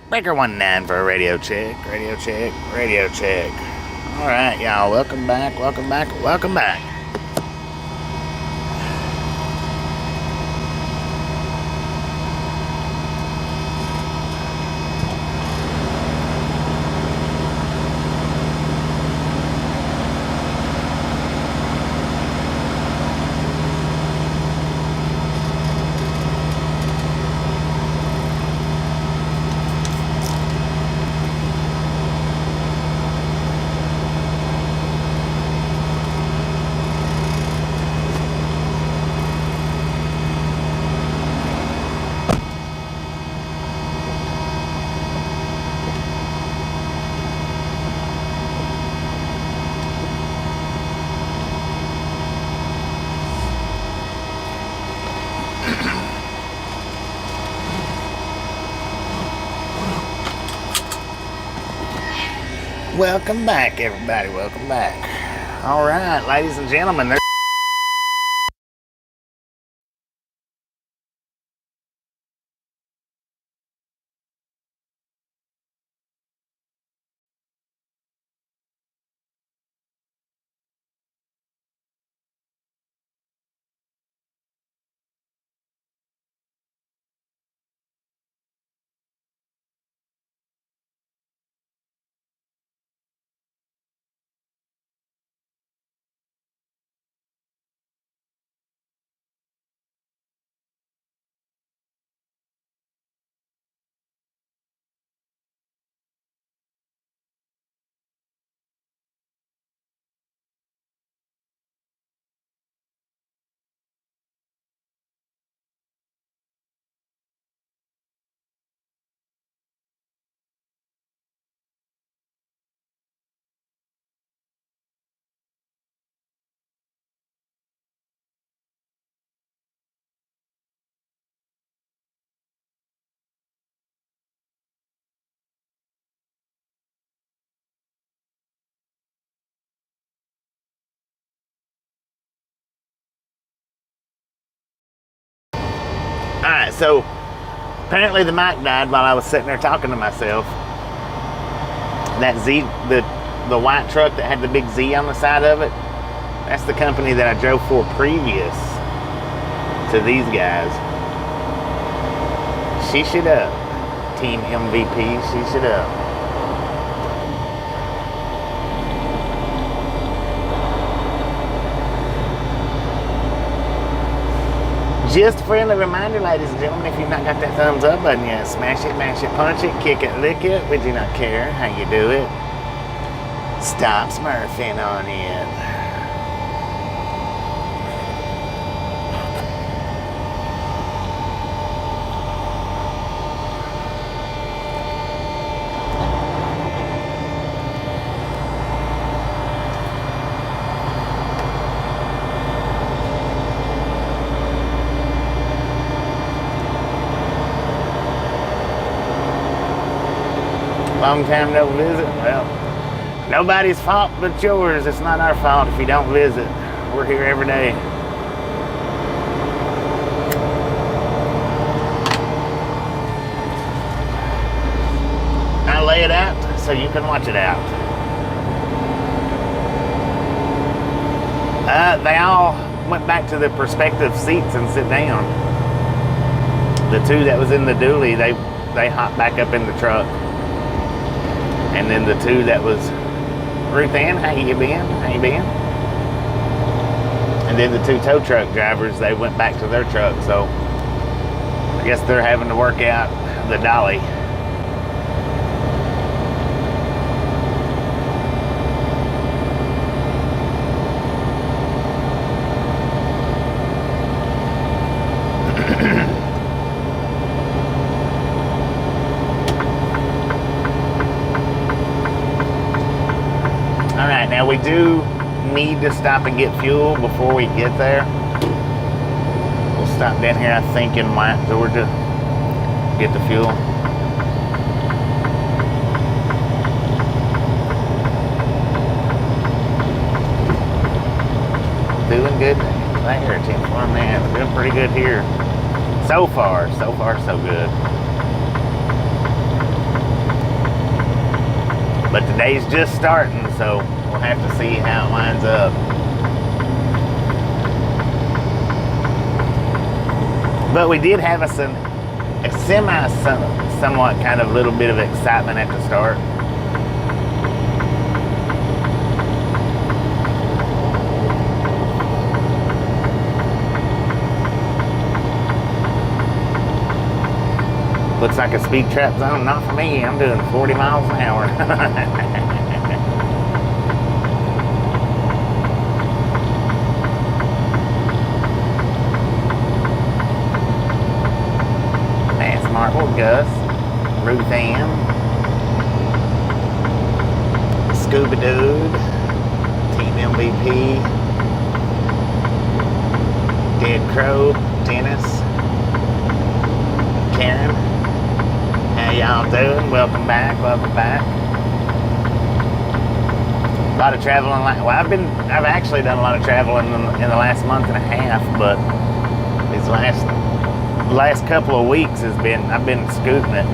Breaker 19 for a radio check, radio check, radio check. All right, y'all, welcome back, welcome back, welcome back. Welcome back, everybody. Welcome back. All right, ladies and gentlemen. Alright, so apparently the mic died while I was sitting there talking to myself. That Z, the white truck that had the big Z on the side of it, that's the company that I drove for previous to these guys. Sheesh it up. Team MVP, sheesh it up. Just a friendly reminder, ladies and gentlemen, if you've not got that thumbs up button yet, smash it, mash it, punch it, kick it, lick it. We do not care how you do it. Stop smurfing on it. Long time no visit. Well, nobody's fault but yours. It's not our fault if you don't visit. We're here every day. I lay it out so you can watch it out. They all went back to their prospective seats and sit down. The two that was in the dually, they hopped back up in the truck. And then the two that was Ruth Ann, how you been? How you been? And then the two tow truck drivers, they went back to their truck. So I guess they're having to work out the dolly. Now we do need to stop and get fuel before we get there. We'll stop down here, I think, in White, Georgia, get the fuel. Doing good there, 10-4 man. Doing pretty good here. So far so good. But the day's just starting, so we'll have to see how it winds up. But we did have a somewhat kind of little bit of excitement at the start. Looks like a speed trap zone. Not for me. I'm doing 40 miles an hour. Mass Marble, Gus, Ruth Ann, Scuba Dude, Team MVP, Dead Crow, Dennis, Karen. How y'all doing? Welcome back, welcome back. A lot of traveling. Well, I've actually done a lot of traveling in the last month and a half, but these last couple of weeks I've been scooting it.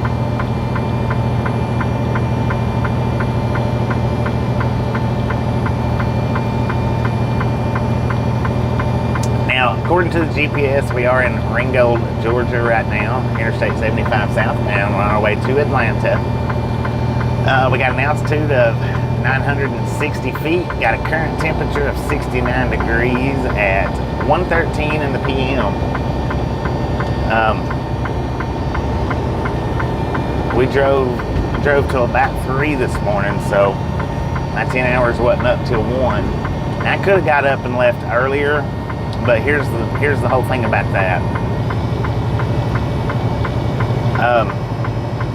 Now, according to the GPS, we are in Ringgold, Georgia right now, Interstate 75 southbound, on our way to Atlanta. We got an altitude of 960 feet, got a current temperature of 69 degrees at 1:13 in the p.m. We drove till about 3 this morning, so my 10 hours wasn't up till 1. I could have got up and left earlier, but here's the whole thing about that.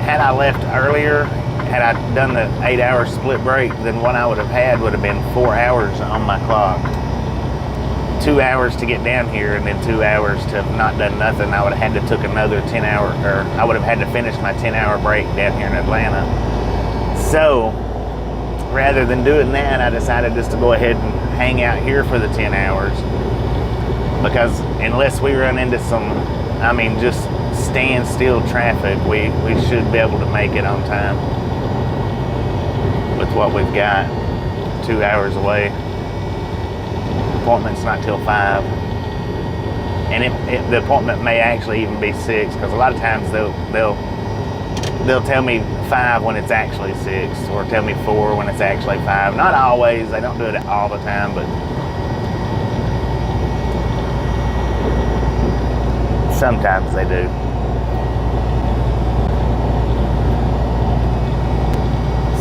Had I left earlier, had I done the 8-hour split break, then what I would have been 4 hours on my clock. 2 hours to get down here, and then 2 hours to have not done nothing. I would have had to took another 10 hour, or I would have had to finish my 10-hour break down here in Atlanta. So rather than doing that, I decided just to go ahead and hang out here for the 10 hours. Because unless we run into just standstill traffic, we should be able to make it on time with what we've got. 2 hours away. Appointment's not till 5, and the appointment may actually even be 6, because a lot of times they'll tell me 5 when it's actually 6, or tell me 4 when it's actually 5. Not always. They don't do it all the time, but sometimes they do.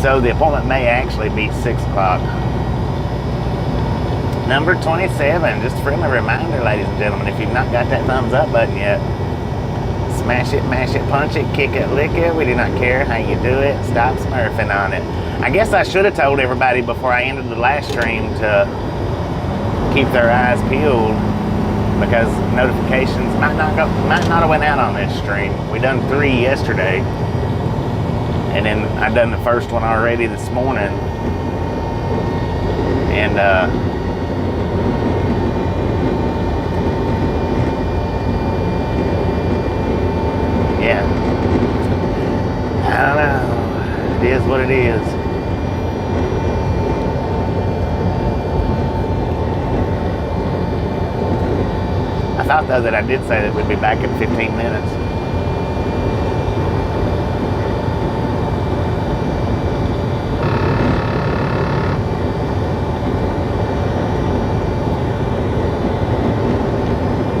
So the appointment may actually be 6 o'clock. Number 27, just a friendly reminder, ladies and gentlemen, if you've not got that thumbs up button yet, smash it, mash it, punch it, kick it, lick it. We do not care how you do it. Stop smurfing on it. I guess I should have told everybody before I ended the last stream to keep their eyes peeled, because notifications might not have went out on this stream. We done 3 yesterday, and then I done the first one already this morning, and yeah, I don't know. It is what it is. I thought though that I did say that we'd be back in 15 minutes.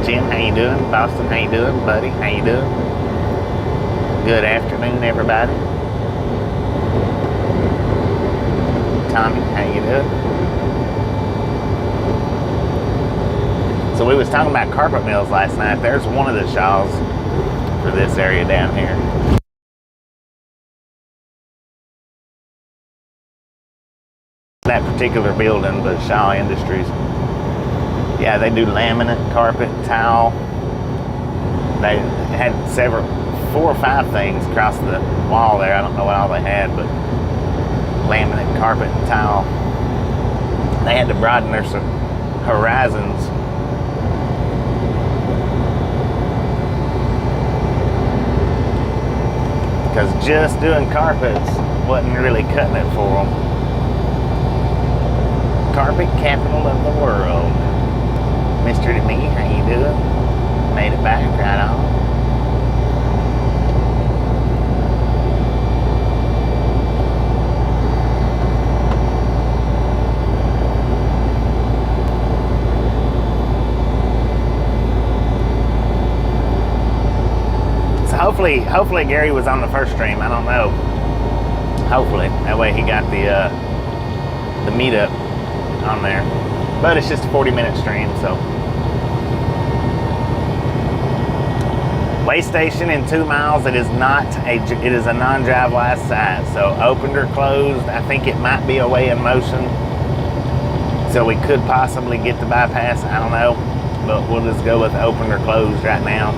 Jim, how you doing? Boston, how you doing? Buddy, how you doing? Good afternoon, everybody. Tommy, how you doing? So we was talking about carpet mills last night. There's one of the Shaws for this area down here. That particular building, the Shaw Industries. Yeah, they do laminate, carpet, tile. They had 4 or 5 things across the wall there. I don't know what all they had, but laminate, carpet, and tile. They had to broaden their horizons. Because just doing carpets wasn't really cutting it for them. Carpet capital of the world. Mr. to me, how you doing? Made it back, right on. Hopefully Gary was on the first stream. I don't know. Hopefully, that way he got the meetup on there. But it's just a 40-minute stream, so. Way station in 2 miles. It is a non-drive wise side. So opened or closed. I think it might be a way in motion. So we could possibly get the bypass. I don't know, but we'll just go with opened or closed right now.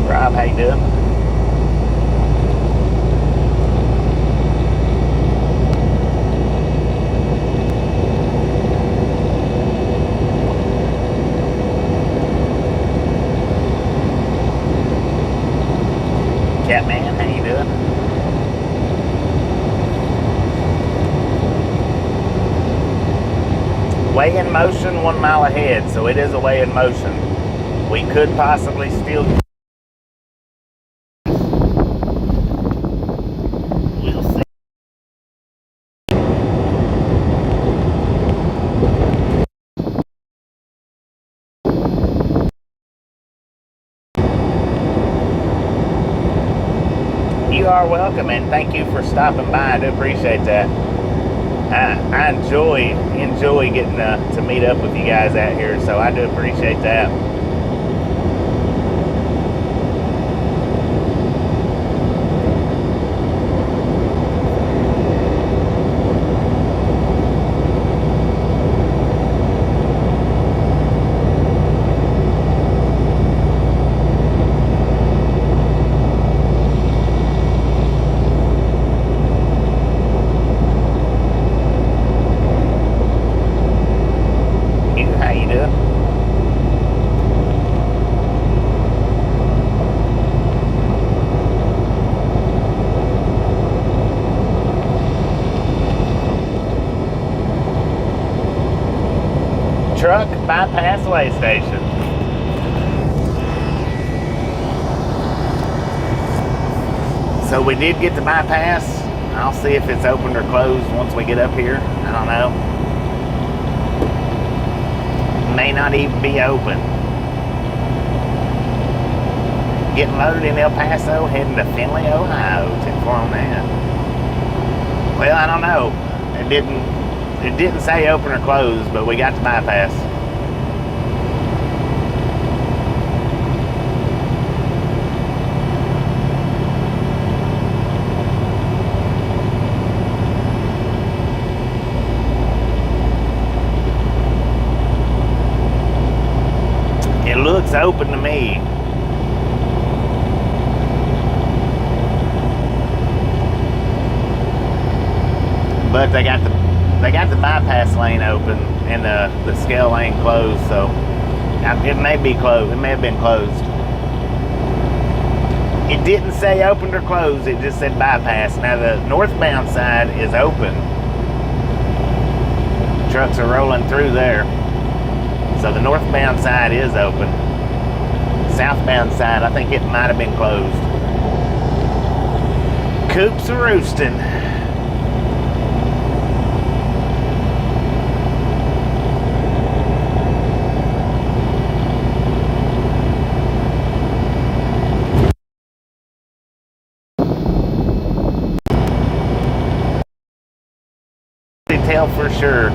Rob, how you doing? Catman, how you doing? Way in motion, 1 mile ahead, so it is a way in motion. We could possibly still. You are welcome, and thank you for stopping by. I do appreciate that. I enjoy getting to meet up with you guys out here, so I do appreciate that. Truck bypass way station. So we did get the bypass. I'll see if it's opened or closed once we get up here. I don't know. May not even be open. Getting loaded in El Paso, heading to Findlay, Ohio. 10-4 on that. Well, I don't know. It didn't say open or closed, but we got the bypass. It looks open to me. But they got the bypass lane open and the scale lane closed, so it may be closed. It may have been closed. It didn't say opened or closed. It just said bypass. Now the northbound side is open. Trucks are rolling through there. So the northbound side is open. Southbound side, I think it might have been closed. Coops are roosting. Tell for sure.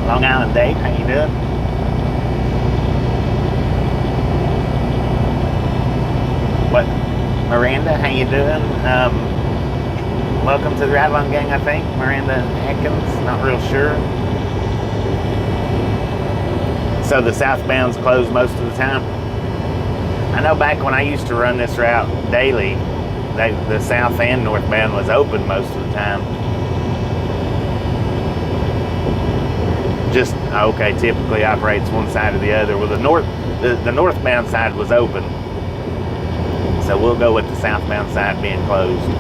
Long Island Dave, how you doing? What? Miranda, how you doing? Welcome to the Ride Along Gang, I think. Miranda Atkins, not real sure. So the southbound's closed most of the time. I know back when I used to run this route daily, the south and northbound was open most of the time. Just, okay, typically operates one side or the other. Well, the northbound side was open. So we'll go with the southbound side being closed.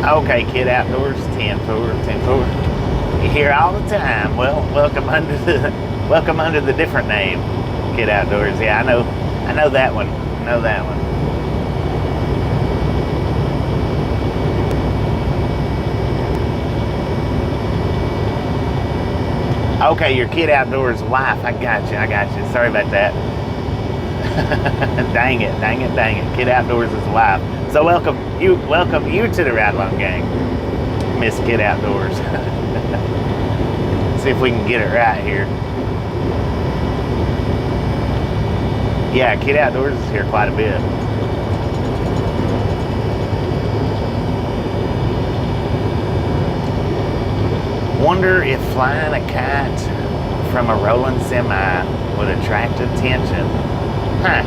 Okay, Kid Outdoors, 10-4. You hear all the time. Well, welcome under the different name, Kid Outdoors. Yeah, I know that one. I know that one. Okay, your Kid Outdoors wife. I got you. Sorry about that. Dang it. Kid Outdoors is wife. So welcome you to the Ride Along gang, Miss Kid Outdoors. See if we can get it right here. Yeah, Kid Outdoors is here quite a bit. Wonder if flying a kite from a rolling semi would attract attention. Huh.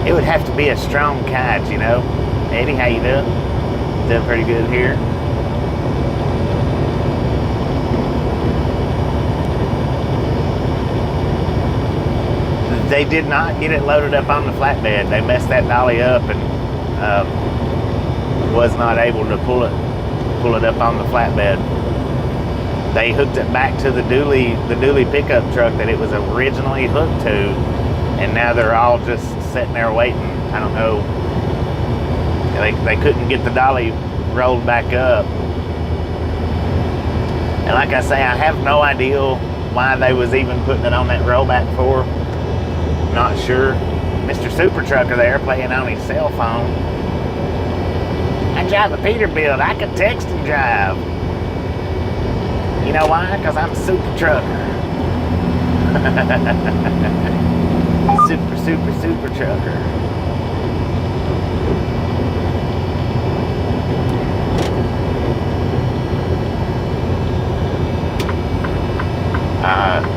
It would have to be a strong kite, you know. Eddie, how you doing? Doing pretty good here. They did not get it loaded up on the flatbed. They messed that dolly up and was not able to pull it up on the flatbed. They hooked it back to the dually pickup truck that it was originally hooked to, and now they're all just sitting there waiting. I don't know. They couldn't get the dolly rolled back up. And like I say, I have no idea why they was even putting it on that rollback for. Not sure. Mr. Super Trucker there playing on his cell phone. I drive a Peterbilt. I can text and drive. You know why? Because I'm a super trucker. Super trucker.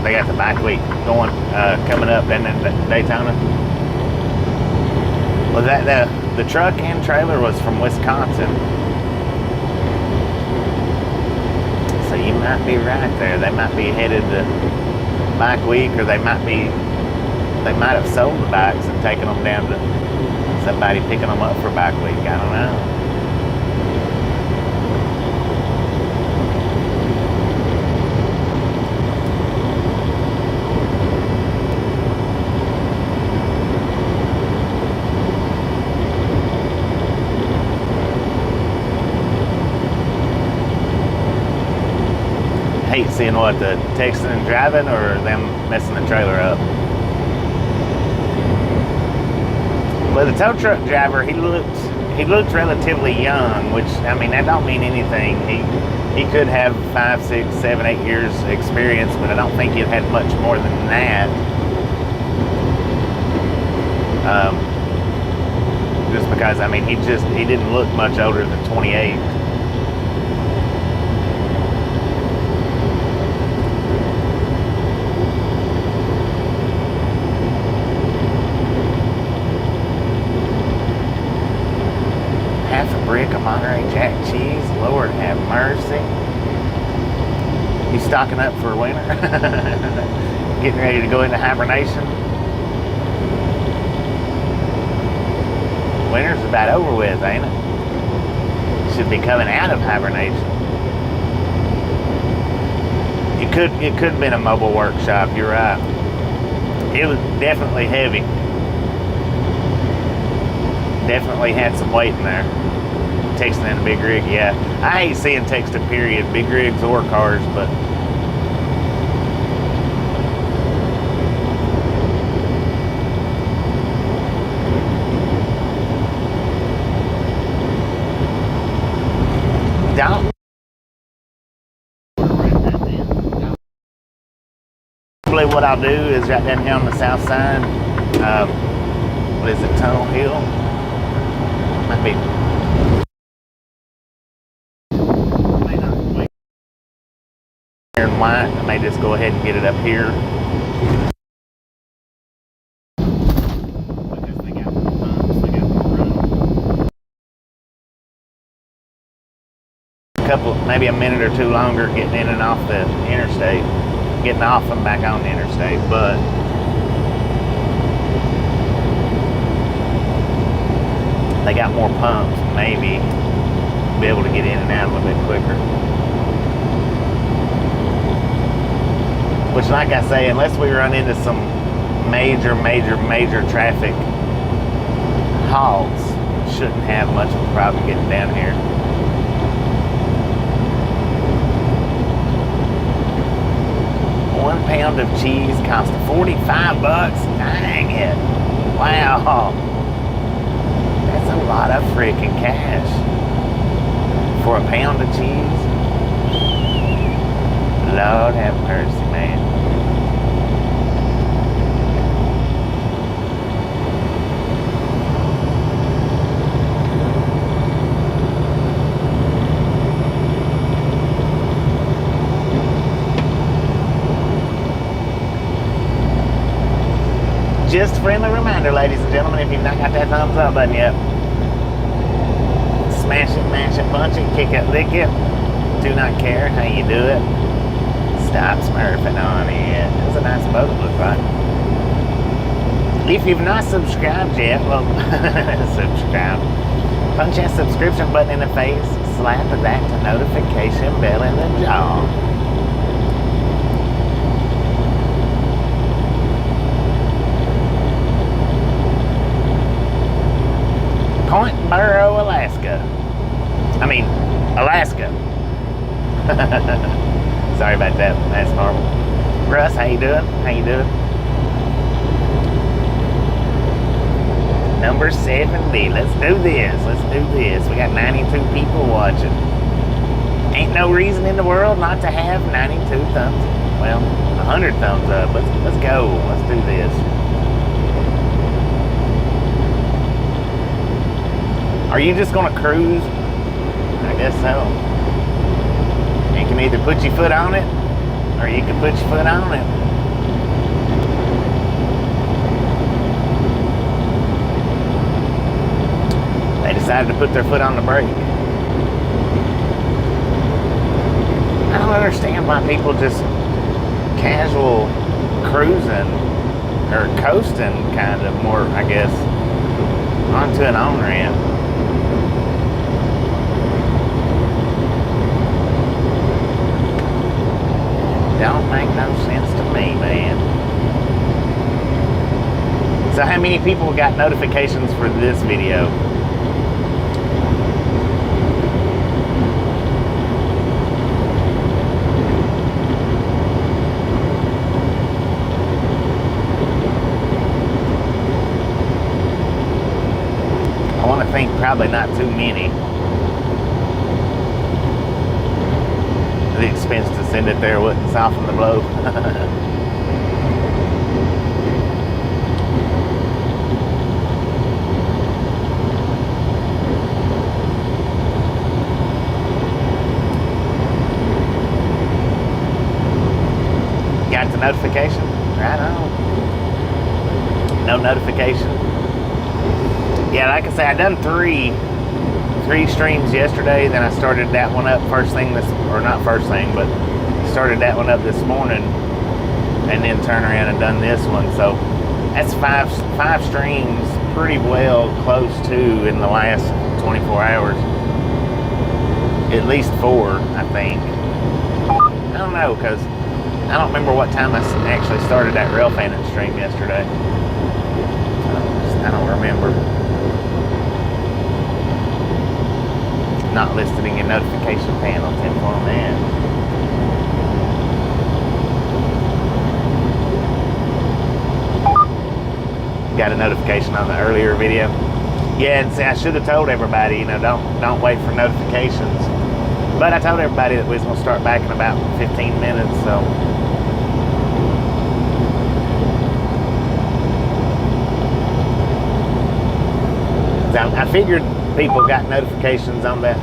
They got the bike week going, coming up in Daytona. Well, the truck and trailer was from Wisconsin. So you might be right there. They might be headed to bike week, or they might have sold the bikes and taken them down to somebody picking them up for bike week. I don't know. Hate seeing what, the texting and driving, or them messing the trailer up. But the tow truck driver, he looked relatively young, which, I mean, that don't mean anything. He could have 5, 6, 7, 8 years experience, but I don't think he'd had much more than that. Just because, I mean, he didn't look much older than 28. Brick of Monterey Jack cheese. Lord have mercy. You stocking up for winter? Getting ready to go into hibernation? Winter's about over with, ain't it? Should be coming out of hibernation. It could have been a mobile workshop, you're right. It was definitely heavy. Definitely had some weight in there. Texting in a big rig, yeah. I hate seeing texting, period, big rigs or cars, but probably what I'll do is right down here on the south side, what is it, Tunnel Hill? Might be. May not wait here in white. I may just go ahead and get it up here. Because they got more pumps, they got more room. Maybe a minute or two longer getting in and off the interstate. Getting off and back on the interstate, but they got more pumps, maybe be able to get in and out a little bit quicker. Which, like I say, unless we run into some major traffic halts, shouldn't have much of a problem getting down here. One pound of cheese cost $45. Dang it. Wow. That's a lot of freaking cash for a pound of cheese. Lord have mercy, man. Just a friendly reminder, ladies and gentlemen, if you've not got that thumbs up button yet, smash it, mash it, punch it, kick it, lick it. Do not care how you do it. Stop smurfing on it. That's a nice boat it looks like. If you've not subscribed yet, well, subscribe. Punch that subscription button in the face, slap that notification bell in the jaw. Point Barrow, Alaska. I mean, Alaska. Sorry about that. That's normal. Russ, how you doing? How you doing? Number 70. Let's do this. Let's do this. We got 92 people watching. Ain't no reason in the world not to have 92 thumbs. Well, 100 thumbs up. Let's go. Let's do this. Are you just gonna cruise? I guess so. You can either put your foot on it, or you can put your foot on it. They decided to put their foot on the brake. I don't understand why people just casual cruising, or coasting kind of more, I guess, onto an on-ramp. Don't make no sense to me, man. So how many people got notifications for this video? I want to think probably not too many. The expense to send it there wouldn't soften the blow. Got the notification? Right on. No notification. Yeah, like I say, I done three streams yesterday, then I started that one up first thing or not first thing, but started that one up this morning, and then turned around and done this one. So that's five streams, pretty well close to in the last 24 hours. At least 4, I think. I don't know, because I don't remember what time I actually started that railfans stream yesterday. I don't remember. Not listed in your notification panel, 10 for man. Got a notification on the earlier video. Yeah, and see, I should have told everybody, you know, don't wait for notifications. But I told everybody that we was gonna start back in about 15 minutes, so. I figured people got notifications on the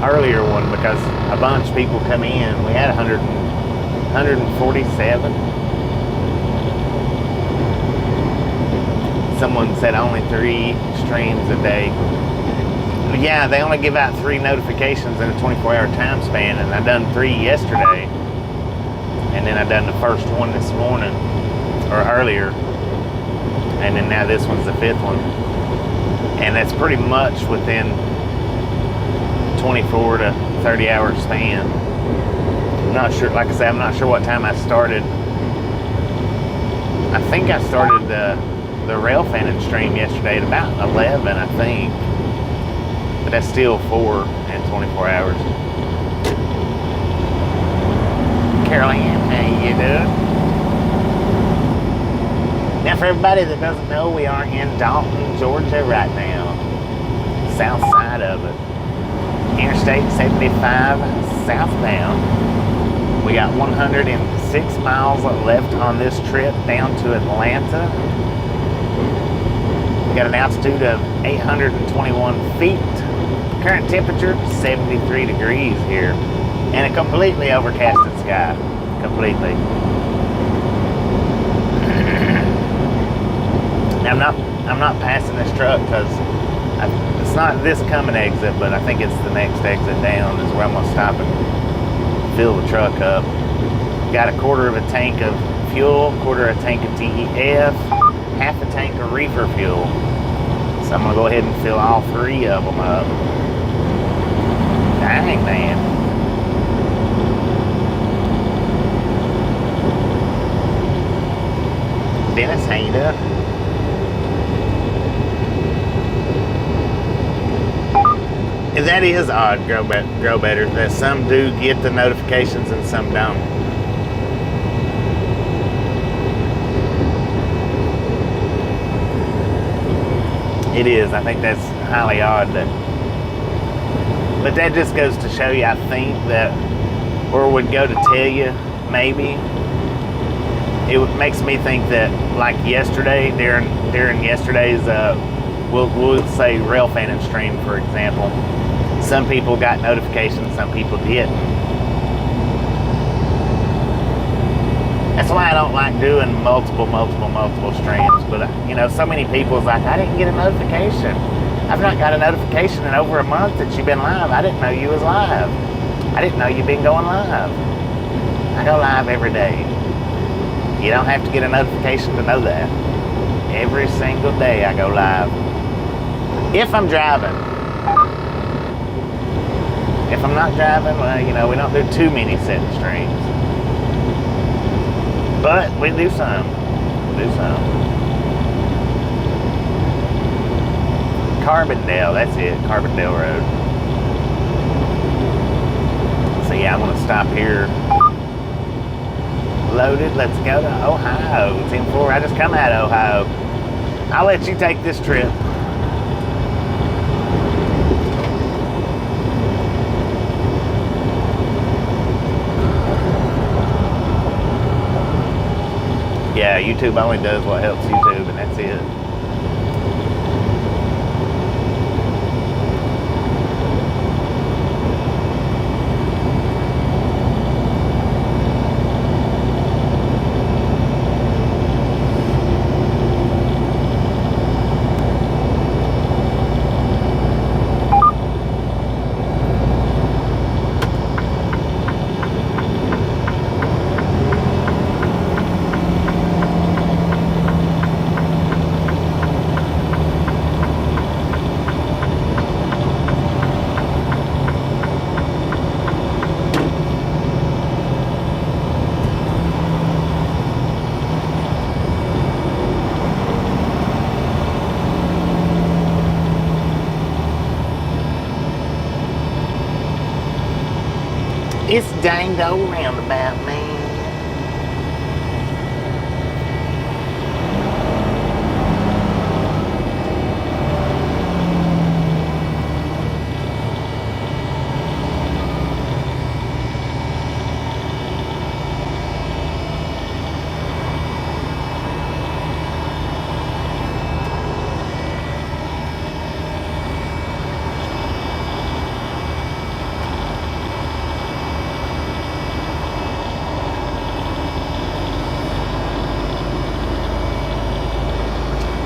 earlier one because a bunch of people come in. We had 147. Someone said only 3 streams a day. Yeah, they only give out 3 notifications in a 24-hour time span, and I done 3 yesterday, and then I done the first one this morning or earlier, and then now this one's the 5th one, and that's pretty much within 24 to 30 hour span. I'm not sure, like I said, I'm not sure what time I started. I think I started the railfan stream yesterday at about 11, I think. But that's still 4 and 24 hours. Caroline, how you doing? Now for everybody that doesn't know, we are in Dalton, Georgia right now. South side of it. Interstate 75 southbound. We got 106 miles left on this trip down to Atlanta. We got an altitude of 821 feet. Current temperature, 73 degrees here. And a completely overcasted sky. Completely. Now I'm not passing this truck because it's not this coming exit, but I think it's the next exit down is where I'm going to stop and fill the truck up. Got a quarter of a tank of fuel, quarter of a tank of DEF, half a tank of reefer fuel. So I'm gonna go ahead and fill all 3 of them up. Dang, man. Dennis, how you doing? And that is odd, Grow Better, that some do get the notifications and some don't. It is. I think that's highly odd. But that just goes to show you, I think, that, or would go to tell you, maybe, it makes me think that, like yesterday, during yesterday's, we'll say railfan stream, for example, some people got notifications, some people didn't. That's why I don't like doing multiple streams. But, you know, so many people's like, I didn't get a notification. I've not got a notification in over a month that you've been live. I didn't know you was live. I didn't know you've been going live. I go live every day. You don't have to get a notification to know that. Every single day I go live. If I'm driving. If I'm not driving, well, you know, we don't do too many set streams. But we do some. Carbondale, that's it, Carbondale Road. So yeah, I'm gonna stop here. Loaded, let's go to Ohio. Team 4, I just come out of Ohio. I'll let you take this trip. Yeah, YouTube only does what helps YouTube, and that's it. It's dang old roundabout, man.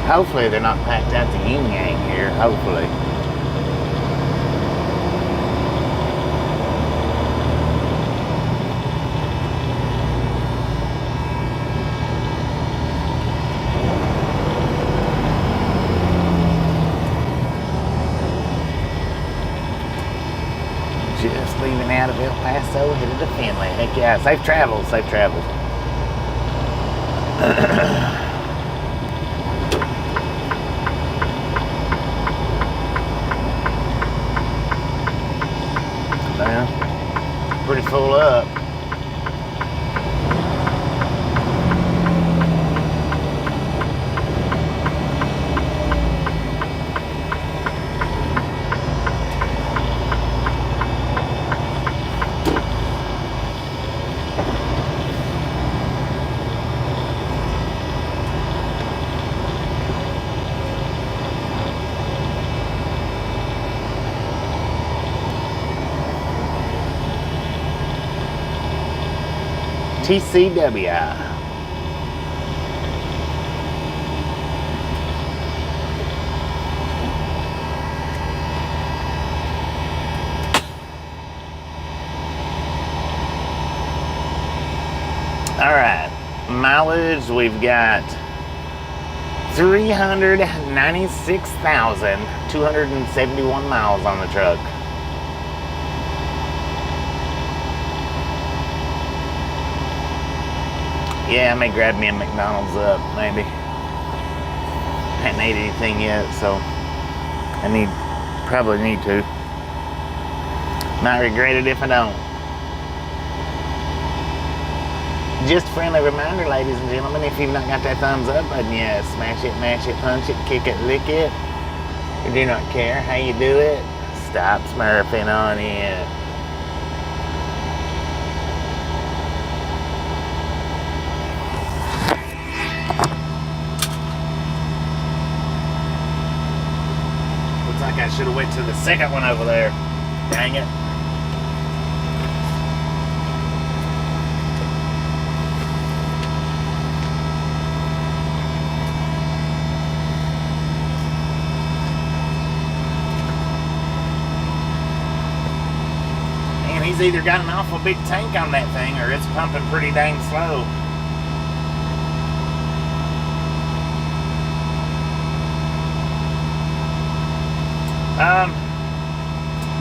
Hopefully they're not packed out the yin yang here. Hopefully. Just leaving out of El Paso, headed to Finley. Heck yeah, safe travels, safe travels. Well, pretty full up. TCW. All right, mileage, we've got 396,271 miles on the truck. Yeah, I may grab me a McDonald's up, maybe. Hadn't ate anything yet, so probably need to. Might regret it if I don't. Just a friendly reminder, ladies and gentlemen, if you've not got that thumbs up button yet, smash it, mash it, punch it, kick it, lick it. I do not care how you do it. Stop smurfing on it. I should have went to the second one over there. Dang it. Man, he's either got an awful big tank on that thing or it's pumping pretty dang slow.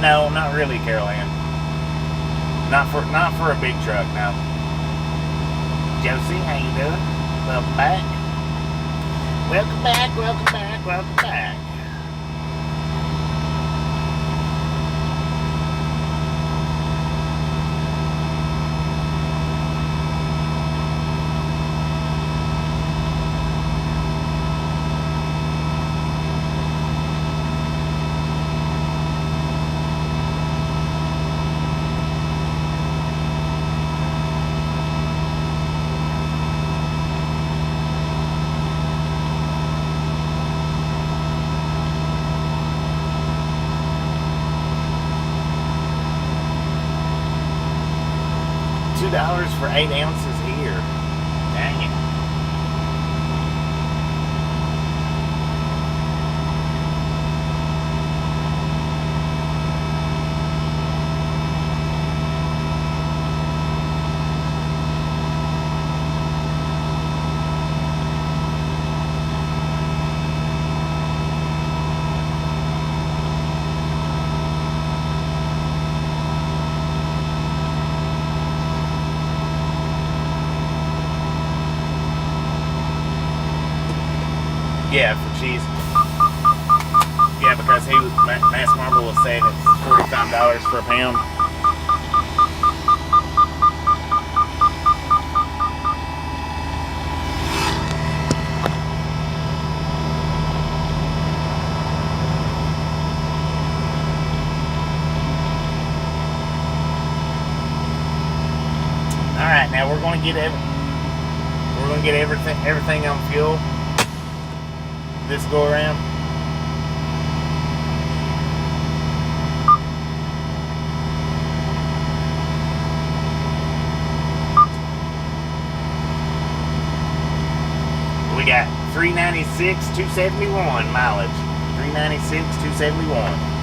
No, not really, Carol Ann. Not for a big truck, no. Josie, how you doing? Welcome back. Welcome back, welcome back, welcome back. $2 for 8 ounces here. Dang it. Yeah, for cheese. Yeah, because Mass Marble was saying it's $45 for a pound. All right, now we're going to get everything on fuel. This go around. We got 396, 271 mileage. 396, 271.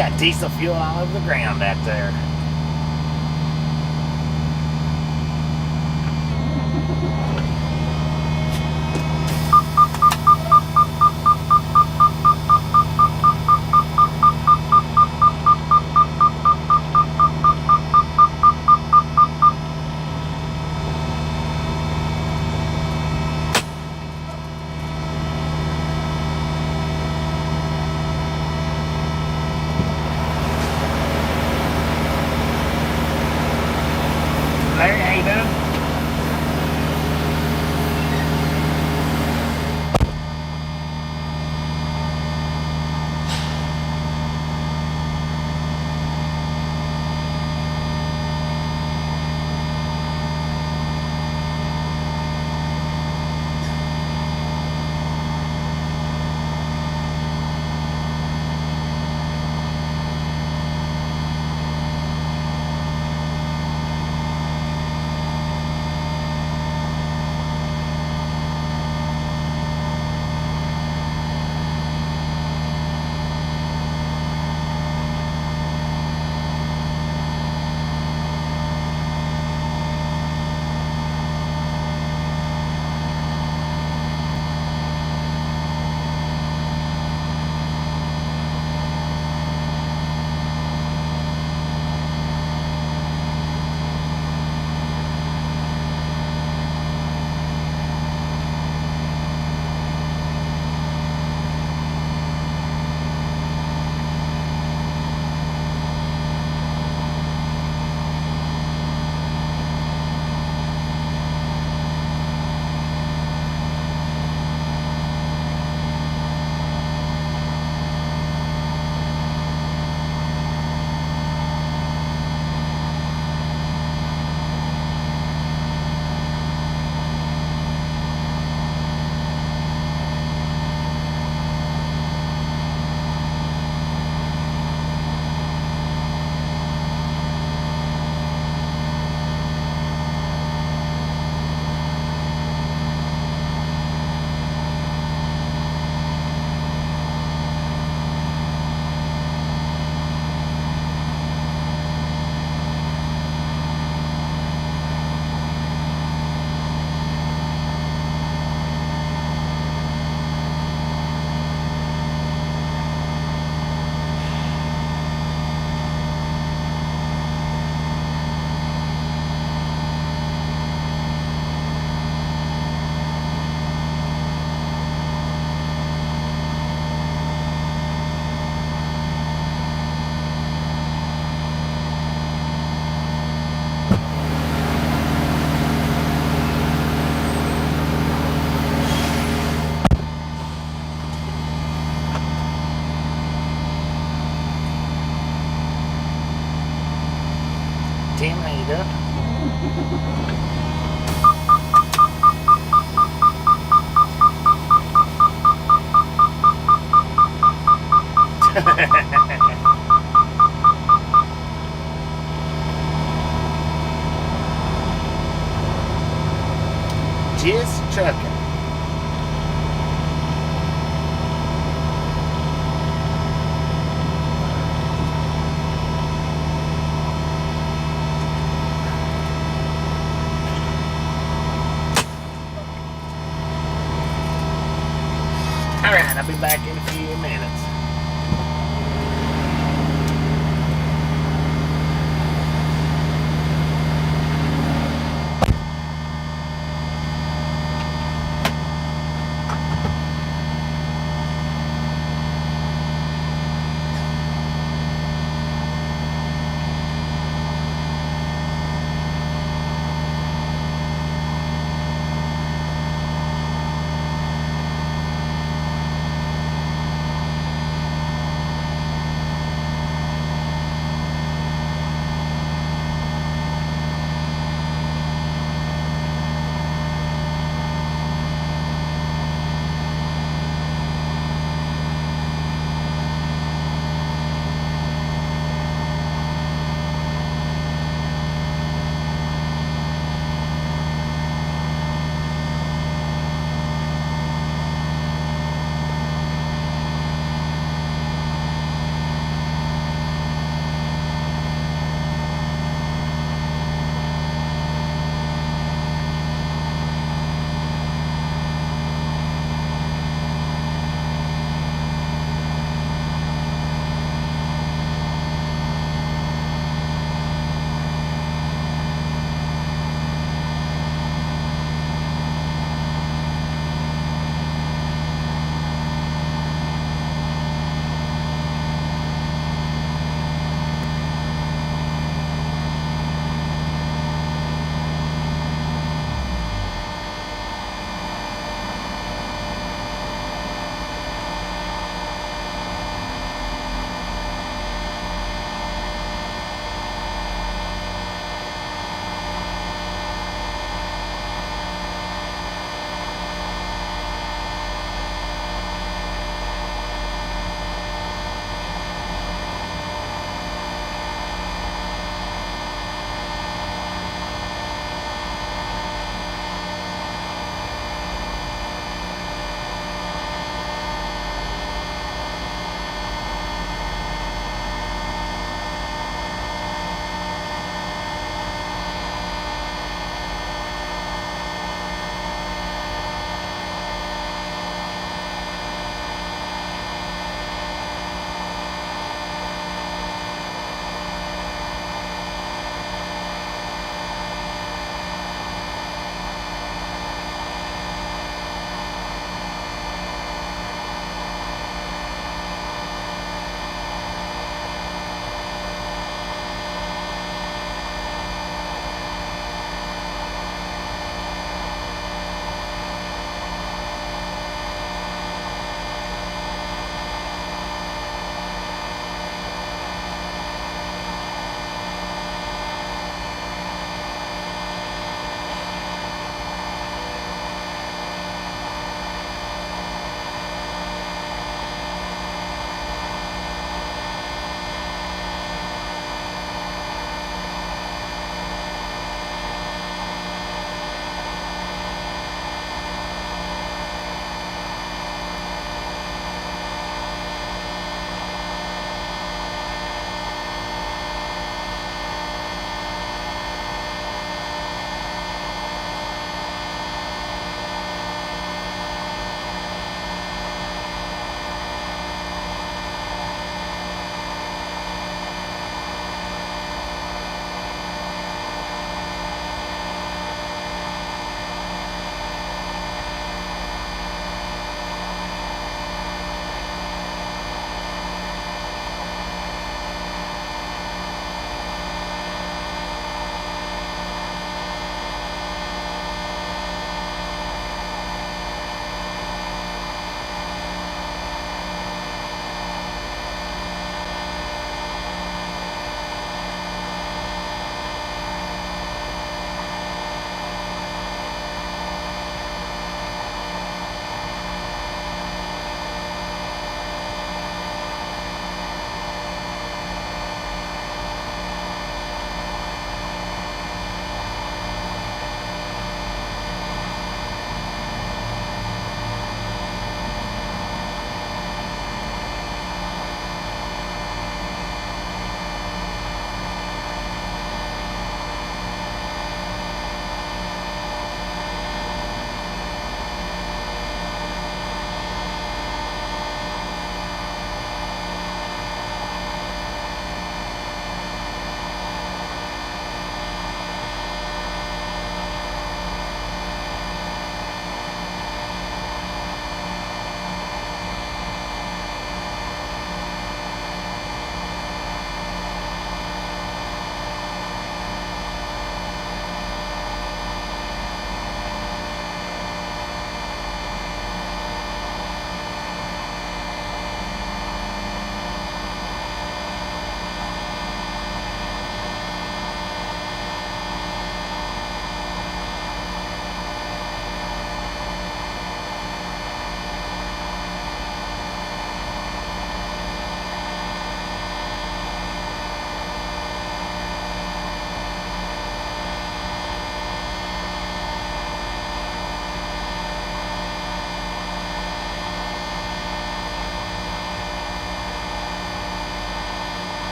got diesel fuel all over the ground out there. Larry, how you doing? Tim, how you doing? Just trucking. Alright, I'll be back in a few minutes.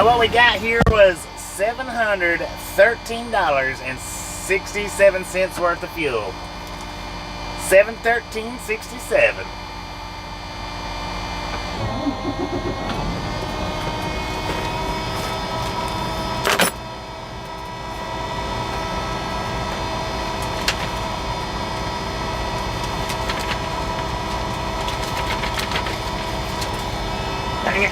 Now what we got here was $713.67 worth of fuel. $713.67. Dang it.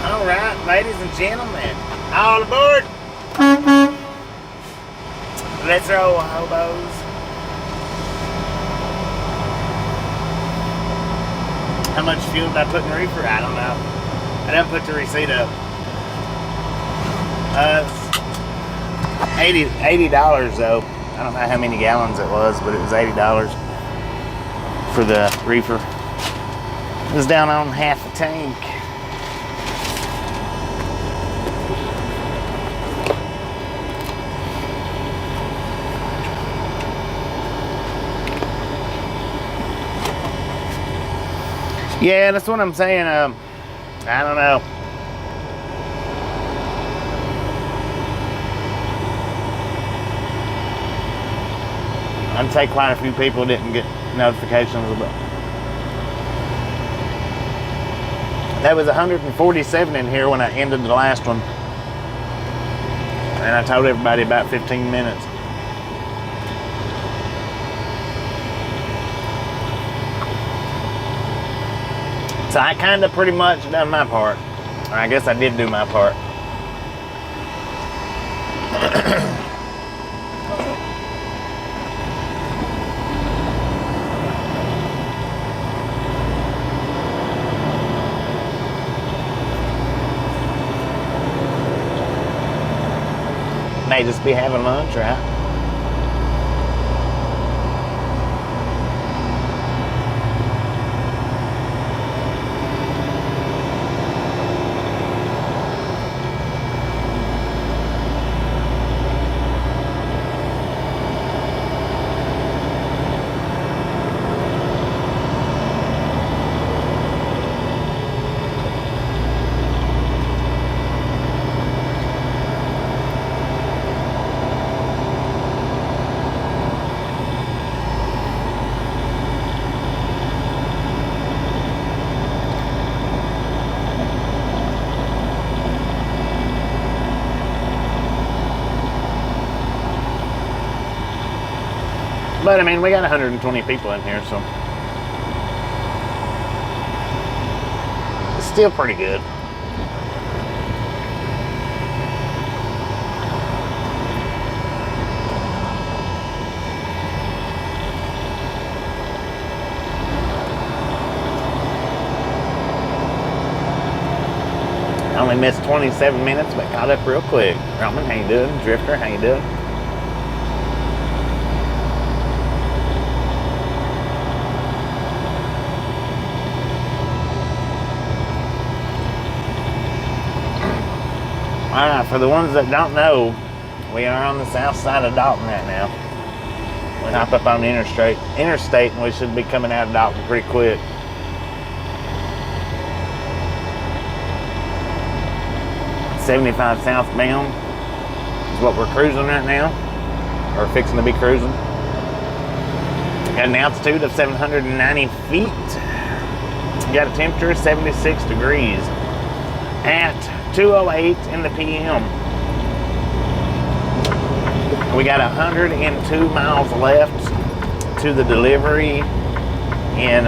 All right, ladies and gentlemen, all aboard. Let's roll, hobos. How much fuel did I put in the reefer? I don't know. I didn't put the receipt up. $80 though. I don't know how many gallons it was, but it was $80 for the reefer. It was down on half a tank. Yeah, that's what I'm saying. I don't know. I'd say quite a few people didn't get notifications about. There was 147 in here when I ended the last one. And I told everybody about 15 minutes. So I kind of pretty much done my part. Or I guess I did do my part. May just be having lunch, right? But I mean, we got 120 people in here, so it's still pretty good. I only missed 27 minutes, but caught up real quick. Roman, how you doing? Drifter, how you doing? Alright, for the ones that don't know, we are on the south side of Dalton right now. We hop up on the interstate and we should be coming out of Dalton pretty quick. .75 southbound is what we're cruising right now, or fixing to be cruising. Got an altitude of 790 feet. got a temperature of 76 degrees at 2:08 in the PM. We got 102 miles left to the delivery in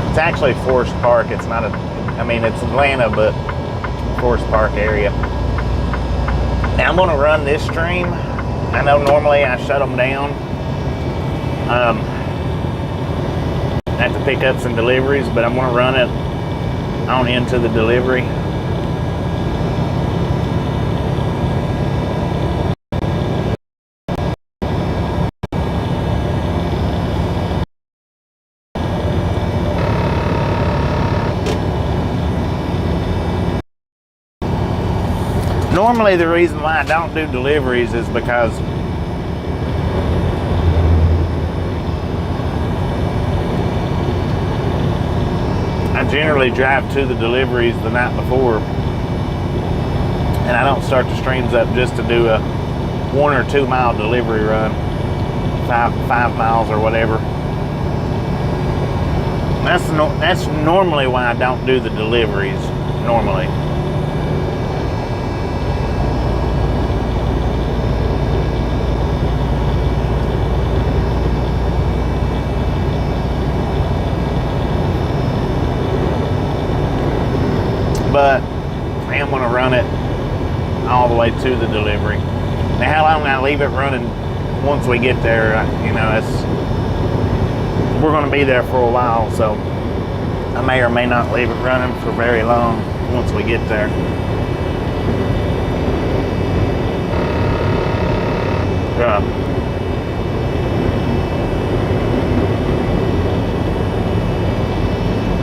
it's actually Forest Park. It's not it's Atlanta, but Forest Park area. Now I'm gonna run this stream. I know normally I shut them down. I have to pick up some deliveries, but I'm gonna run it on into the delivery. Normally the reason why I don't do deliveries is because I generally drive to the deliveries the night before, and I don't start the streams up just to do a 1 or 2 mile delivery run, five miles or whatever. That's normally why I don't do the deliveries normally. But I am going to run it all the way to the delivery. Now, how long I leave it running once we get there, we're going to be there for a while, so I may or may not leave it running for very long once we get there.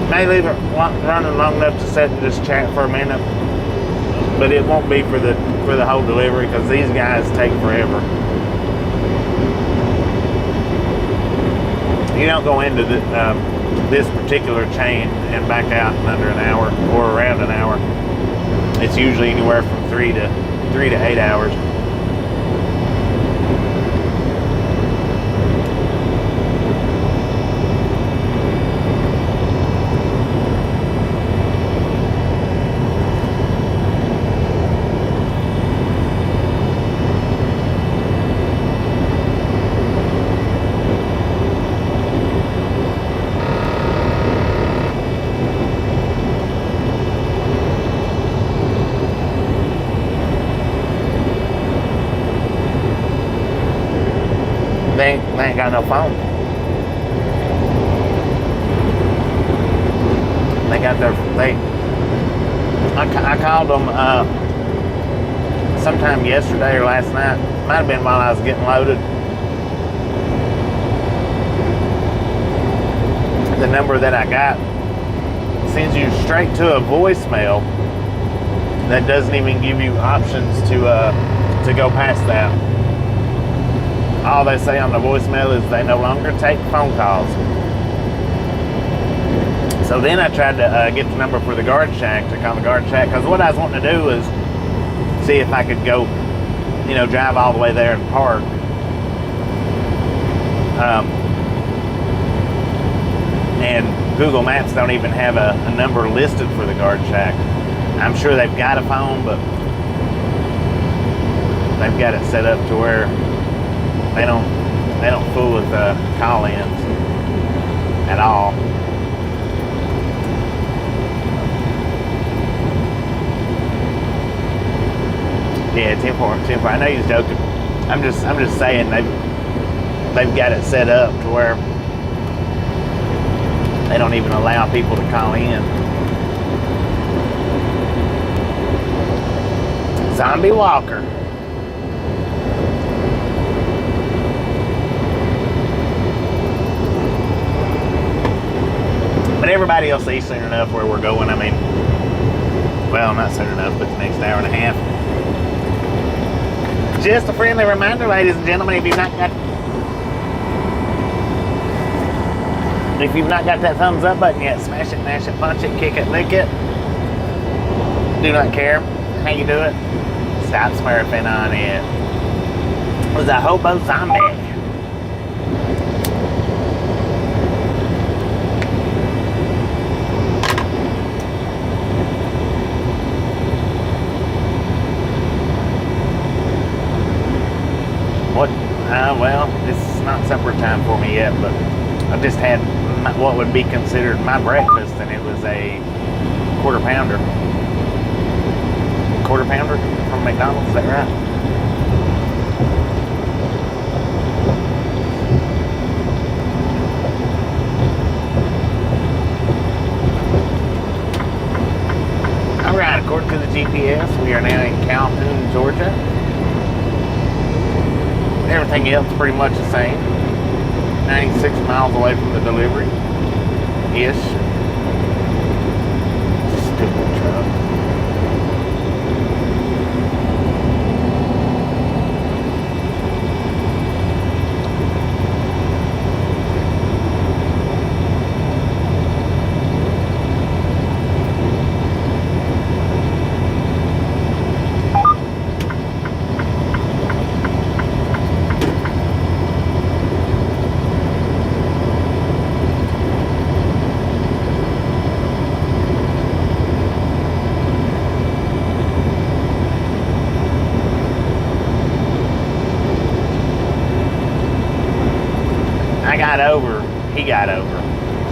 May leave it running long enough to sit and just chat for a minute, but it won't be for the whole delivery because these guys take forever. You don't go into this particular chain and back out in under an hour or around an hour. It's usually anywhere from 3 to 8 hours. They ain't got no phone. I called them sometime yesterday or last night. Might have been while I was getting loaded. The number that I got sends you straight to a voicemail that doesn't even give you options to go past that. All they say on the voicemail is they no longer take phone calls. So then I tried to get the number for the guard shack to call the guard shack, because what I was wanting to do is see if I could go, drive all the way there and park. And Google Maps don't even have a number listed for the guard shack. I'm sure they've got a phone, but they've got it set up to where they don't fool with call-ins at all. Yeah, 10-4. I know he's joking. I'm just saying they've got it set up to where they don't even allow people to call in. Zombie Walker. But everybody will see soon enough where we're going. Well, not soon enough, but the next hour and a half. Just a friendly reminder, ladies and gentlemen, if you've not got that thumbs up button yet, smash it, mash it, punch it, kick it, lick it. Do not care how you do it. Stop smurfing on it. It was a hobo zombie. I just had what would be considered my breakfast, and it was a quarter pounder. Quarter pounder from McDonald's, is that right? Alright, according to the GPS, we are now in Calhoun, Georgia. Everything else pretty much the same. 96 miles away from the delivery-ish. Stupid truck. I got over, he got over.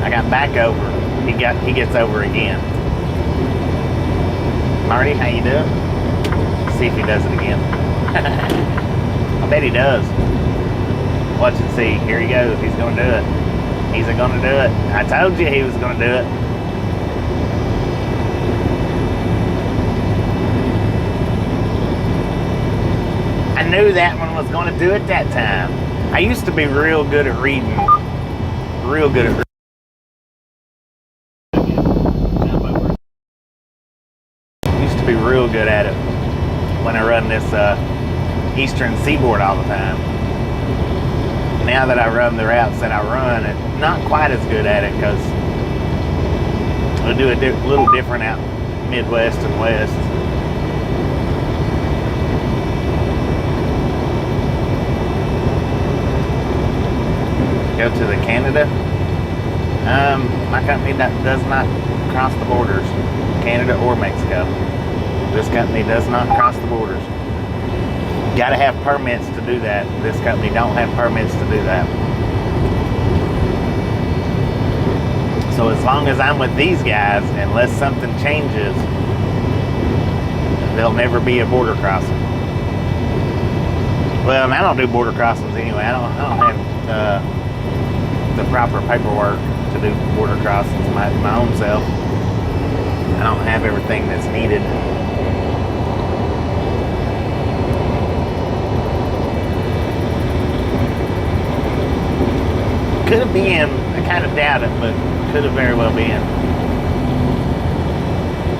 I got back over, he gets over again. Marty, how you doing? Let's see if he does it again. I bet he does. Watch and see. Here he goes. He's gonna do it. He's gonna do it. I told you he was gonna do it. I knew that one was gonna do it that time. I used to be real good at reading. Real good at reading. Used to be real good at it when I run this Eastern Seaboard all the time. Now that I run the routes that I run, I'm not quite as good at it because I do a little different out Midwest and West. Go to the Canada. My company does not cross the borders, Canada or Mexico. This company does not cross the borders. Got to have permits to do that. This company don't have permits to do that. So as long as I'm with these guys, unless something changes, there'll never be a border crossing. Well, I don't do border crossings anyway. I don't have the proper paperwork to do border crossings my own self. I don't have everything that's needed. Could have been, I kind of doubt it, but could have very well been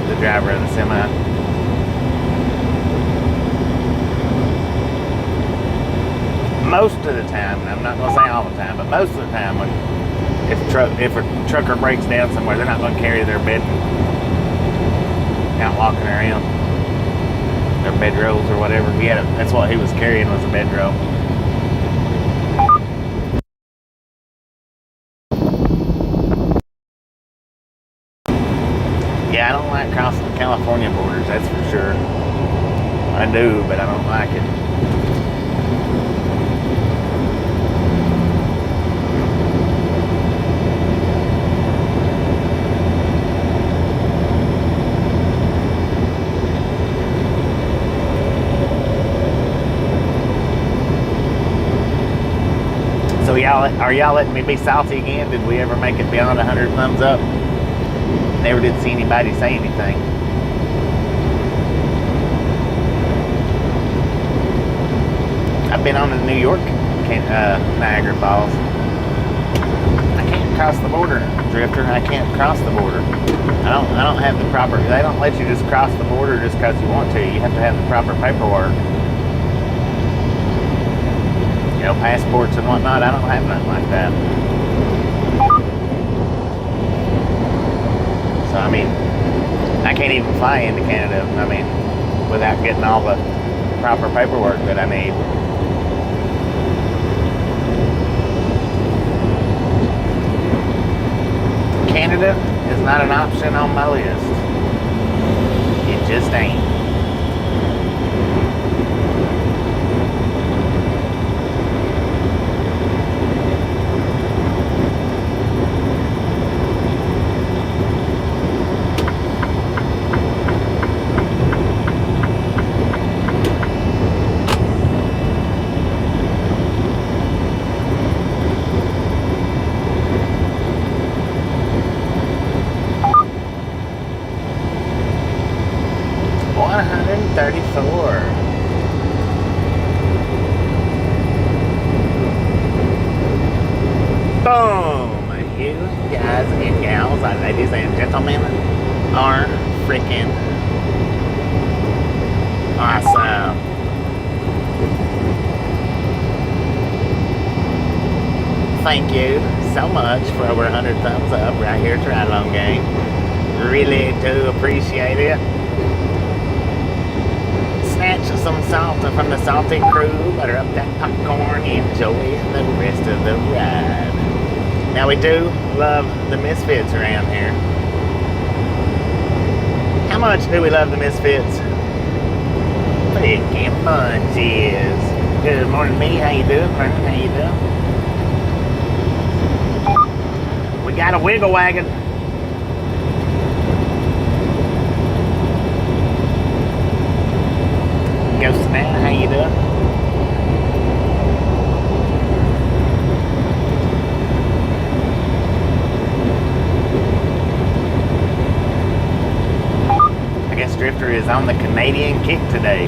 the driver of the semi. Most of the time, and I'm not going to say all the time, but most of the time, if a trucker breaks down somewhere, they're not going to carry their bed out walking around, their bedrolls or whatever. That's what he was carrying, was a bedroll. Yeah, I don't like crossing the California borders, that's for sure. I do, but I don't like it. So are y'all letting me be salty again? Did we ever make it beyond 100 thumbs up? Never did see anybody say anything. I've been on to New York, Niagara Falls. I can't cross the border, Drifter. I can't cross the border. I don't have the proper. They don't let you just cross the border just because you want to. You have to have the proper paperwork. You know, passports and whatnot. I don't have nothing like that. So I mean, I can't even fly into Canada. I mean, without getting all the proper paperwork that I need. Canada is not an option on my list. It just ain't. 34. Boom! You guys and gals, ladies and gentlemen, are freaking awesome. Thank you so much for over 100 thumbs up right here at Ride Along Gang. Really do appreciate it. Snatch some salt from the salty crew, butter up that popcorn, enjoy the rest of the ride. Now we do love the Misfits around here. How much do we love the Misfits? Freaking bunches. Good morning, me. How you doing? Vernon, how you doing? We got a wiggle wagon. Ghost Man, how you doing? I guess Drifter is on the Canadian kick today.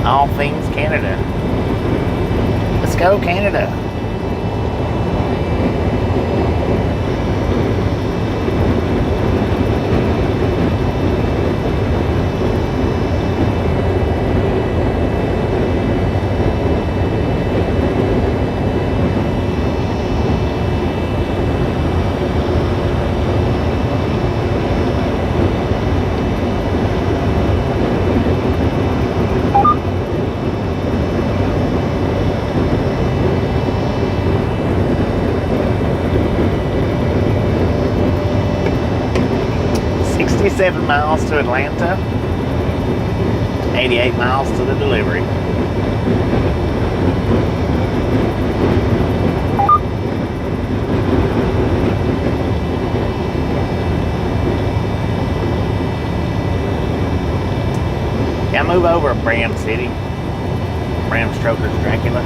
All things Canada. Let's go, Canada. Seven miles to Atlanta, 88 miles to the delivery. Yeah, move over Bram City. Bram Stoker's Dracula.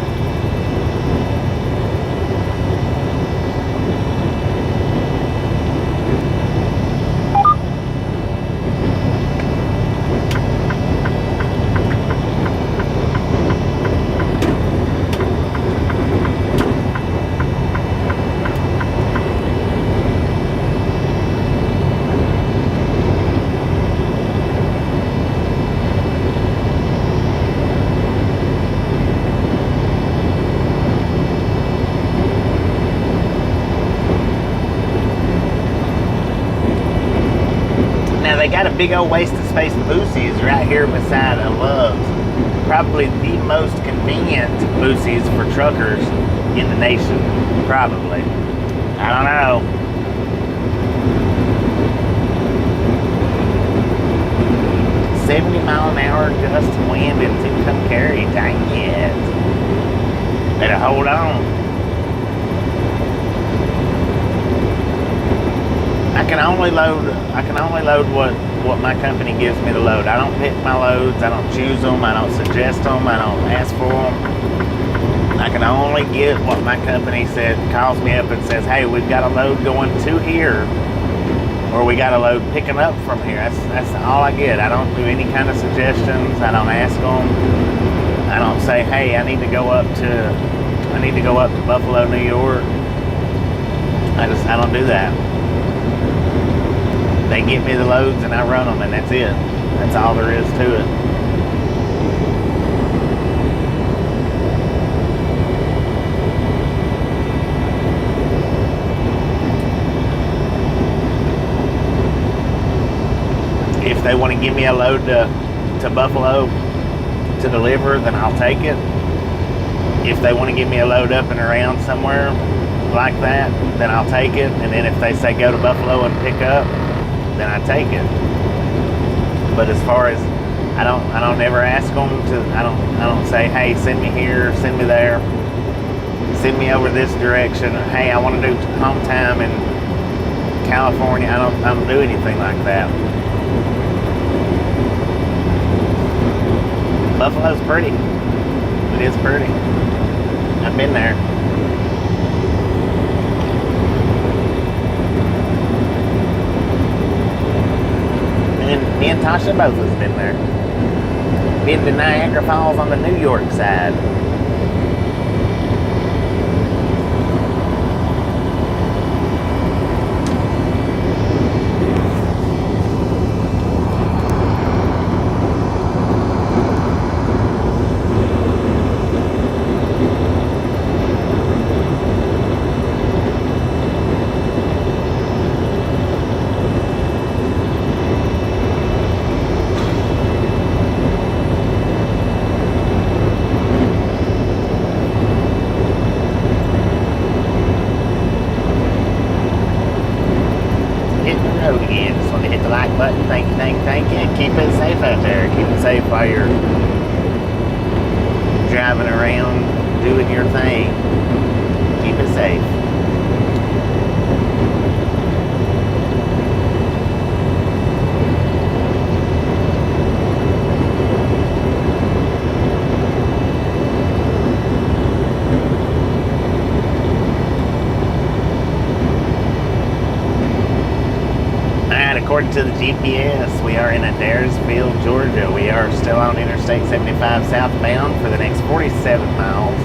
They got a big old waste of space Boosie's right here beside of Love's. Probably the most convenient Boosie's for truckers in the nation. Probably. I don't know. $70-mile-an-hour gust of wind in Tucumcari. Dang it. Better hold on. I can only load what my company gives me to load. I don't pick my loads. I don't choose them. I don't suggest them. I don't ask for them. I can only get what my company calls me up and says, hey, we've got a load going to here, or we got a load picking up from here. That's all I get. I don't do any kind of suggestions. I don't ask them. I don't say, hey, I need to go up to Buffalo, New York. I don't do that. They get me the loads and I run them, and that's it. That's all there is to it. If they want to give me a load to Buffalo to deliver, then I'll take it. If they want to give me a load up and around somewhere like that, then I'll take it. And then if they say go to Buffalo and pick up, then I take it. But as far as I don't ever ask them to. I don't say, hey, send me here, send me there, send me over this direction. Hey, I want to do home time in California. I don't do anything like that. Buffalo's pretty. It is pretty. I've been there. And Me and Tasha both has been there. Been to Niagara Falls on the New York side. Thank you. Keep it safe out there. Keep it safe while you're driving around, doing your thing. Keep it safe. According to the GPS, we are in Adairsville, Georgia. We are still on Interstate 75 southbound for the next 47 miles.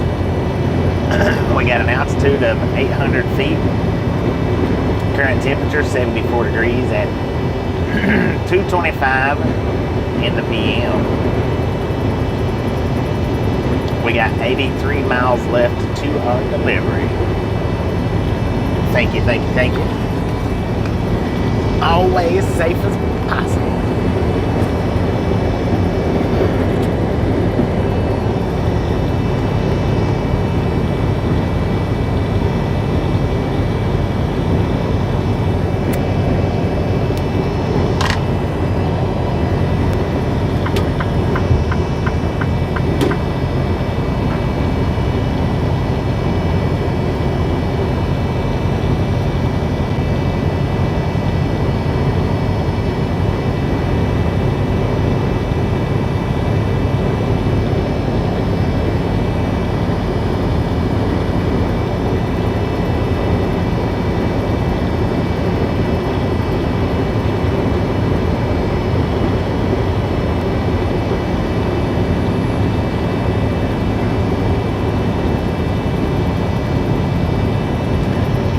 We got an altitude of 800 feet. Current temperature 74 degrees at 2:25 in the PM. We got 83 miles left to our delivery. Thank you, thank you, thank you. Always safe as possible.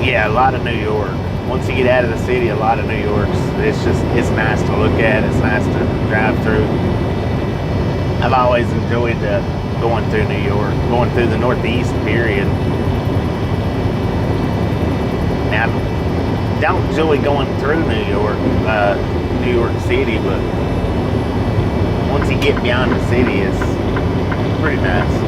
Yeah, a lot of New York. Once you get out of the city, a lot of New York's. It's nice to look at. It's nice to drive through. I've always enjoyed going through New York, going through the Northeast, period. Now, I don't enjoy going through New York City, but once you get beyond the city, it's pretty nice.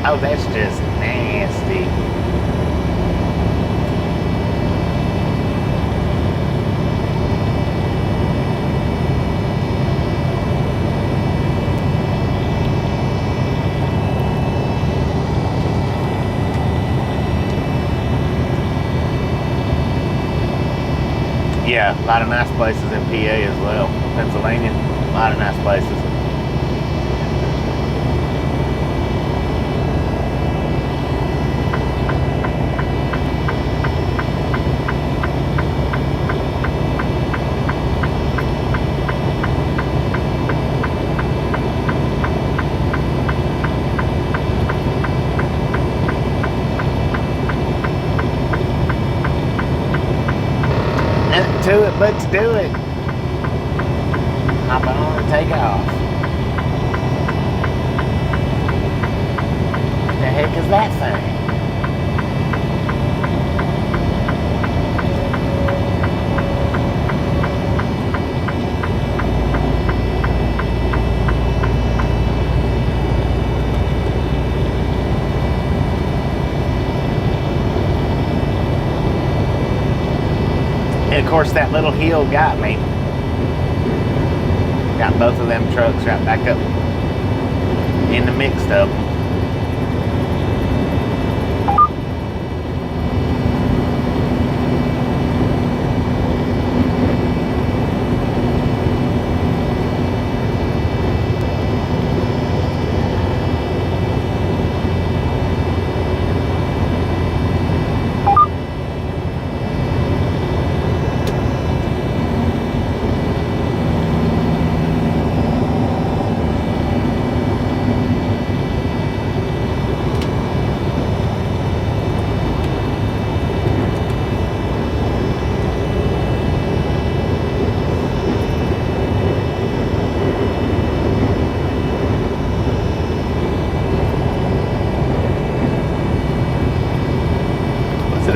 Oh, that's just nasty. Yeah, a lot of nice places in PA as well. Pennsylvania, a lot of nice places. To it, but to do it. Hop on and take off. What the heck is that thing? And of course, that little hill got me. Got both of them trucks right back up in the mix of them.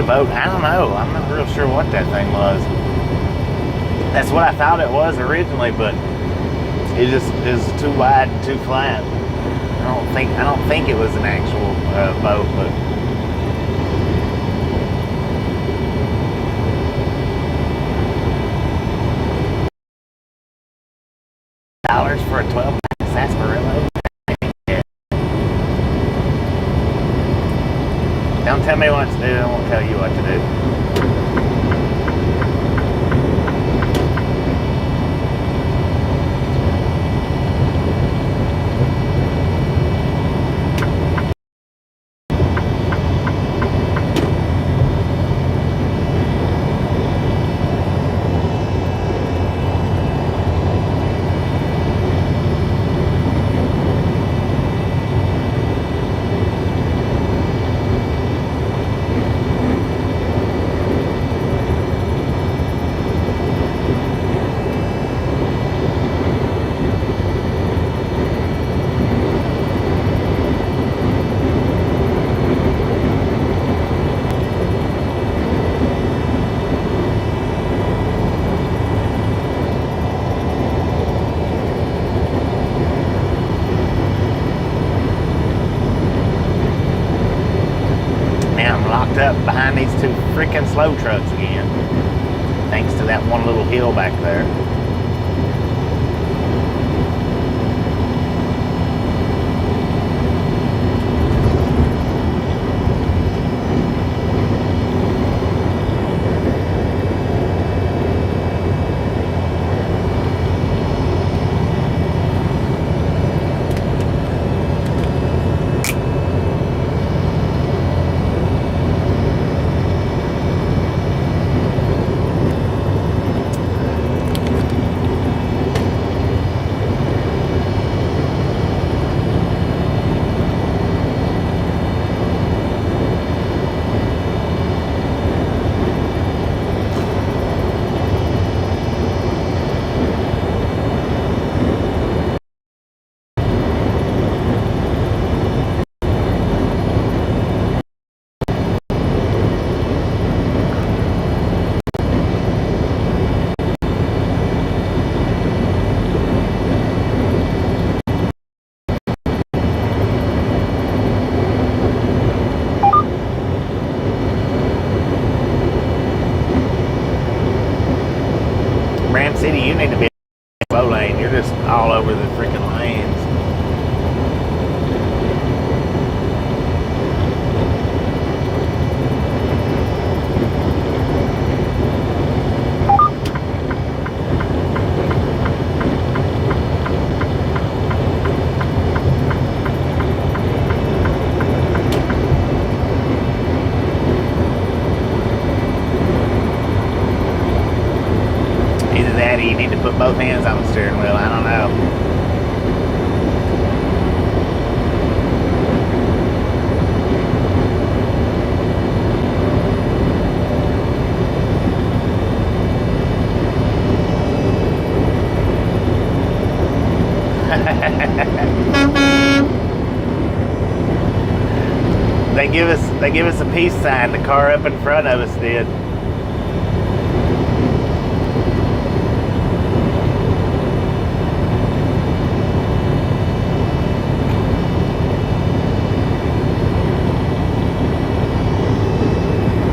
Boat. I don't know. I'm not real sure what that thing was. That's what I thought it was originally, but it just is too wide and too flat. I don't think it was an actual boat, but dollars for a 12-pack sarsaparilla. Don't tell me what to do, I won't tell you what to do. Up behind these two freaking slow trucks again, thanks to that one little hill back there. City, you need to be in the slow lane. You're just all over the freaking lanes. You need to put both hands on the steering wheel. I don't know. They give us a peace sign. The car up in front of us did.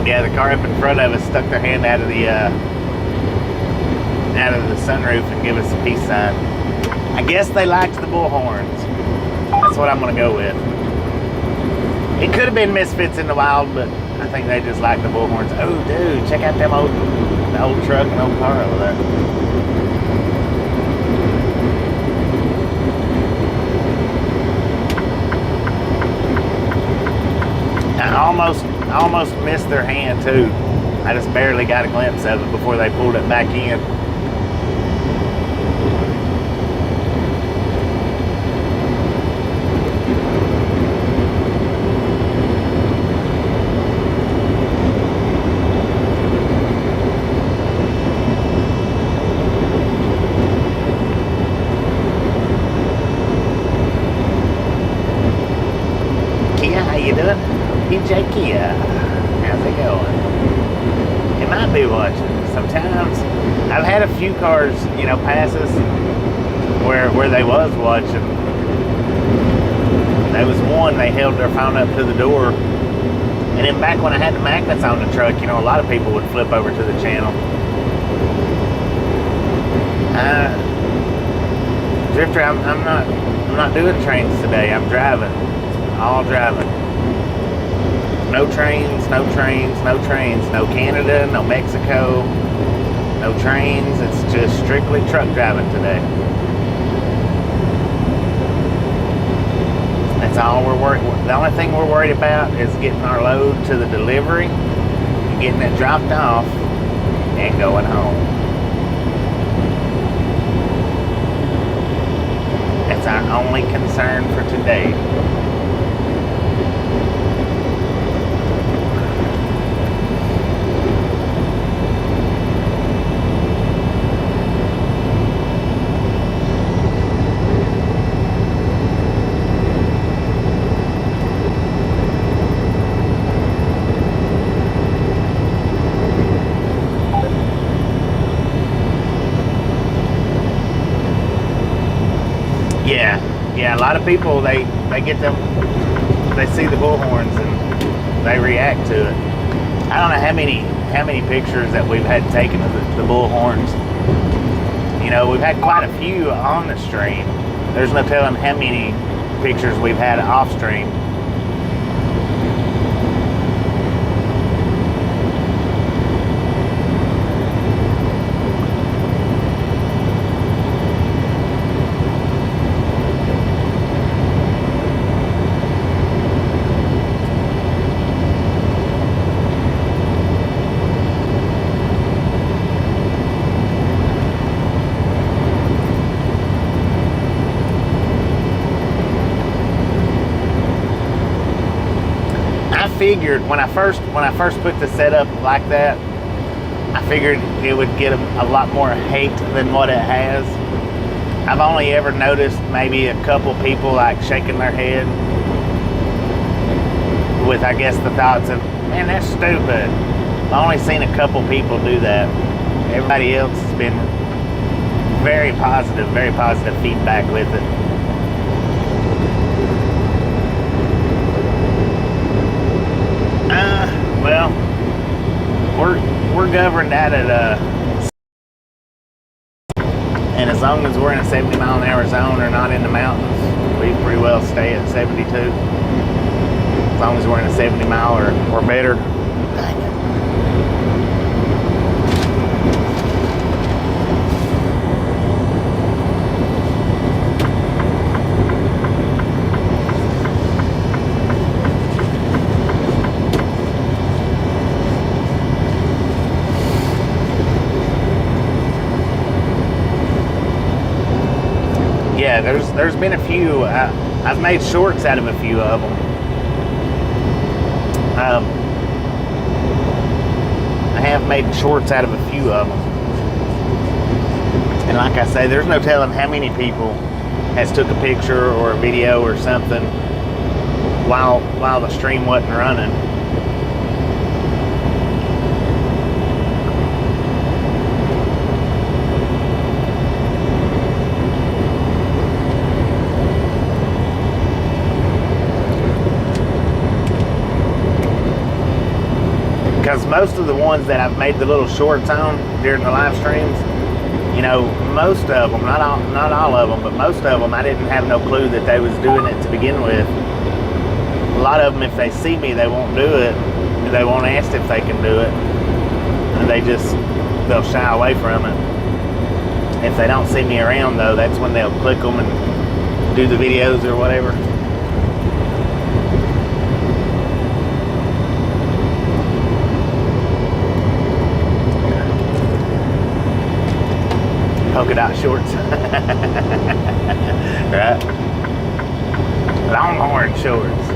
Yeah, the car up in front of us stuck their hand out of the out of the sunroof and give us a peace sign. I guess they liked the bullhorns. That's what I'm gonna go with. It could have been misfits in the wild, but I think they just like the bullhorns. Oh, dude, check out the old truck and old car over there. I almost missed their hand too. I just barely got a glimpse of it before they pulled it back in. PJ Kia, how's it going? It might be watching. Sometimes I've had a few cars, you know, pass us where they was watching. There was one, they held their phone up to the door, and then back when I had the magnets on the truck, you know, a lot of people would flip over to the channel. Drifter, I'm not doing trains today. I'm driving, all driving. No trains, no trains, no trains. No Canada, no Mexico, no trains. It's just strictly truck driving today. That's all we're worried. The only thing we're worried about is getting our load to the delivery, getting it dropped off, and going home. That's our only concern for today. Yeah, a lot of people, they get them, they see the bullhorns and they react to it. I don't know how many pictures that we've had taken of the bullhorns. You know, we've had quite a few on the stream. There's no telling how many pictures we've had off stream. Figured when I first put the setup like that, I figured it would get a lot more hate than what it has. I've only ever noticed maybe a couple people like shaking their head with, I guess, the thoughts of, man, that's stupid. I've only seen a couple people do that. Everybody else has been very positive feedback with it. Well, we're governed out at and as long as we're in a 70-mile-an-hour zone or not in the mountains, we pretty well stay at 72. As long as we're in a 70-mile or better. Dang it. Yeah, there's been a few. I've made shorts out of a few of them. I have made shorts out of a few of them, and like I say, there's no telling how many people has took a picture or a video or something while the stream wasn't running. Because most of the ones that I've made the little shorts on during the live streams, You know, most of them, not all of them, but most of them, I didn't have no clue that they was doing it to begin with. A lot of them, if they see me, they won't do it. They won't ask if they can do it. And they'll shy away from it. If they don't see me around, though, that's when they'll click them and do the videos or whatever. Polka dot shorts. Right? Longhorn shorts.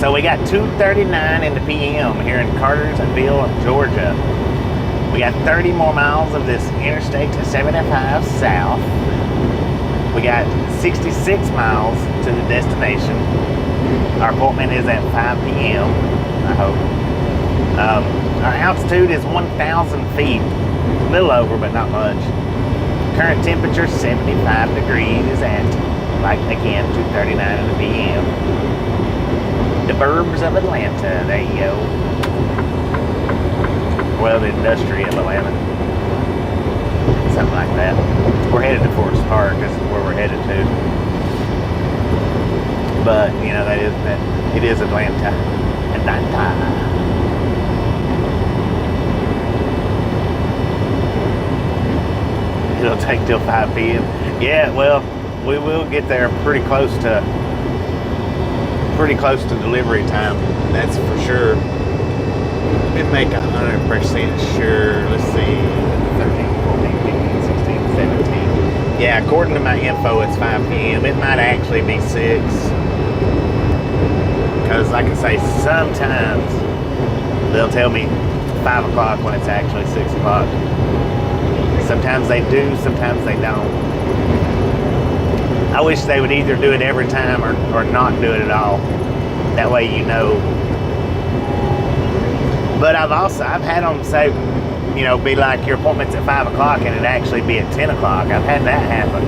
So we got 2:39 in the PM here in Cartersville, Georgia. We got 30 more miles of this Interstate 75 south. We got 66 miles to the destination. Our appointment is at 5 p.m. I hope. Our altitude is 1,000 feet. A little over, but not much. Current temperature 75 degrees at, like again, 2:39 in the PM. The burbs of Atlanta, there you go. Well, the industrial Atlanta. Something like that. We're headed to Forest Park, this is where we're headed to. But, you know, it is Atlanta. It'll take till 5 p.m. Yeah, well, we will get there pretty close to delivery time, that's for sure. Let me make 100% sure. Let's see, 13, 14, 15, 16, 17. Yeah, according to my info, it's 5 p.m. It might actually be 6. Because like I say, sometimes they'll tell me 5 o'clock when it's actually 6 o'clock. Sometimes they do, sometimes they don't. I wish they would either do it every time or not do it at all. That way you know. But I've had them say, you know, be like, your appointment's at 5 o'clock and it actually be at 10 o'clock. I've had that happen.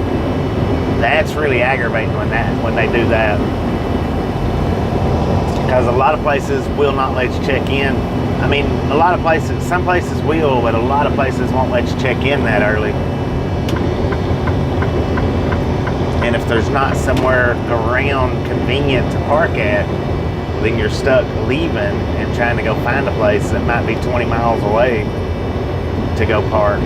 That's really aggravating when they do that. Because a lot of places will not let you check in. I mean, a lot of places, some places will, but a lot of places won't let you check in that early. And if there's not somewhere around convenient to park at, then you're stuck leaving and trying to go find a place that might be 20 miles away to go park.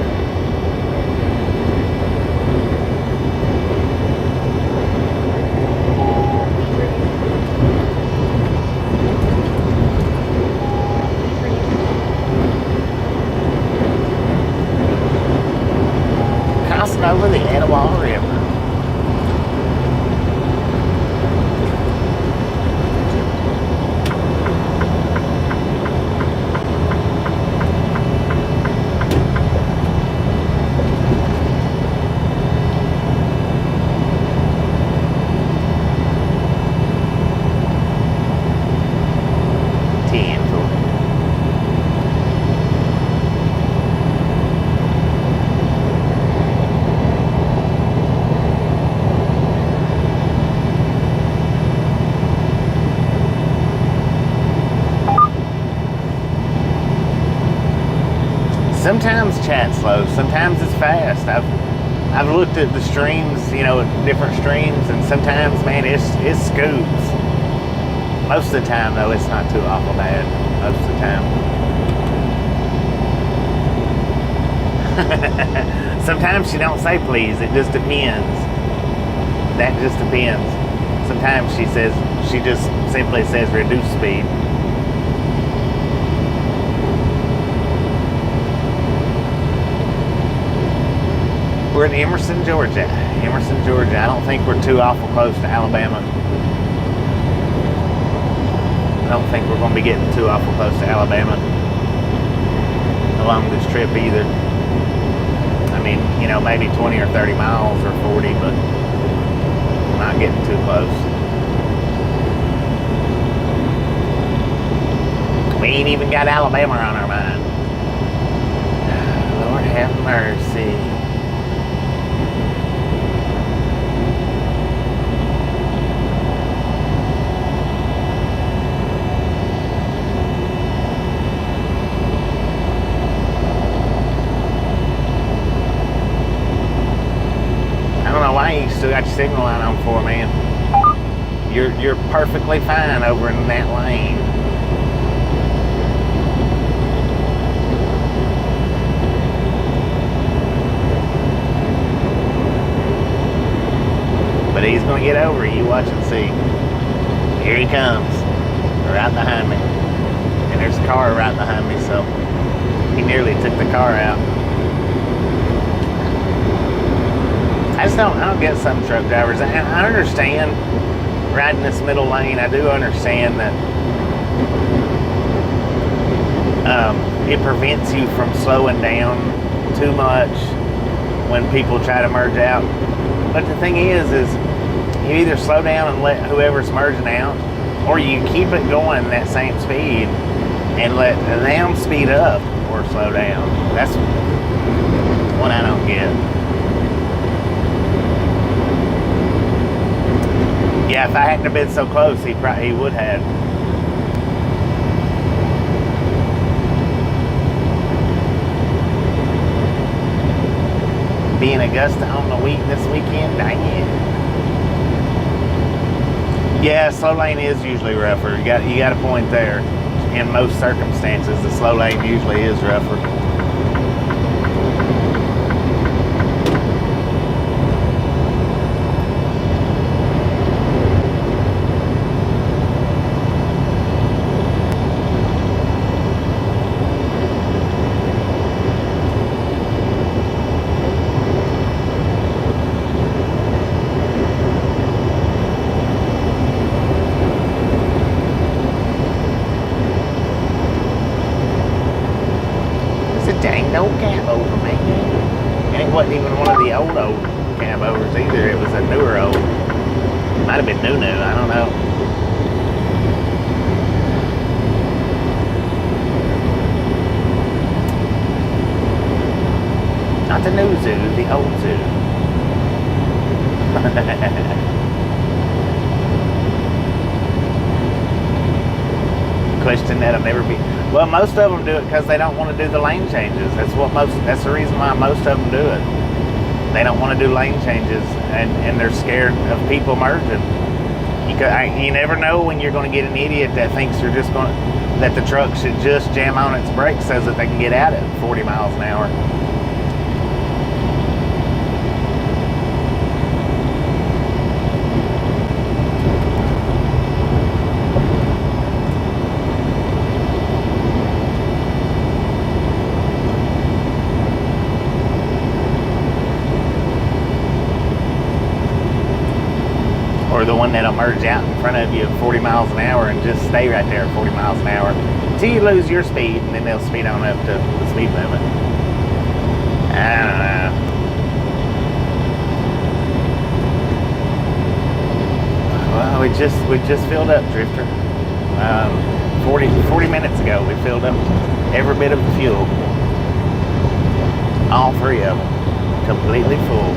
Crossing over the Etowah River. Sometimes chat's slow, sometimes it's fast. I've looked at the streams, you know, different streams, and sometimes, man, it scoops. Most of the time, though, it's not too awful bad. Most of the time. Sometimes she don't say please. It just depends. That just depends. Sometimes she just simply says reduce speed. We're in Emerson, Georgia. Emerson, Georgia. I don't think we're too awful close to Alabama. I don't think we're going to be getting too awful close to Alabama along this trip either. I mean, you know, maybe 20 or 30 miles or 40, but not getting too close. We ain't even got Alabama on our mind. Lord have mercy. You're perfectly fine over in that lane. But he's gonna get over. You watch and see. Here he comes, right behind me. And there's a car right behind me, so he nearly took the car out. I don't get some truck drivers. And I understand riding this middle lane. I do understand that it prevents you from slowing down too much when people try to merge out. But the thing is you either slow down and let whoever's merging out, or you keep it going that same speed and let them speed up or slow down. That's what I don't get. Yeah, if I hadn't have been so close, he would have. Be in Augusta on the this weekend, dang it. Yeah, slow lane is usually rougher. You got a point there. In most circumstances, the slow lane usually is rougher. No cab over, man. And it wasn't even one of the old cab overs either. It was a newer old. Might have been new, I don't know. Not the new zoo, the old zoo. Question that'll never be. Well, most of them do it because they don't want to do the lane changes. That's the reason why most of them do it. They don't want to do lane changes, and they're scared of people merging. You never know when you're going to get an idiot that thinks that the truck should just jam on its brakes so that they can get out at 40 miles an hour. Or the one that'll merge out in front of you at 40 miles an hour and just stay right there at 40 miles an hour until you lose your speed, and then they'll speed on up to the speed limit. I don't know. Well, we just filled up, Drifter. 40 minutes ago, we filled up every bit of the fuel. All three of them, completely full.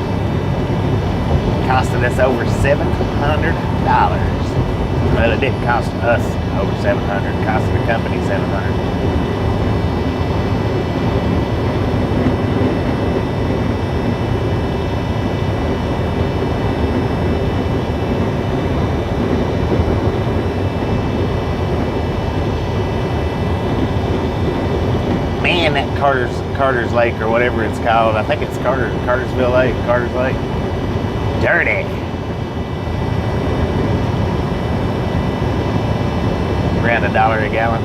Costed us over $700. Well, it didn't cost us over $700. It cost the company $700. Man, that Carter's Lake or whatever it's called. I think it's Cartersville Lake, Carter's Lake. Dirty. Around $1 a gallon.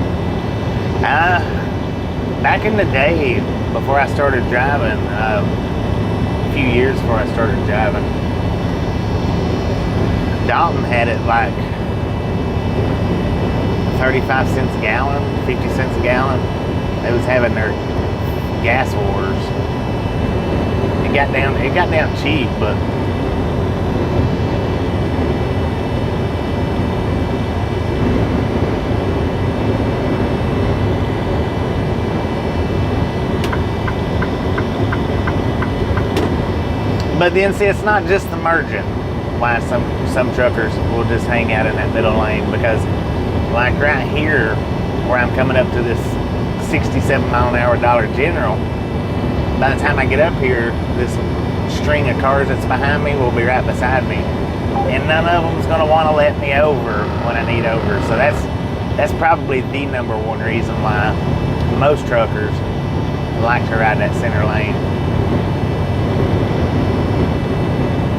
Back in the day, before I started driving, a few years before I started driving, Dalton had it like 35 cents a gallon, 50 cents a gallon. They was having their gas wars. It got down cheap, but then, see, it's not just the merging why some truckers will just hang out in that middle lane, because like right here where I'm coming up to this 67 mile an hour Dollar General, by the time I get up here, this string of cars that's behind me will be right beside me. and none of them's going to want to let me over when I need over. So that's probably the number one reason why most truckers like to ride that center lane.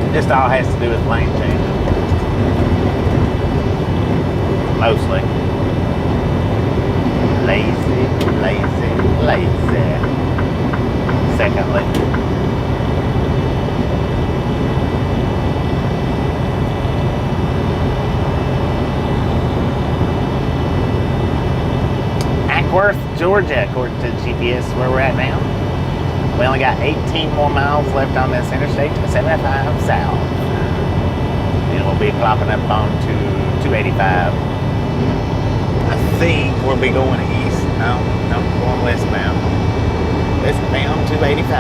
It just all has to do with lane changing, mostly. Lazy, lazy, lazy. Secondly, Ackworth, Georgia, according to the GPS where we're at now. We only got 18 more miles left on this interstate 75 south. And we'll be clopping up on to 285. I think we'll be going east. No, going westbound. Westbound 285.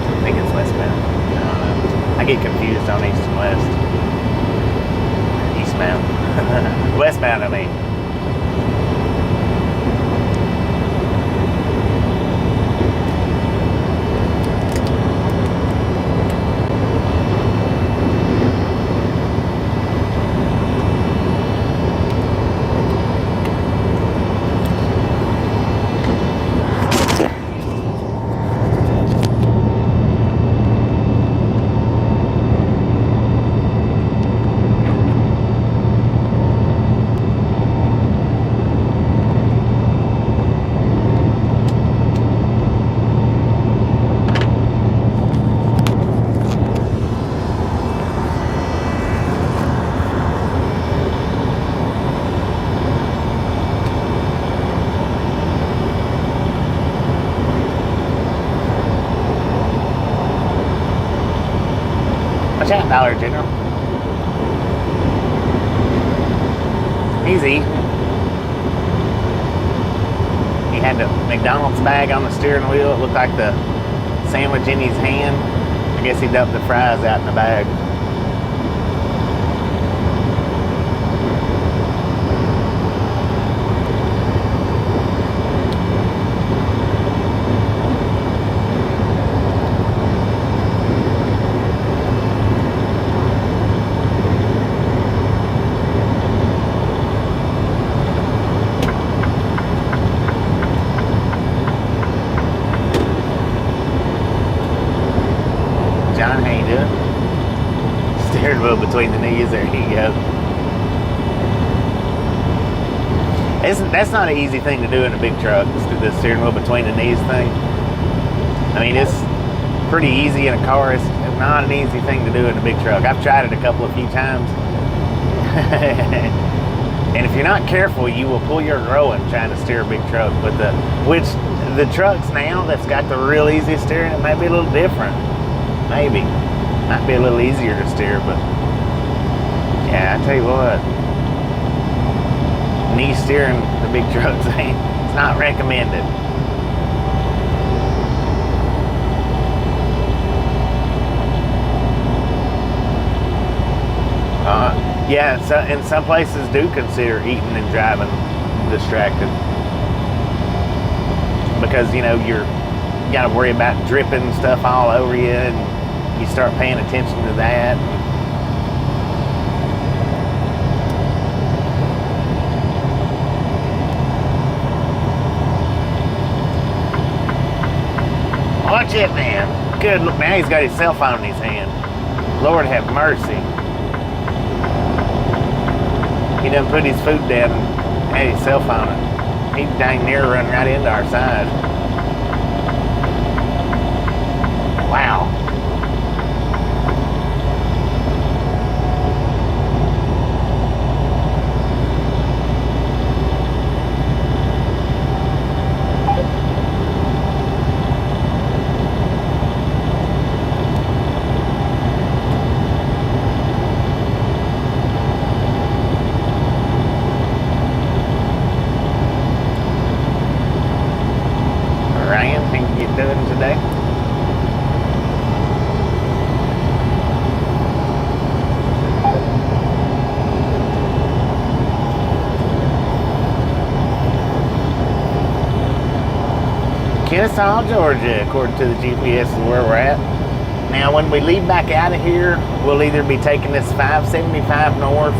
I think it's westbound. I don't know. I get confused on east and west. Eastbound. Westbound, I mean. Watch out, Dollar General. He's eating. He had the McDonald's bag on the steering wheel. It looked like the sandwich in his hand. I guess he dumped the fries out in the bag. Between the knees, there you go. That's not an easy thing to do in a big truck, just do the steering wheel between the knees thing. I mean, it's pretty easy in a car. It's not an easy thing to do in a big truck. I've tried it a few times. And if you're not careful, you will pull your groin trying to steer a big truck. But the trucks now that's got the real easy steering, it might be a little different. Maybe. Might be a little easier to steer, but yeah, I tell you what, knee steering the big trucks it's not recommended. Yeah, and some places do consider eating and driving distracted because you got to worry about dripping stuff all over you, and you start paying attention to that. Watch it, man. Good look, now he's got his cell phone in his hand. Lord have mercy. He done put his food down and had his cell phone. He dang near run right into our side. Wow. Wichita, Georgia, according to the GPS is where we're at. Now, when we leave back out of here, we'll either be taking this 575 north,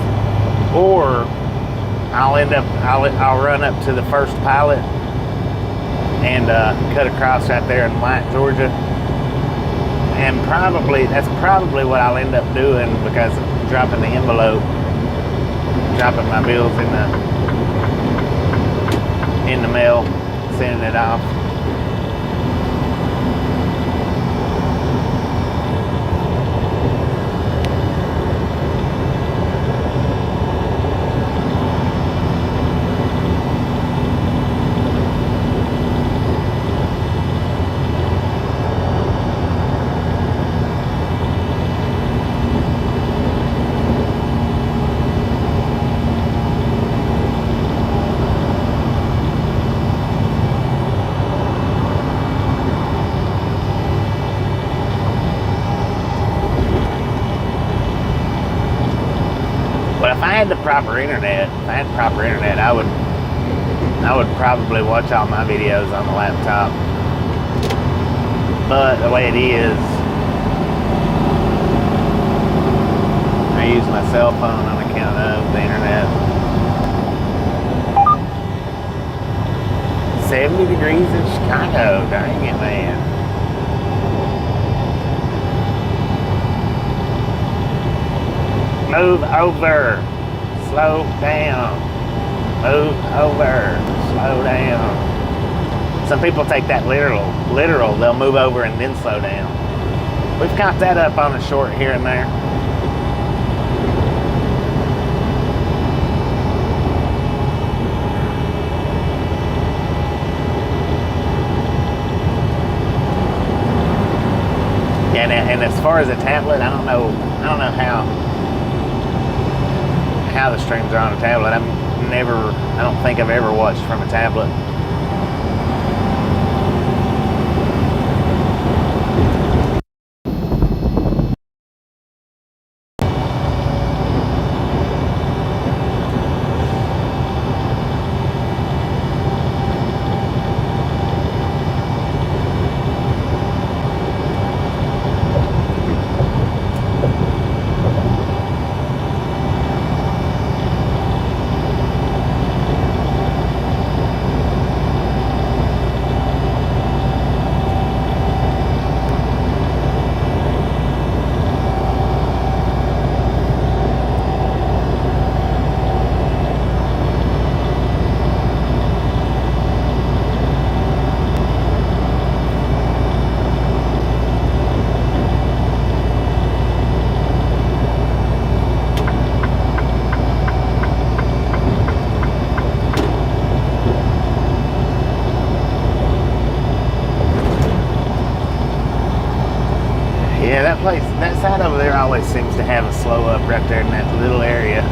or I'll run up to the first pilot and cut across right there in White, Georgia. And that's probably what I'll end up doing, because dropping the envelope, dropping my bills in the mail, sending it off. If I had proper internet, I would probably watch all my videos on the laptop. But the way it is, I use my cell phone on account of the internet. 70 degrees in Chicago, dang it, man. Move over, slow down. Move over, slow down. Some people take that literal. They'll move over and then slow down. We've caught that up on the short here and there. Yeah, and as far as a tablet, I don't know how the streams are on a tablet. I don't think I've ever watched from a tablet. Yeah, that side over there always seems to have a slow up right there in that little area.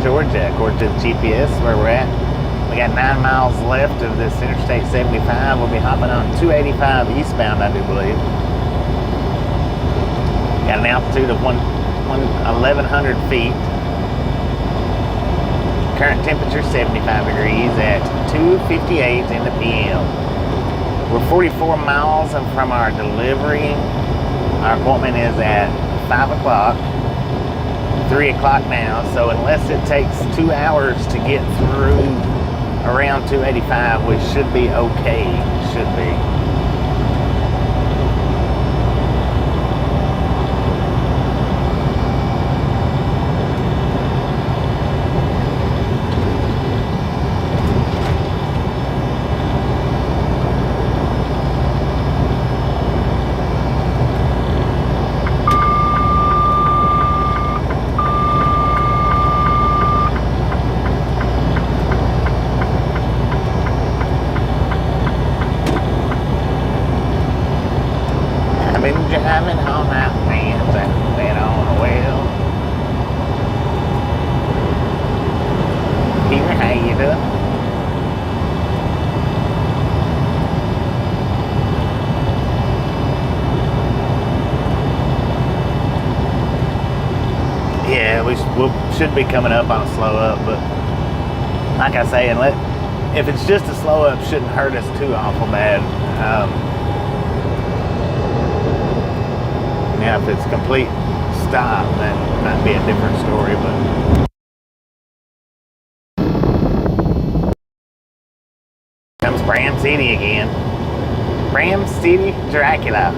Georgia, according to the GPS where we're at. We got 9 miles left of this Interstate 75. We'll be hopping on 285 eastbound, I do believe. Got an altitude of 1,100 feet. Current temperature 75 degrees at 2:58 in the PM. We're 44 miles from our delivery. Our appointment is at 5 o'clock, 3 o'clock now. So unless it takes 2 hours to get through around 285, we should be okay. Should be. Driving all night, man, that on the wheel. Peter, how you doing? Yeah, we should be coming up on a slow up, but like I say, if it's just a slow up, shouldn't hurt us too awful bad. Now, if it's complete stop, then it might be a different story, but comes Bram City again. Bram City Dracula.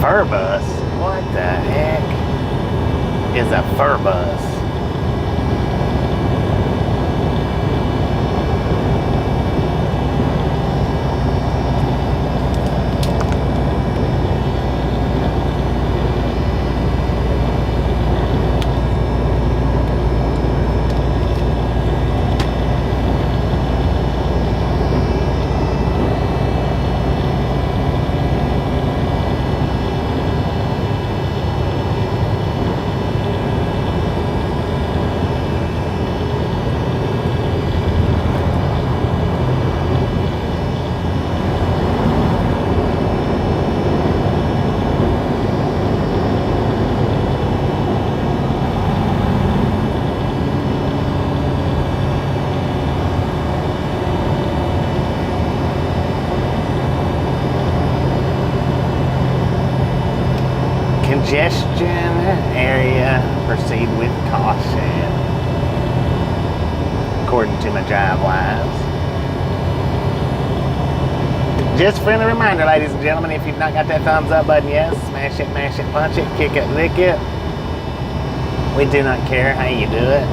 Fur bus? What the heck is a fur bus? Congestion area, proceed with caution, according to my drive lives. Just a friendly reminder, ladies and gentlemen, if you've not got that thumbs up button yet, smash it, mash it, punch it, kick it, lick it. We do not care how you do it.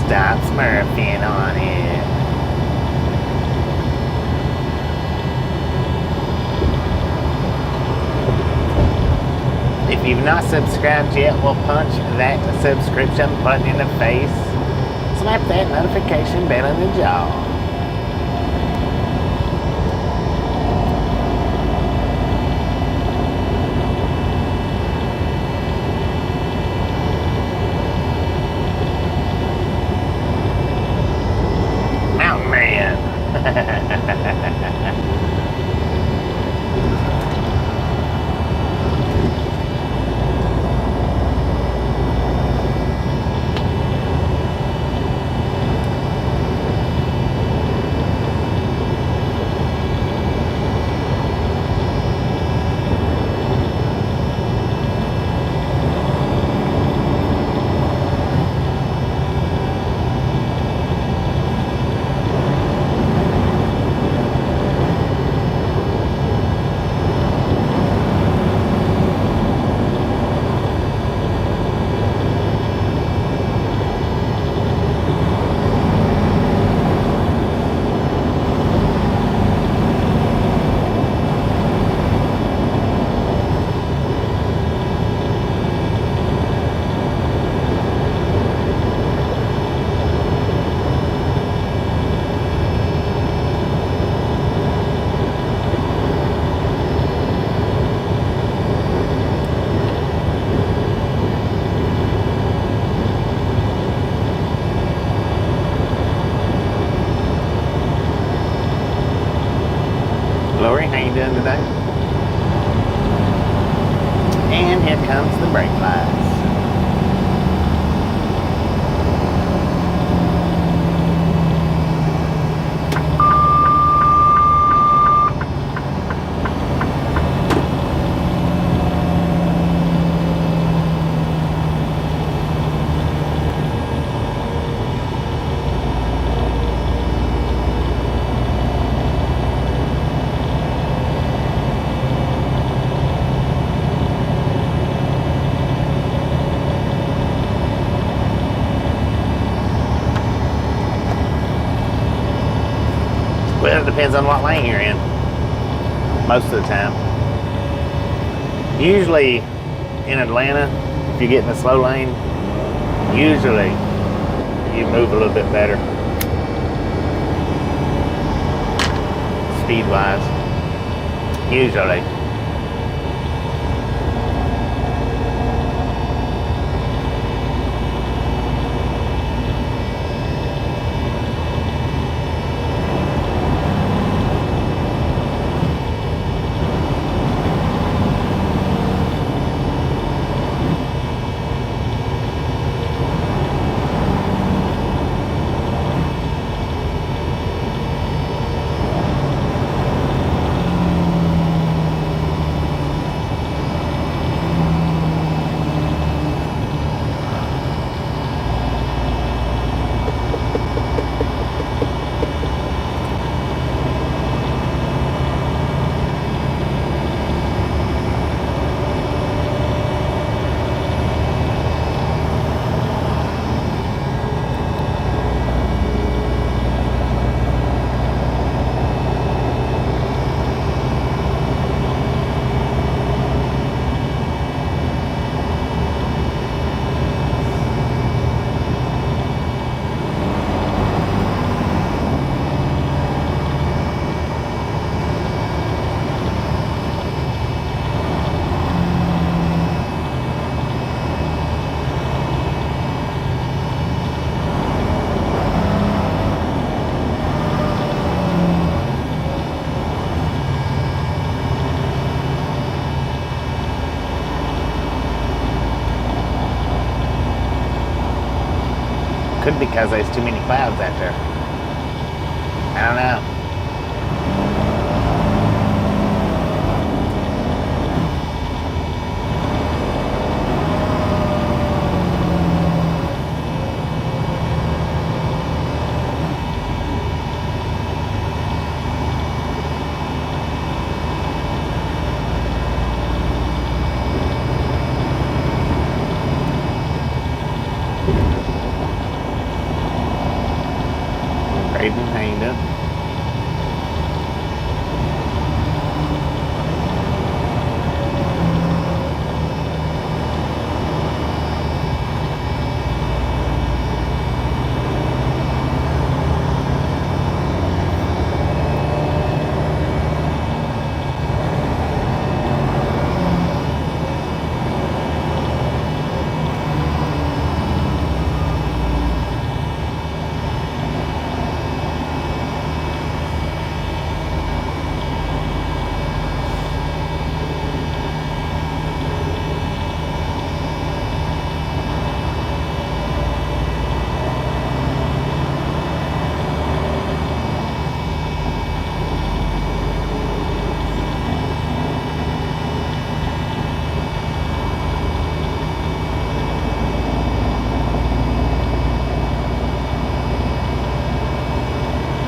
Stop smurfing on it. If you've not subscribed yet, we'll punch that subscription button in the face. Slap that notification bell in the jaw. Mountain Man. the brake lights. Well, it depends on what lane you're in, most of the time. Usually in Atlanta, if you get in the slow lane, usually you move a little bit better, speed-wise, usually. Could be because there's too many clouds out there. I don't know. How you doing?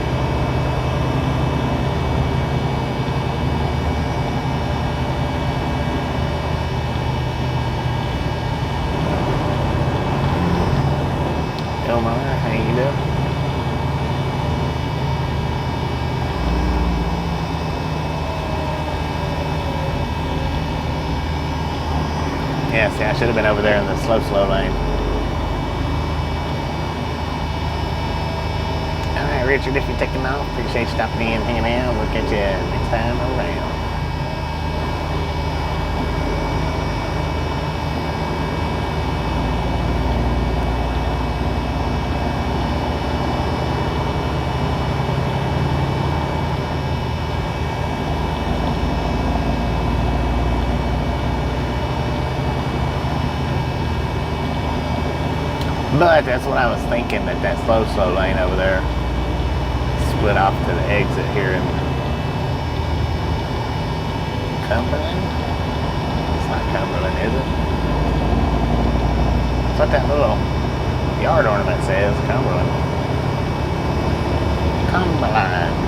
How you doing? Yeah, see, I should have been over there in the slow lane. Alright, Richard, if you're taking off, appreciate you stopping in and hanging out. We'll catch you next time around. But that's what I was thinking, that slow lane over there split off to the exit here in Cumberland. It's not Cumberland, is it? That's what that little yard ornament says, Cumberland. Cumberland.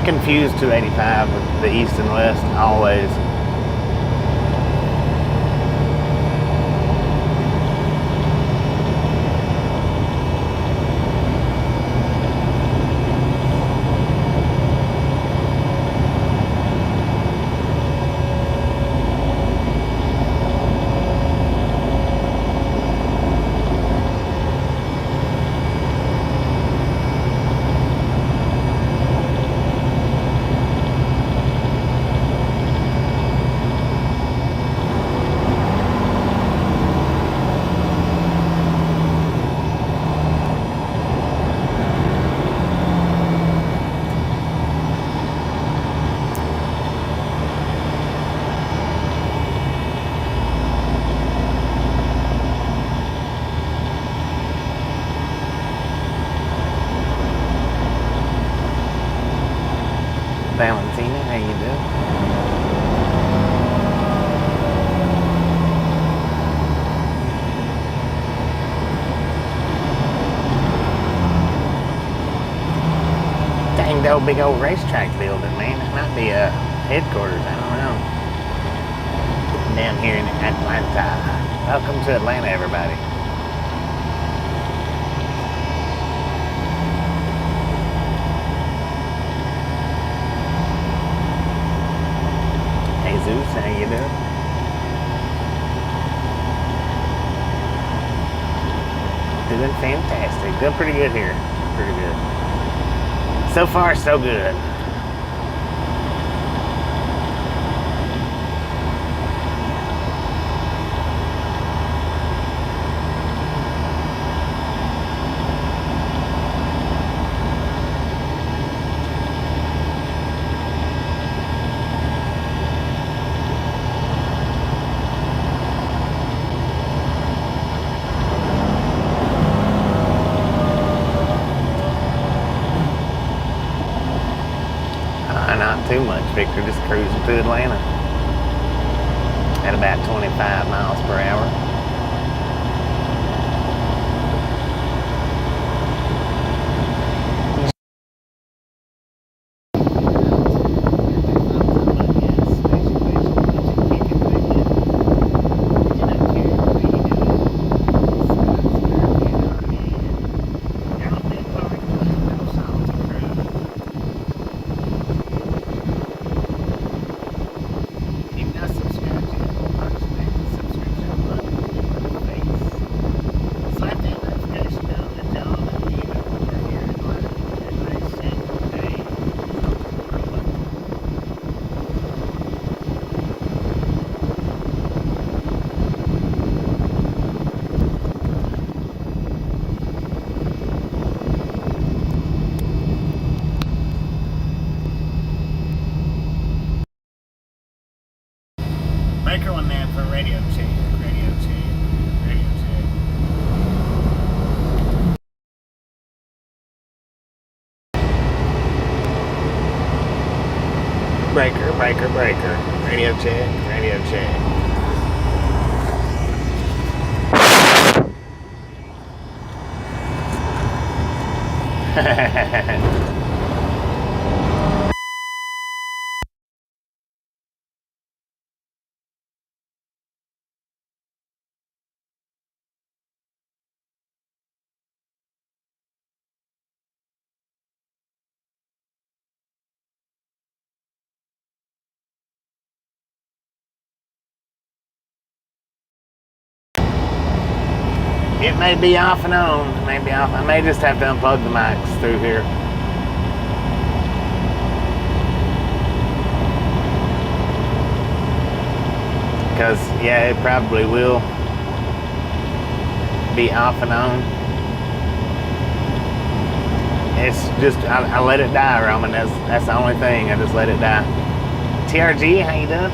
Confused 285 with the east and west always. Valentina, how you doing? Dang, that old big old racetrack building, man. That might be a headquarters, I don't know. Down here in Atlanta. Welcome to Atlanta, everybody. Zeus, how you doing? Doing fantastic. Doing pretty good here. Pretty good. So far, so good. Not too much, Victor. Just cruising through Atlanta at about 25 miles per hour. Breaker one man for radio check. Radio check. Radio check. Breaker, breaker, breaker. Radio check. Radio check. It may be off and on. It may be off. I may just have to unplug the mics through here. Because, yeah, it probably will be off and on. It's just, I let it die, Roman. That's the only thing. I just let it die. TRG, how you doing?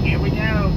Here we go.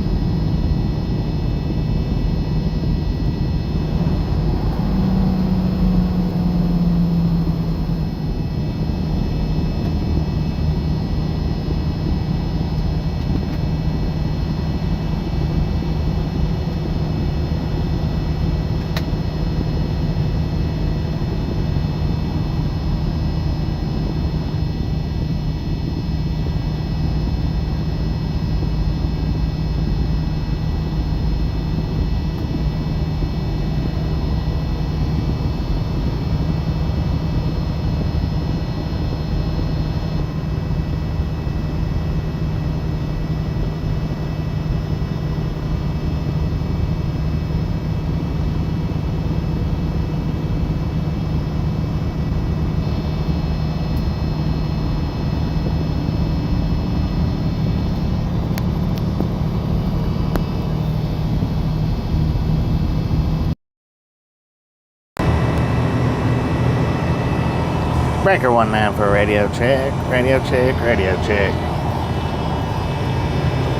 Breaker 19 for radio check. Radio check, radio check.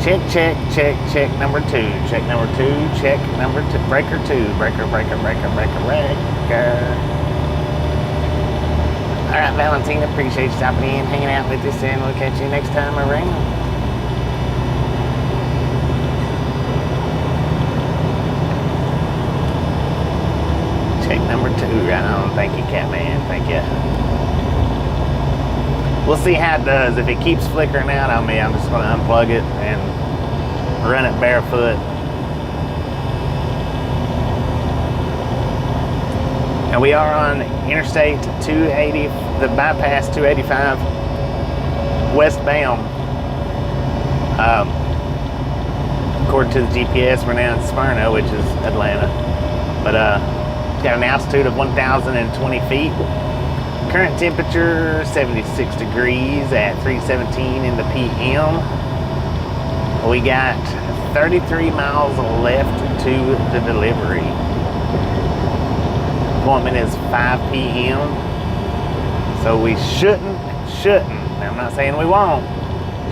Check, check, check, check number 2. Check number 2, check number 2. Breaker 2. Breaker, breaker, breaker, breaker, breaker. Alright, Valentina, appreciate you stopping in, hanging out with us, and we'll catch you next time around. Check number 2, right on. Thank you, Catman. Thank you. We'll see how it does. If it keeps flickering out on me, I'm just going to unplug it and run it barefoot. And we are on Interstate 280, the bypass 285, westbound. According to the GPS, we're now in Smyrna, which is Atlanta. But it's got an altitude of 1,020 feet. Current temperature 76 degrees at 3:17 in the PM. We got 33 miles left to the delivery. Appointment is 5 p.m. So we shouldn't, I'm not saying we won't,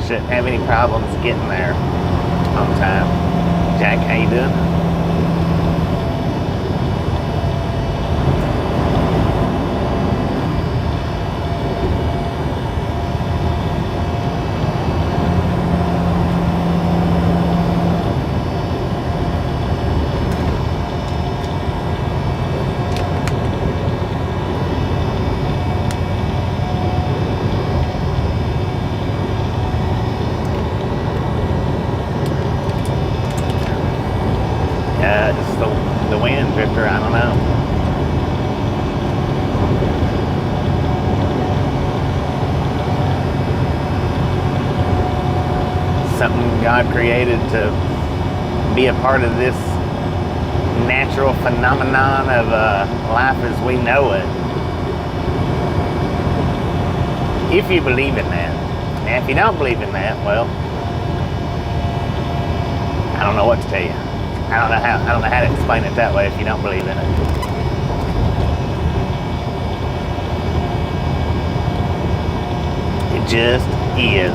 shouldn't have any problems getting there on time. Jack, how you doing? Just the wind drifter, I don't know. Something God created to be a part of this natural phenomenon of life as we know it. If you believe in that. And if you don't believe in that, well, I don't know what to tell you. I don't know how to explain it that way if you don't believe in it. It just is.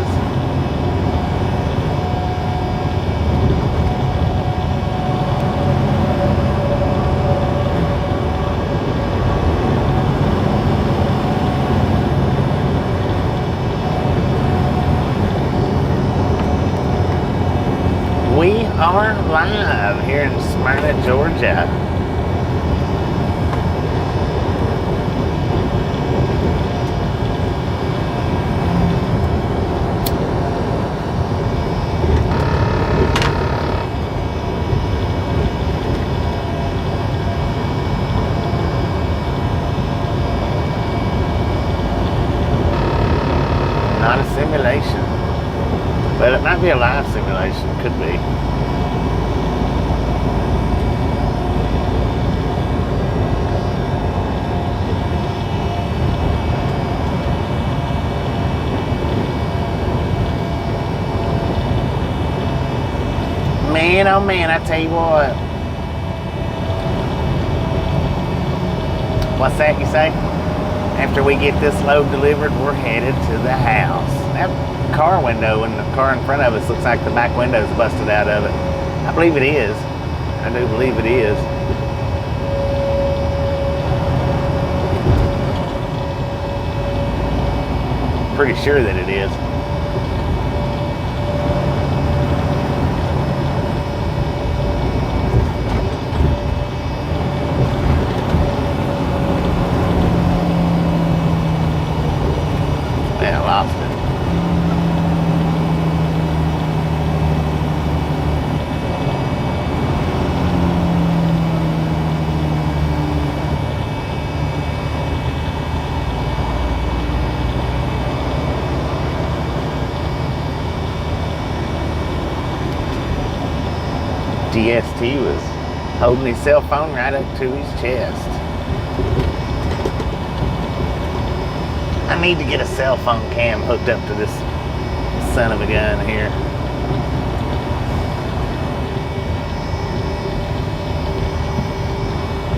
are live here in Smyrna, Georgia. Not a simulation. But it might be a live simulation. Could be. Man, oh man, I tell you what. What's that you say? After we get this load delivered, we're headed to the house. That car window in the car in front of us looks like the back window's busted out of it. I believe it is. I do believe it is. Pretty sure that it is. DST was holding his cell phone right up to his chest. I need to get a cell phone cam hooked up to this son of a gun here.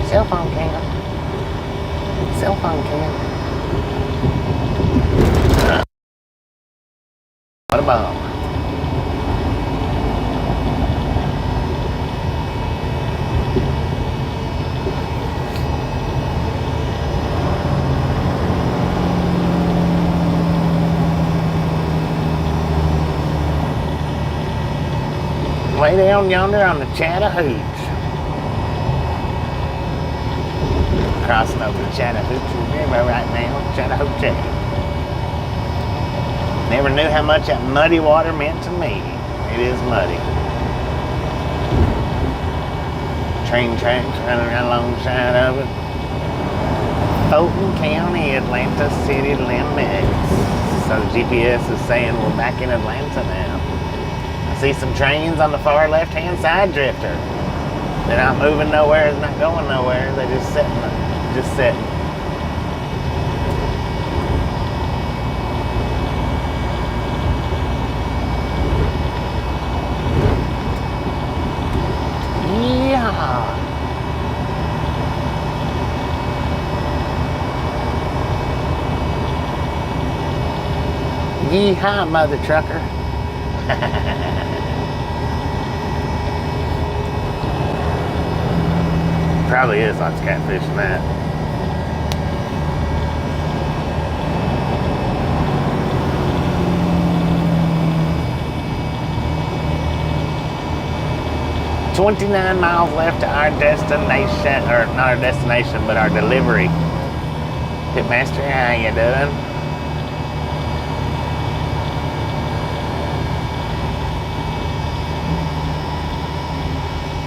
Cell phone cam. Cell phone cam. What a bomb. Way down yonder on the Chattahoochee. Crossing over the Chattahoochee River right now, Chattahoochee. Never knew how much that muddy water meant to me. It is muddy. Train tracks running right alongside of it. Fulton County, Atlanta city limits. So the GPS is saying we're back in Atlanta now. See some trains on the far left-hand side, Drifter. They're not moving nowhere, they're not going nowhere. They're just sitting. Yeah. Yeehaw, mother trucker. Probably is lots of catfish in that. "29 miles left to our destination," or not our destination, but our delivery. Pitmaster, how you doing?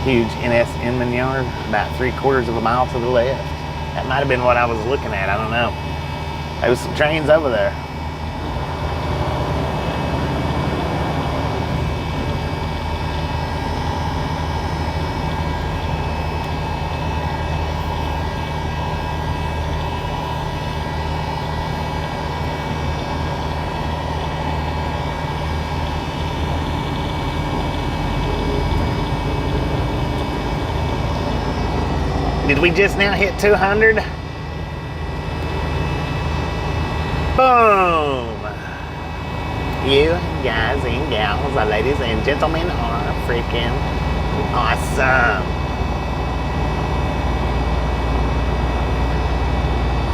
Huge NS Inman yard, about 3/4 of a mile to the left. That might have been what I was looking at, I don't know. There was some trains over there. Did we just now hit 200? Boom! You guys and gals, ladies and gentlemen, are freaking awesome.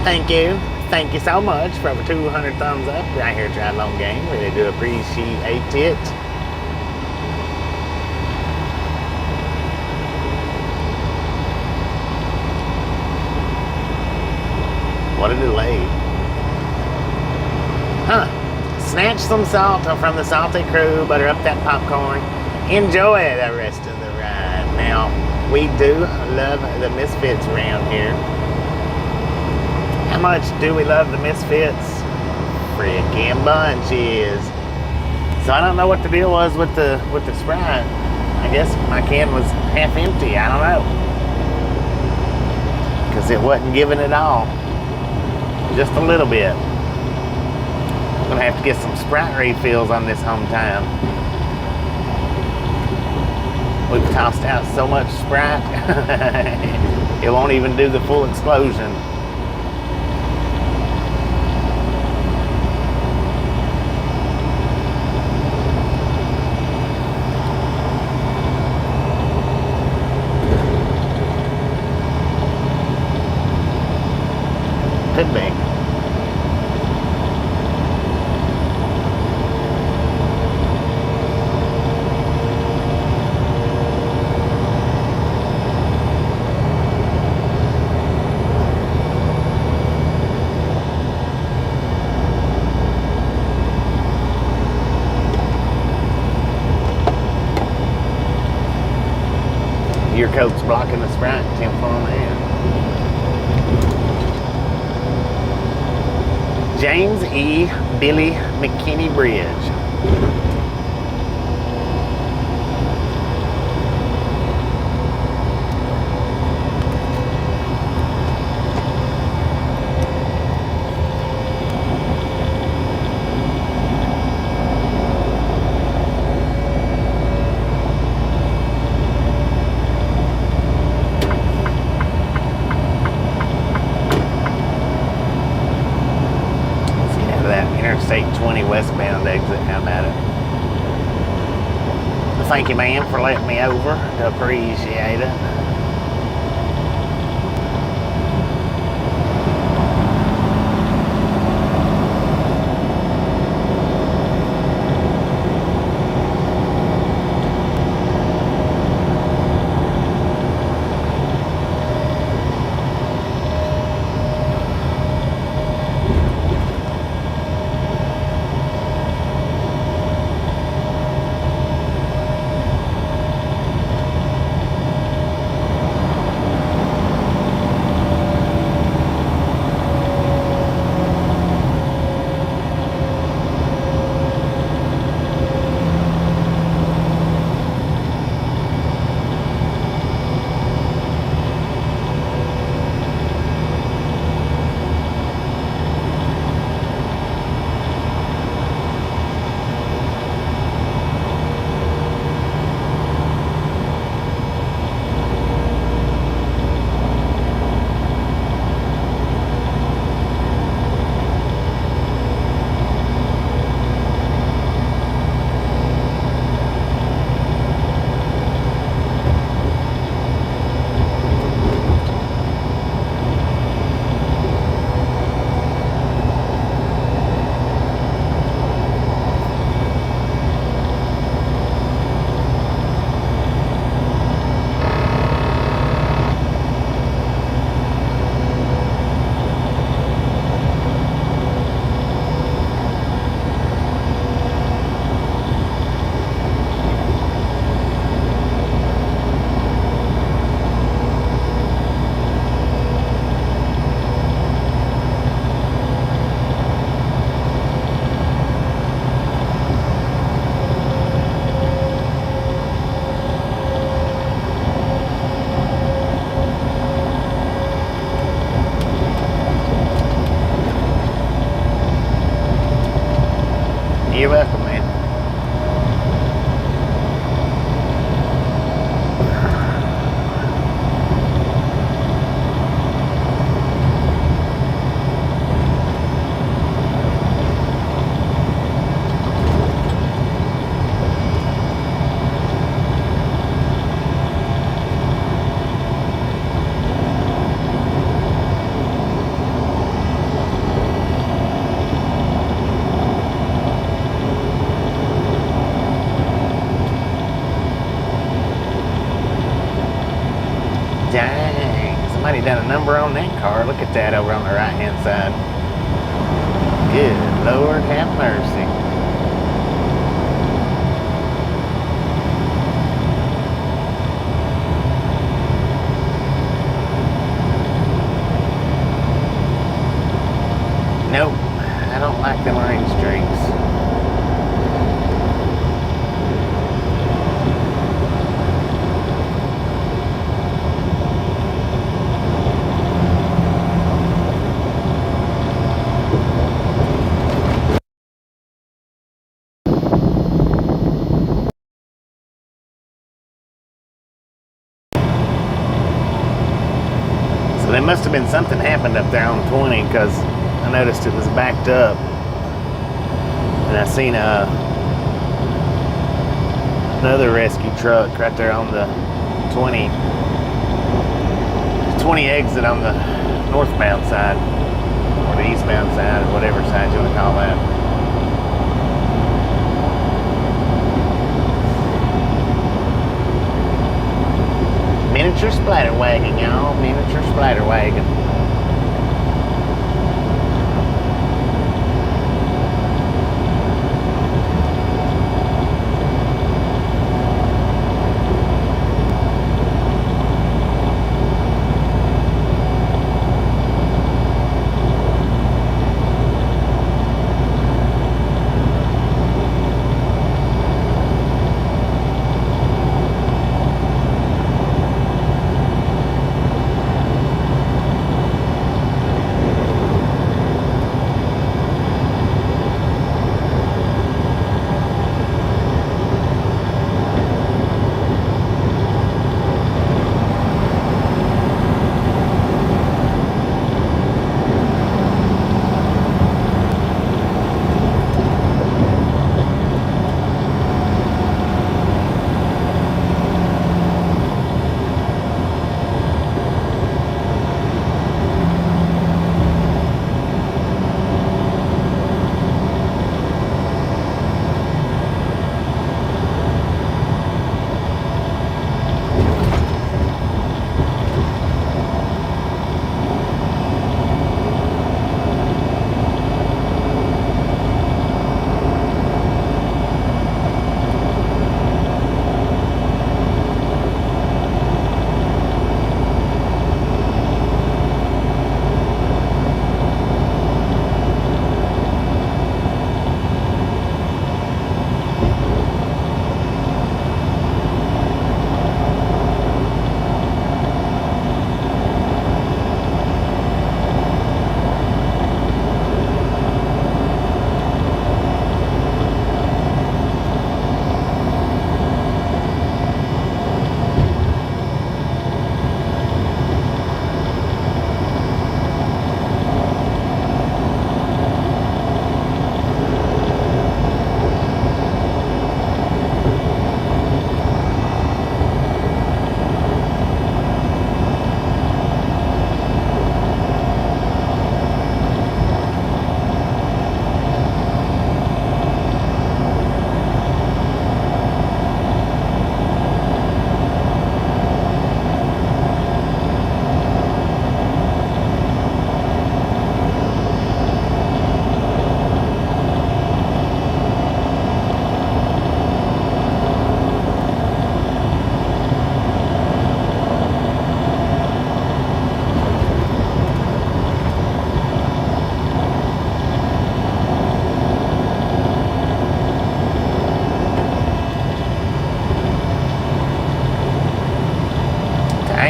Thank you. Thank you so much for over 200 thumbs up right here at Triathlon Game. Really do appreciate it. what a delay. Huh. Snatch some salt from the salty crew, butter up that popcorn, enjoy the rest of the ride. Now, we do love the Misfits around here. How much do we love the Misfits? Freaking bunches. So I don't know what the deal was with the Sprite. I guess my can was half empty. I don't know. Because it wasn't giving it all. Just a little bit. I'm gonna have to get some Sprite refills on this home time. We've tossed out so much Sprite, it won't even do the full explosion. Could be. Your coat's blocking the Sprite, 10 for man. James E. Billy McKinney Bridge. Interstate 20 westbound exit. How about it? Thank you, ma'am, for letting me over. Appreciate it. You're welcome, man. done a number on that car. Look at that over on the right-hand side. Good Lord, have mercy. Nope, I don't like them orange drinks. So there must have been something happened up there on 20, because I noticed it was backed up, and I seen another rescue truck right there on the 20 exit on the northbound side, or the eastbound side, or whatever side you want to call that. Miniature splatter wagon, y'all. Miniature splatter wagon.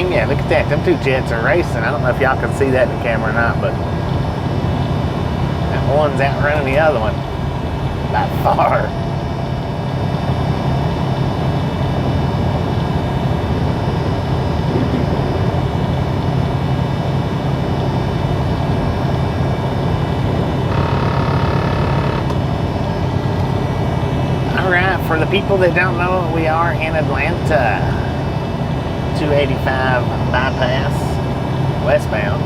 Yeah, look at that. Them two jets are racing. I don't know if y'all can see that in the camera or not, but that one's outrunning the other one by far. All right, for the people that don't know, we are in Atlanta. 285 bypass westbound.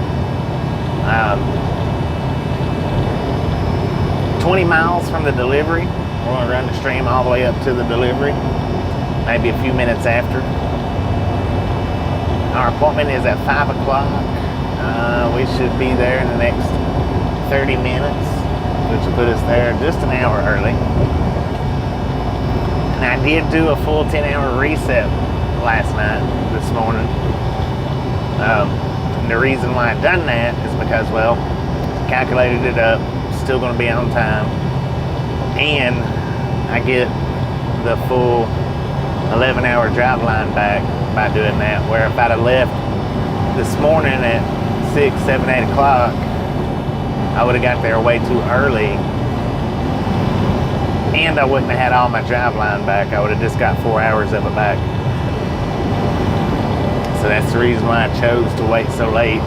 20 miles from the delivery. We're going to run the stream all the way up to the delivery, maybe a few minutes after. Our appointment is at 5 o'clock. We should be there in the next 30 minutes, which will put us there just an hour early. And I did do a full 10-hour reset last night, this morning. And the reason why I done that is because, well, calculated it up, still going to be on time, and I get the full 11-hour drive line back by doing that, where if I'd have left this morning at 6, 7, 8 o'clock, I would have got there way too early, and I wouldn't have had all my drive line back. I would have just got 4 hours of it back. So that's the reason why I chose to wait so late.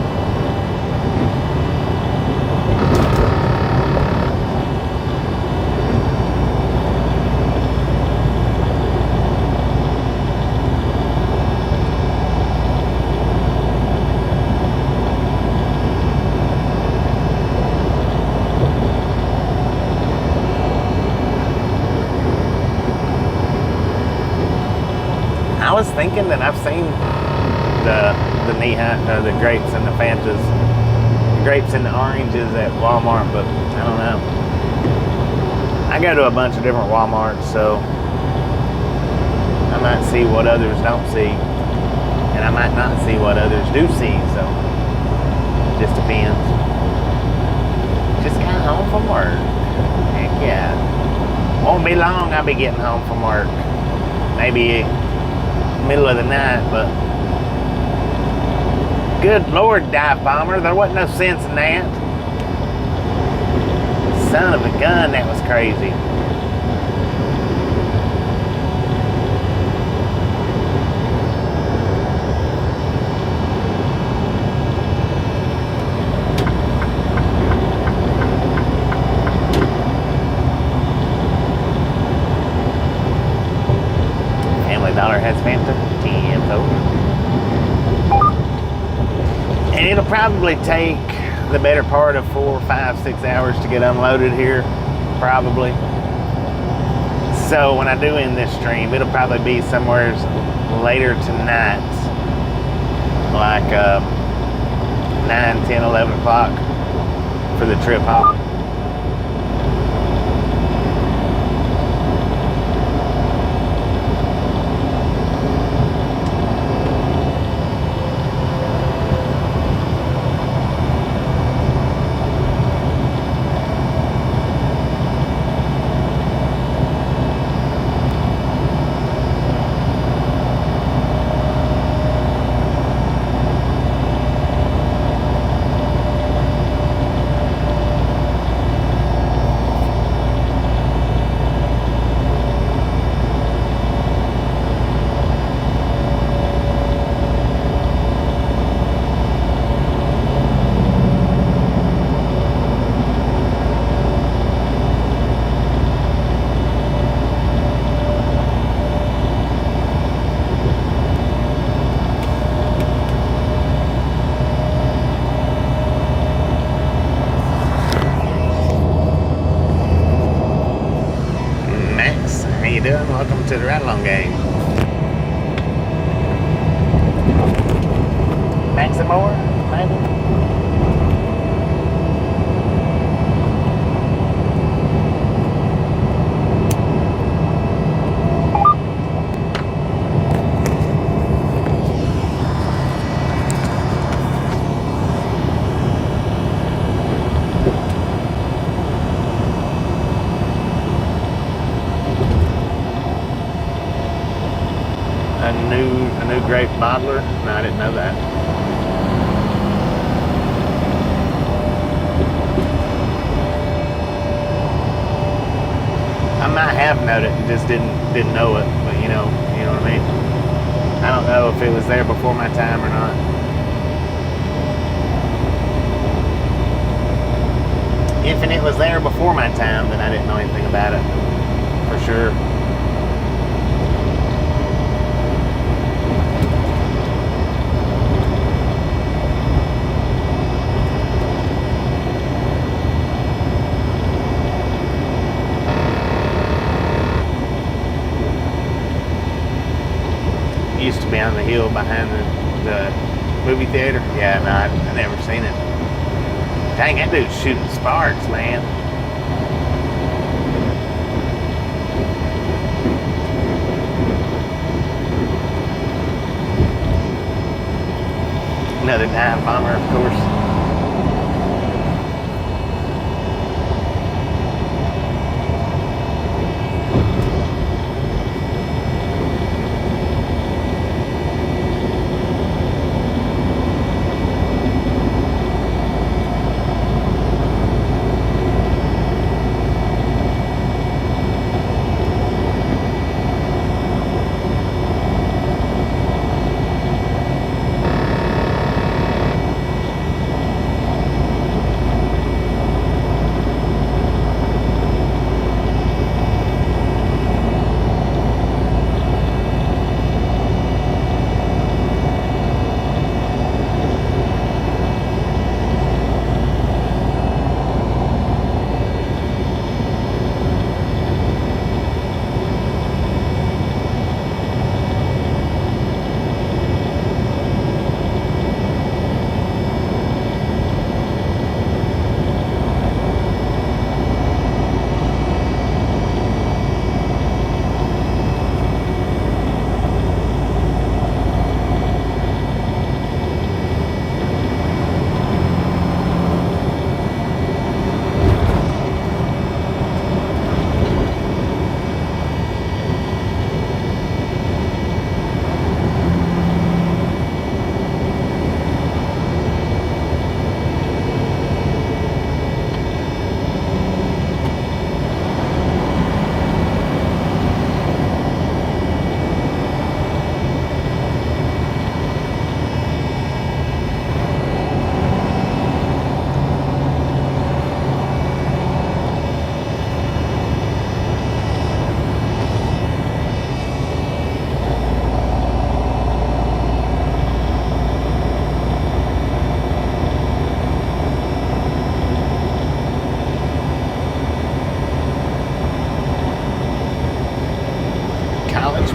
I was thinking that I've seen the knee-high, the grapes and the Fantas, the grapes and the oranges at Walmart, but I don't know. I go to a bunch of different Walmarts, so I might see what others don't see, and I might not see what others do see, so it just depends. Just got home from work. Heck yeah. Won't be long I'll be getting home from work. Maybe middle of the night, but good Lord, dive bomber, there wasn't no sense in that. Son of a gun, that was crazy. Dollar has Fanta, 10 and it'll probably take the better part of 4, 5, 6 hours to get unloaded here, probably. So when I do end this stream, it'll probably be somewhere later tonight, like 9, 10, 11 o'clock for the trip home. Welcome to the Ride-Along Gang. Back some more, maybe? A new grape bottler? No, I didn't know that. I might have known it and just didn't know it, but you know what I mean? I don't know if it was there before my time or not. If it was there before my time, then I didn't know anything about it, for sure. Used to be on the hill behind the Movie theater? Yeah, no, I never seen it. Dang, that dude's shooting sparks, man. Another dive bomber, of course.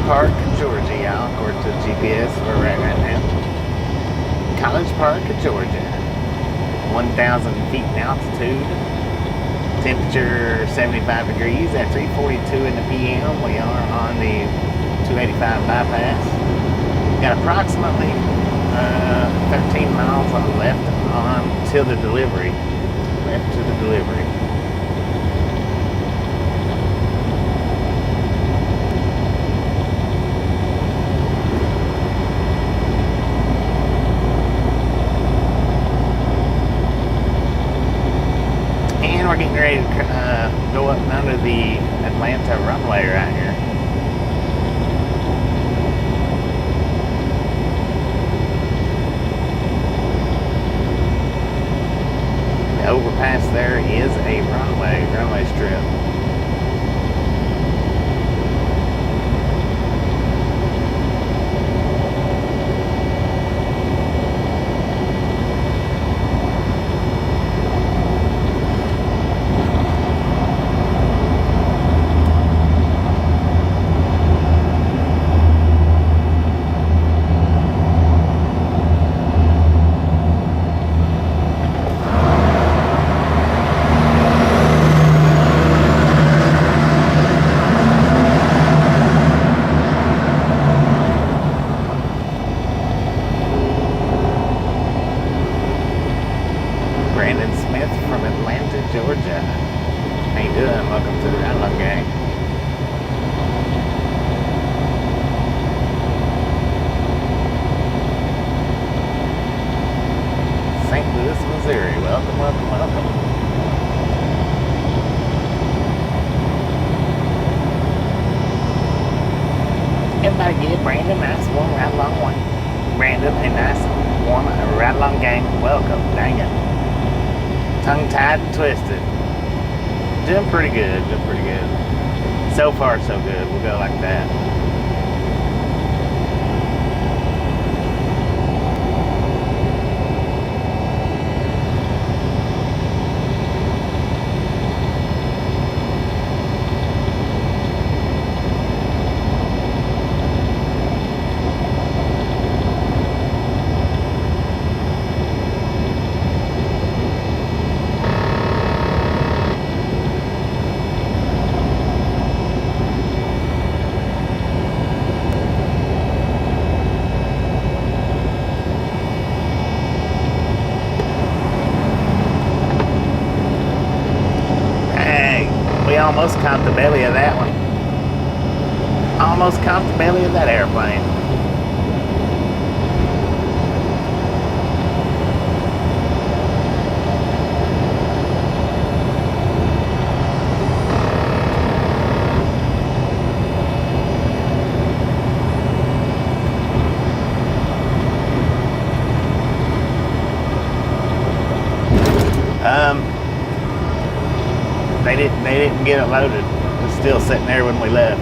Park, Georgia, y'all, according to the GPS where we're at right now. College Park, Georgia. 1,000 feet in altitude. Temperature 75 degrees at 3:42 in the PM. We are on the 285 bypass. Got approximately 13 miles on left on till the delivery. Left to the delivery. We're getting ready to go up and under the Atlanta runway right here. The overpass there is a runway strip. Georgia. How you doing? Welcome to the Guard Dog Gang. St. Louis, Missouri. Welcome, welcome, welcome. Everybody give Brandon a nice warm ride along one. Brandon, a nice warm ride along gang. Welcome. Dang it. Tongue-tied and twisted. Doing pretty good, doing pretty good. So far, so good. We'll go like that. almost caught the belly of that one. Almost caught the belly of that airplane. They didn't get it loaded. It was still sitting there when we left.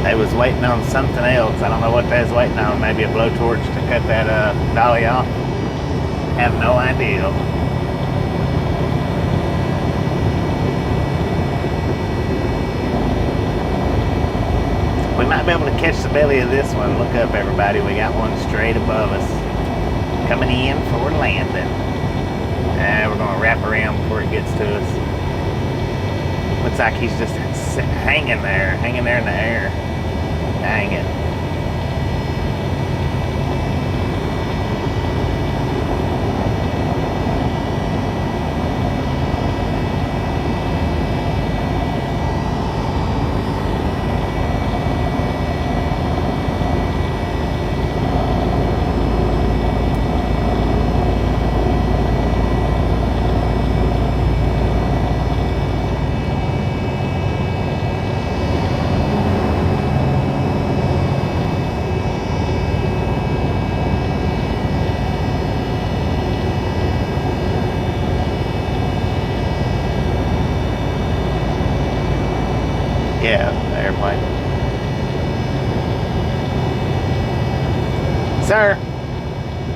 They was waiting on something else. I don't know what they was waiting on. Maybe a blowtorch to cut that dolly off. Have no idea. We might be able to catch the belly of this one. Look up, everybody. We got one straight above us. Coming in for landing. We're going to wrap around before it gets to us. Looks like he's just hanging there in the air. Dang it. Yeah, the airplane. Sir,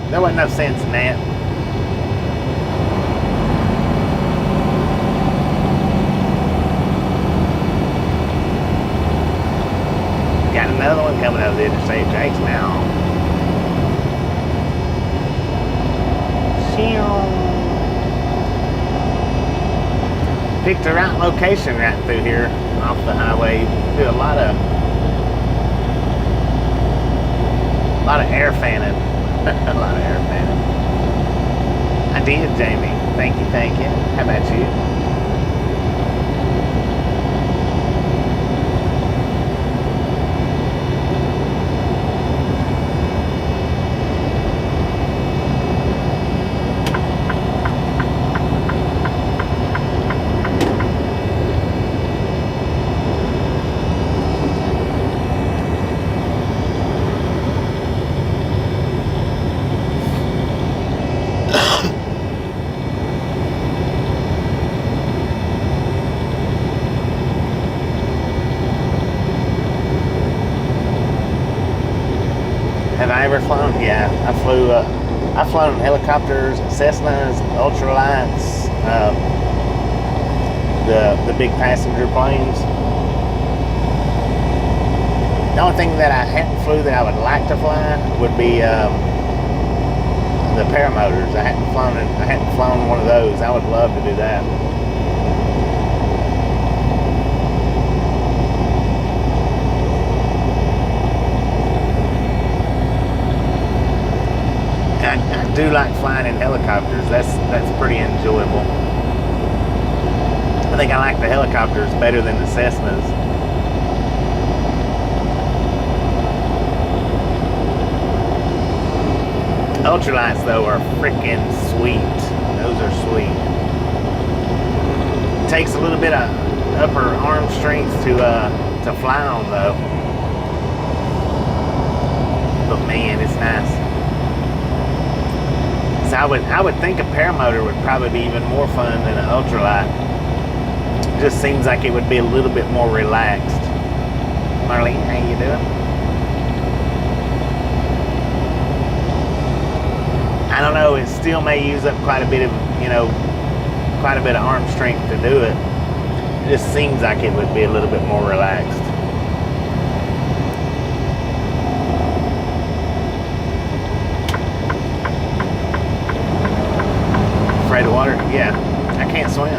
there wasn't no sense in that. Got another one coming over the interstate. Jake's now. Picked the right location right through here off the highway. Do a lot of air fanning. A lot of air fanning. I did, Jamie. Thank you. How about you? Have I ever flown? Yeah, I've flown helicopters, Cessnas, ultralights, the big passenger planes. The only thing that I hadn't flew that I would like to fly would be the paramotors. I hadn't flown one of those. I would love to do that. I do like flying in helicopters. That's pretty enjoyable. I think I like the helicopters better than the Cessnas. Ultralights though are freaking sweet. Those are sweet. It takes a little bit of upper arm strength to fly on though. But man, it's nice. So I would think a paramotor would probably be even more fun than an ultralight. It just seems like it would be a little bit more relaxed. Marlene, how you doing? I don't know, it still may use up quite a bit of arm strength to do it. It just seems like it would be a little bit more relaxed. Afraid of water? Yeah, I can't swim.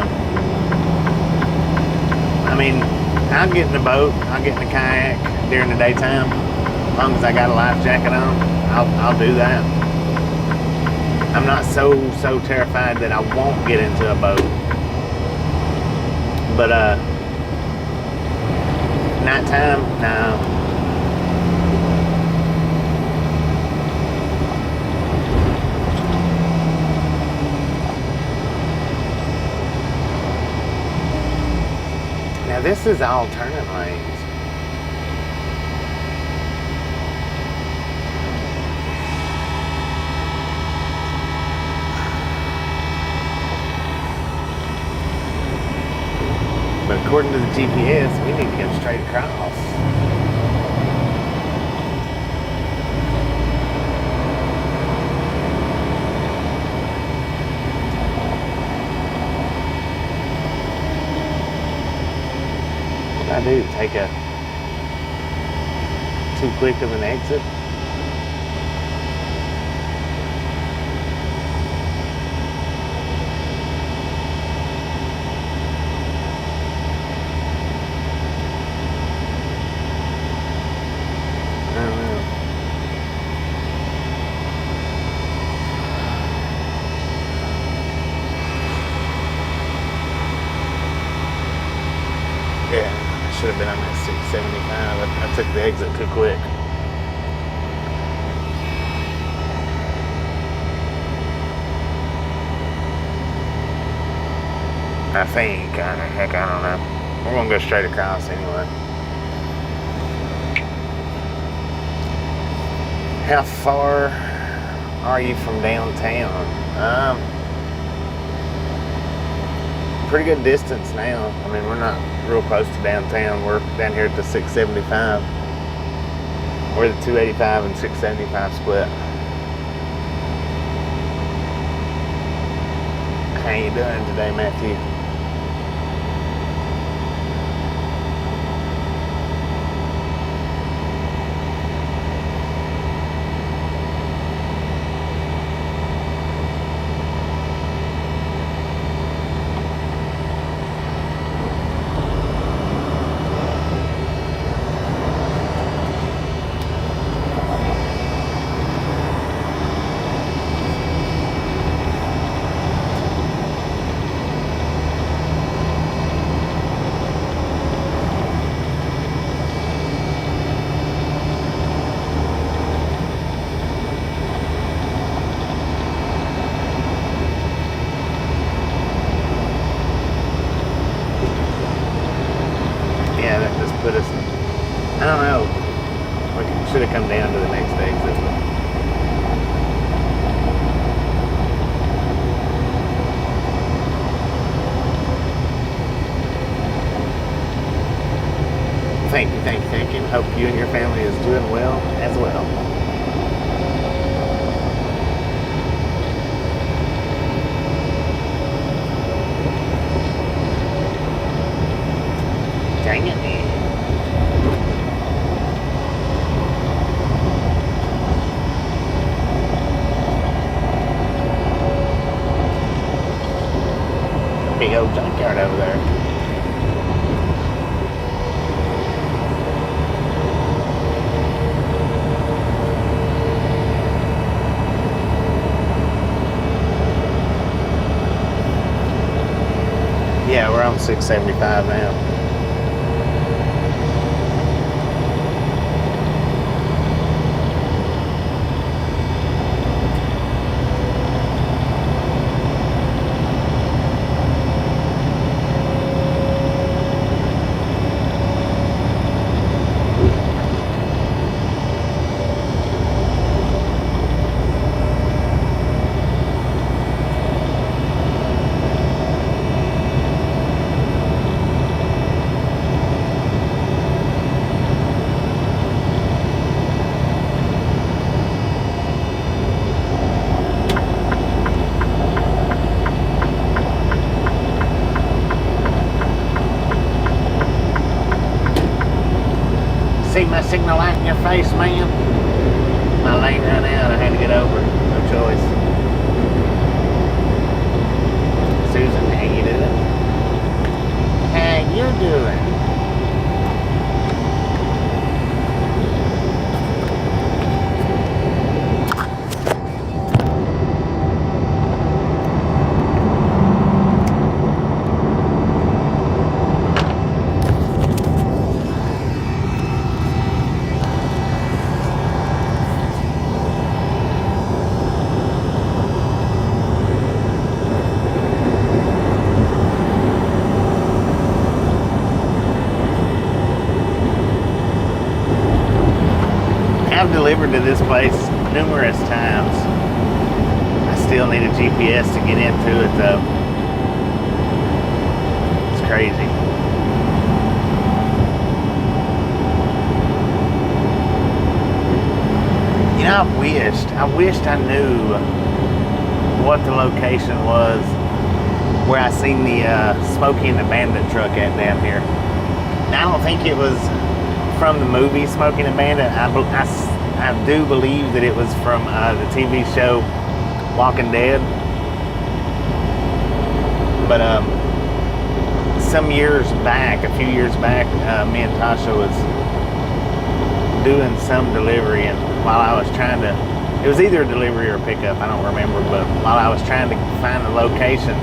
I mean, I'll get in the boat, I'll get in the kayak during the daytime. As long as I got a life jacket on, I'll do that. I'm not so terrified that I won't get into a boat. But nighttime, no. Now this is all turning lanes. But according to the GPS, we need to go straight across. What did I do? Take a too quick of an exit? Should have been on that 675. I took the exit too quick. I think. Heck, I don't know. We're gonna go straight across anyway. How far are you from downtown? Pretty good distance now. I mean, we're not real close to downtown. We're down here at the 675. We're the 285 and 675 split. How you doing today, Matthew? Put us, I don't know, we should have come down to the next exit. Thank you. Hope you and your family is doing well as well. Dang it, man. Big old junkyard over there. Yeah, we're on 675 now. See my signal light in your face, ma'am? My lane ran out. I had to get over. No choice. Susan, how you doing? How you doing? delivered to this place numerous times. I still need a GPS to get into it though. It's crazy. You know, I wished I knew what the location was where I seen the Smokey and the Bandit truck at down here. Now, I don't think it was from the movie Smokey and the Bandit. I do believe that it was from the TV show Walking Dead. But some years back, a few years back, me and Tasha was doing some delivery, and while I was trying to, it was either a delivery or a pickup, I don't remember, but while I was trying to find the location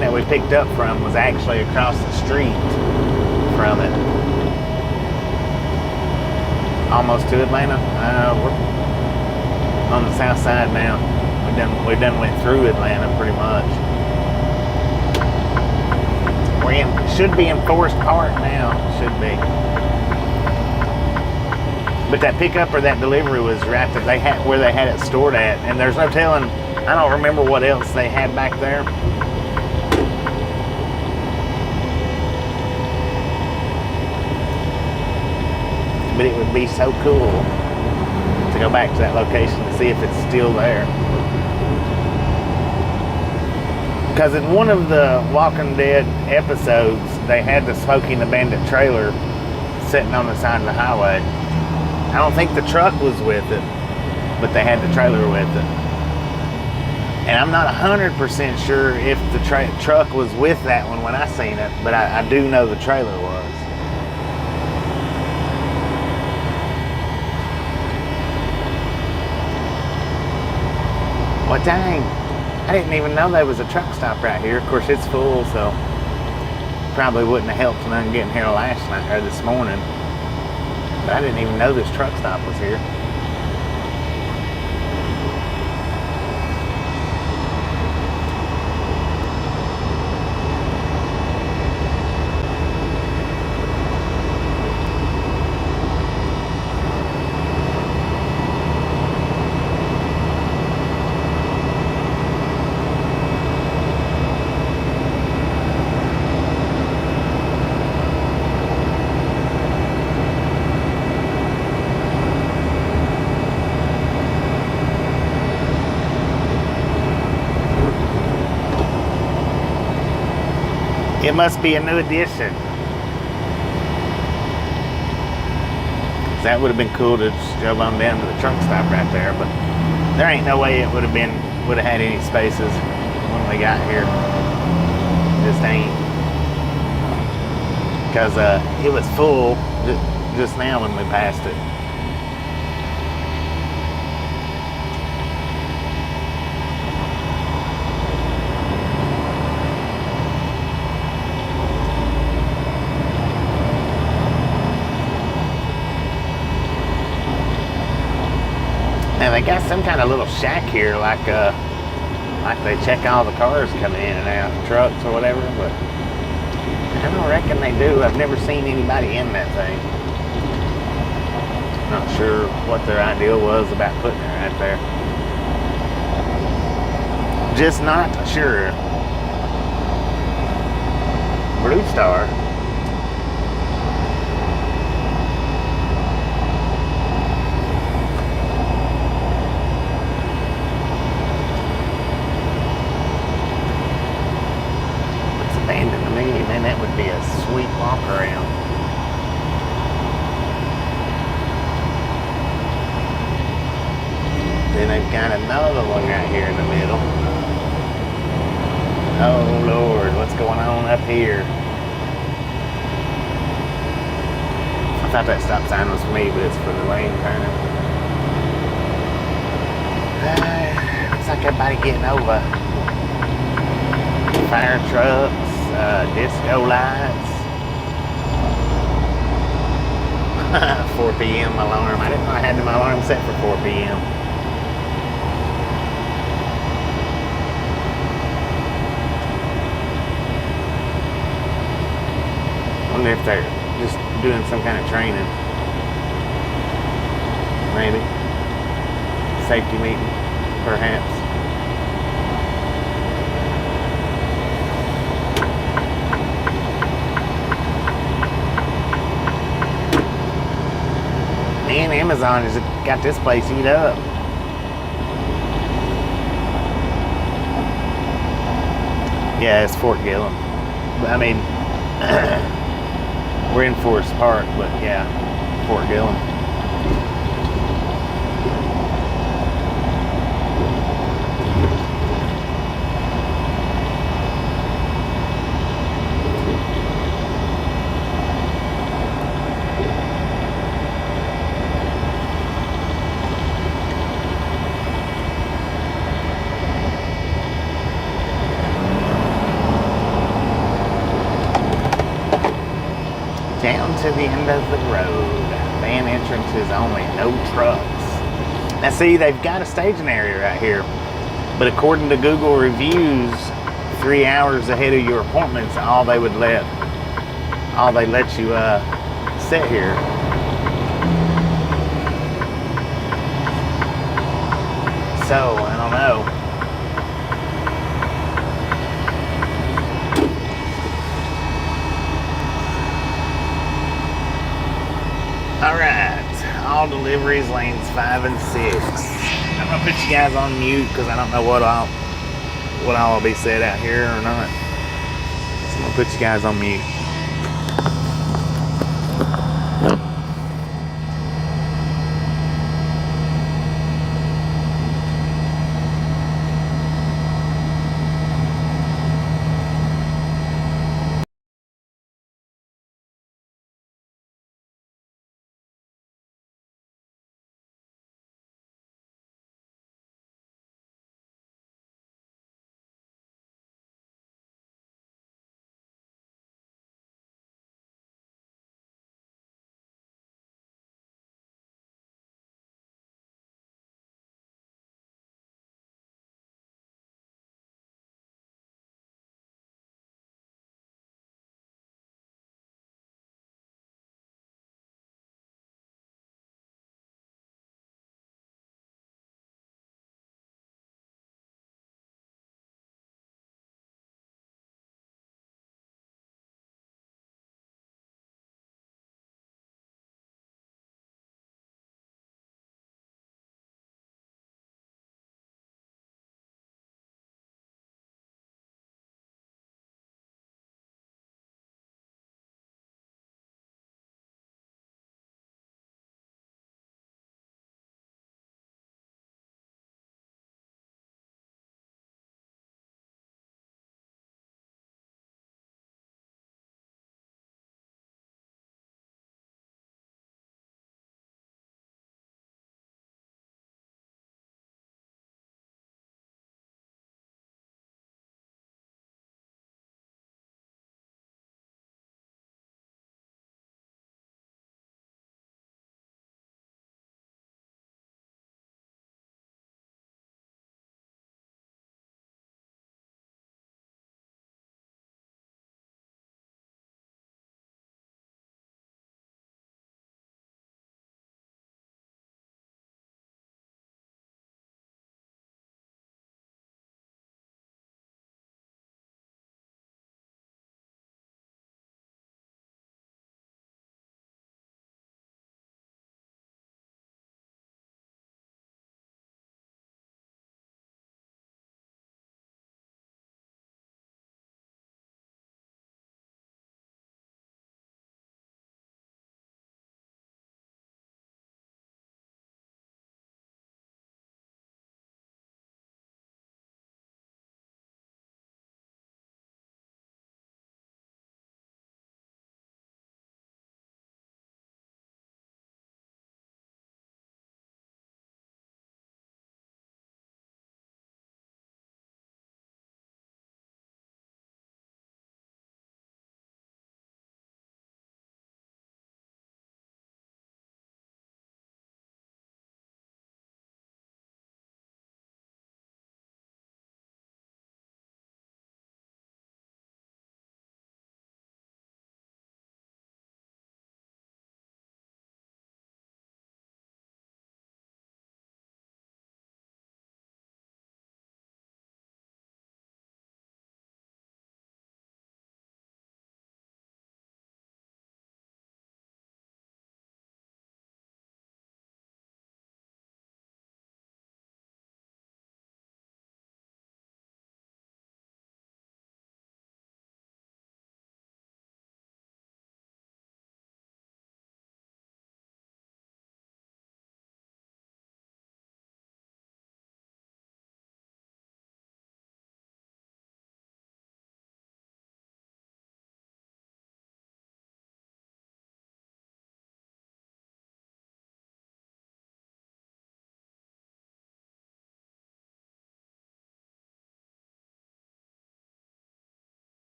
that we picked up from was actually across the street from it. Almost to Atlanta. We're on the south side now. We done went through Atlanta pretty much. Should be in Forest Park now. Should be. But that pickup or that delivery was right that they had where they had it stored at, and there's no telling. I don't remember what else they had back there. But it would be so cool to go back to that location and see if it's still there. Because in one of the Walking Dead episodes, they had the Smokey and the Bandit trailer sitting on the side of the highway. I don't think the truck was with it, but they had the trailer with it. And I'm not 100% sure if the truck was with that one when I seen it, but I do know the trailer was. Well, dang, I didn't even know there was a truck stop right here. Of course, it's full, so probably wouldn't have helped none getting here last night or this morning. But I didn't even know this truck stop was here. It must be a new edition. That would have been cool to just drove on down to the truck stop right there, but there ain't no way it would have had any spaces when we got here. Just ain't. Because it was full just now when we passed it. Now they got some kind of little shack here, like they check all the cars coming in and out, trucks or whatever, but I don't reckon they do. I've never seen anybody in that thing. Not sure what their idea was about putting it right there. Just not sure. Blue Star. Man, that would be a sweet walk around. Then they've got another one right here in the middle. Oh Lord, what's going on up here? I thought that stop sign was for me, but it's for the lane turning. Looks like everybody getting over. Fire trucks. Disco lights. 4 p.m. alarm. I didn't know I had my alarm set for 4 p.m. Wonder if they're just doing some kind of training. maybe. Safety meeting, perhaps. Man, Amazon has got this place eat up. Yeah, it's Fort Gillem. I mean, we're in Forest Park, but yeah, Fort Gillem. Down to the end of the road. Van entrances only, no trucks. Now see, they've got a staging area right here, but according to Google reviews, 3 hours ahead of your appointments, all they let you sit here. So I don't know. Alright, all deliveries lanes 5 and 6. I'm gonna put you guys on mute because I don't know what all will be said out here or not. So I'm gonna put you guys on mute.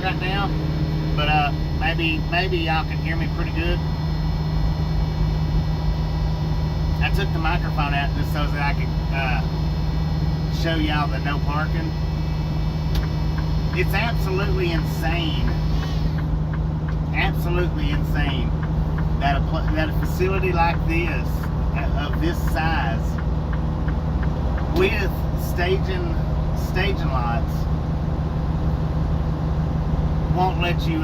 right now, but maybe y'all can hear me pretty good. I took the microphone out just so that I could show y'all the no parking. It's absolutely insane that a facility like this, of this size, with staging lots, won't let you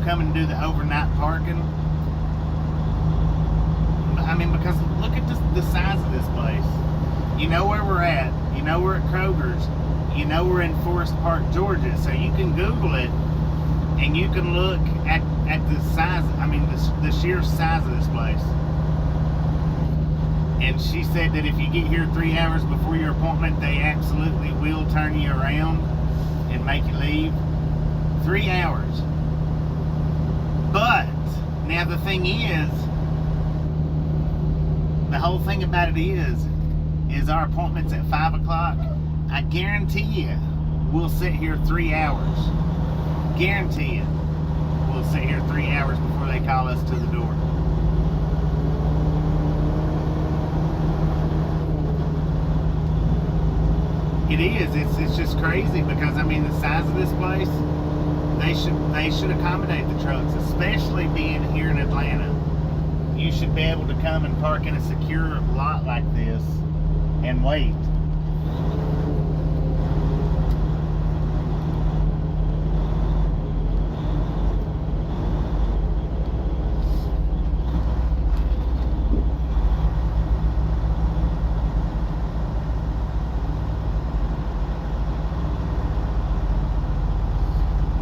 come and do the overnight parking. I mean, because look at the size of this place. You know where we're at. You know we're at Kroger's. You know we're in Forest Park, Georgia. So you can Google it and you can look at the size, I mean the sheer size of this place. And she said that if you get here 3 hours before your appointment, they absolutely will turn you around and make you leave. 3 hours. But now the thing is, the whole thing about it is our appointment's at 5 o'clock. I guarantee you we'll sit here 3 hours. Guarantee it. We'll sit here 3 hours before they call us to the door. It is. It's just crazy because I mean the size of this place. They should accommodate the trucks, especially being here in Atlanta. You should be able to come and park in a secure lot like this and wait.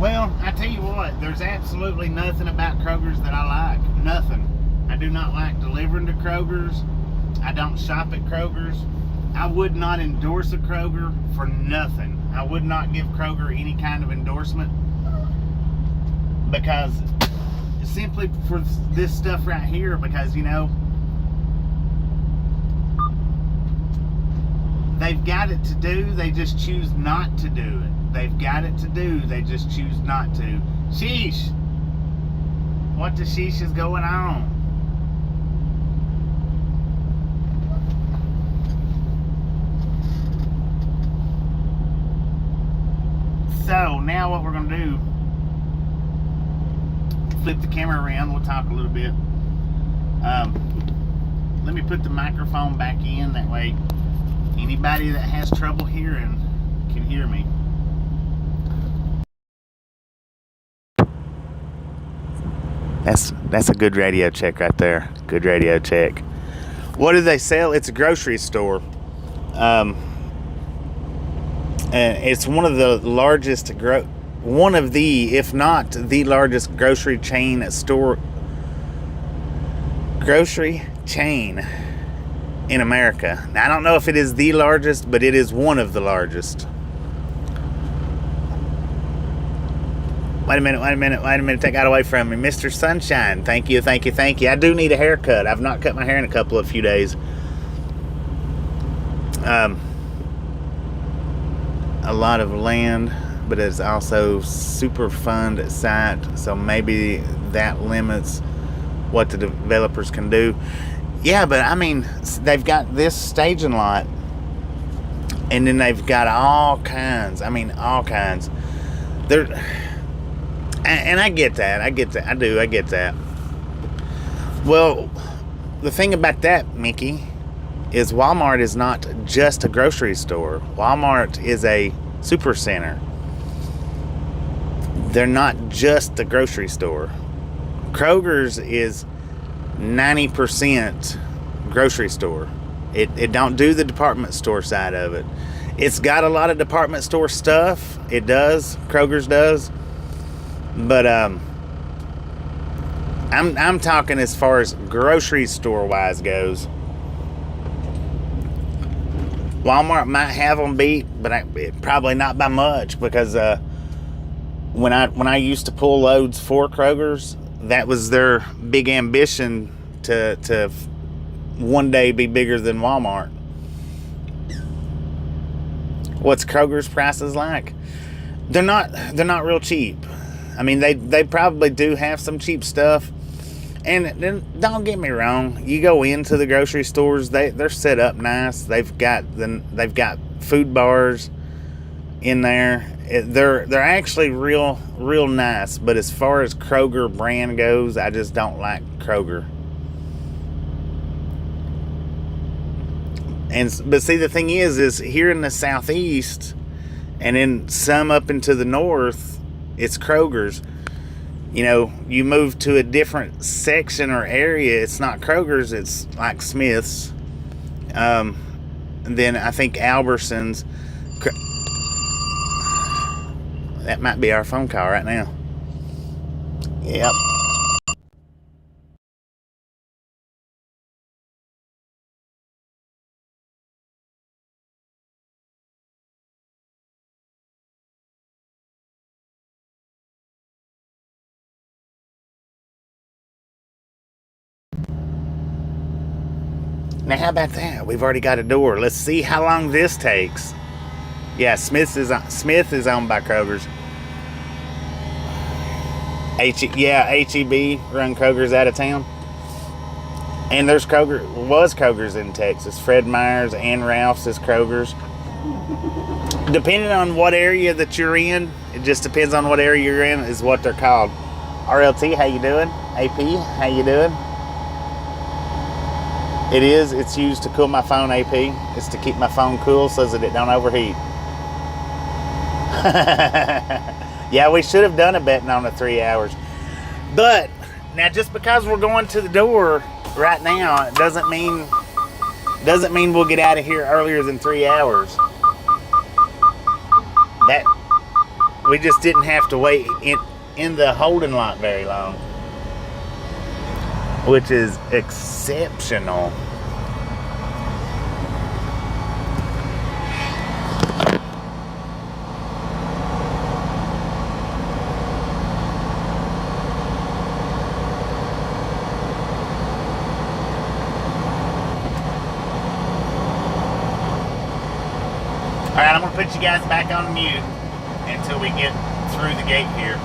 Well, I tell you what, there's absolutely nothing about Kroger's that I like. Nothing. I do not like delivering to Kroger's. I don't shop at Kroger's. I would not endorse a Kroger for nothing. I would not give Kroger any kind of endorsement because simply for this stuff right here, because they've got it to do, they just choose not to do it. They've got it to do, they just choose not to. Sheesh. What the sheesh is going on? So now what we're going to do, flip the camera around, we'll talk a little bit. Let me put the microphone back in, that way anybody that has trouble hearing can hear me. That's a good radio check right there. Good radio check. What do they sell? It's a grocery store. And it's one of the largest, if not the largest grocery chain in America. Now, I don't know if it is the largest, but it is one of the largest. Wait a minute, that got away from me. Mr. Sunshine, thank you. I do need a haircut. I've not cut my hair in a few days. A lot of land, but it's also super fund site, so maybe that limits what the developers can do. Yeah, but I mean, they've got this staging lot, and then they've got all kinds. I get that. I get that. Well, the thing about that, Mickey, is Walmart is not just a grocery store. Walmart is a super center. They're not just a grocery store. Kroger's is 90% grocery store. It don't do the department store side of it. It's got a lot of department store stuff. It does. Kroger's does. But I'm talking as far as grocery store wise goes. Walmart might have them beat, but probably not by much, because when I used to pull loads for Kroger's, that was their big ambition to one day be bigger than Walmart. What's Kroger's prices like? they're not real cheap. I mean, they probably do have some cheap stuff. And then don't get me wrong, you go into the grocery stores, they're set up nice. They've got food bars in there. They're actually real nice. But as far as Kroger brand goes, I just don't like Kroger. But see, the thing is here in the southeast, and in some up into the north, it's Kroger's. You move to a different section or area, it's not Kroger's, it's like Smith's. And then I think Albertsons. That might be our phone call right now. Yep. Now, how about that? We've already got a door. Let's see how long this takes. Yeah, Smith is owned by Kroger's. HEB run Kroger's out of town. And there's Kroger's in Texas. Fred Meyer's and Ralph's is Kroger's. Depending on what area that you're in, it just depends on what area you're in is what they're called. RLT, how you doing? AP, how you doing? It's used to cool my phone, AP. It's to keep my phone cool so that it don't overheat. Yeah, we should have done a betting on the 3 hours. But now, just because we're going to the door right now, it doesn't mean we'll get out of here earlier than 3 hours. That we just didn't have to wait in the holding lot very long, which is exceptional. All right, I'm going to put you guys back on mute until we get through the gate here.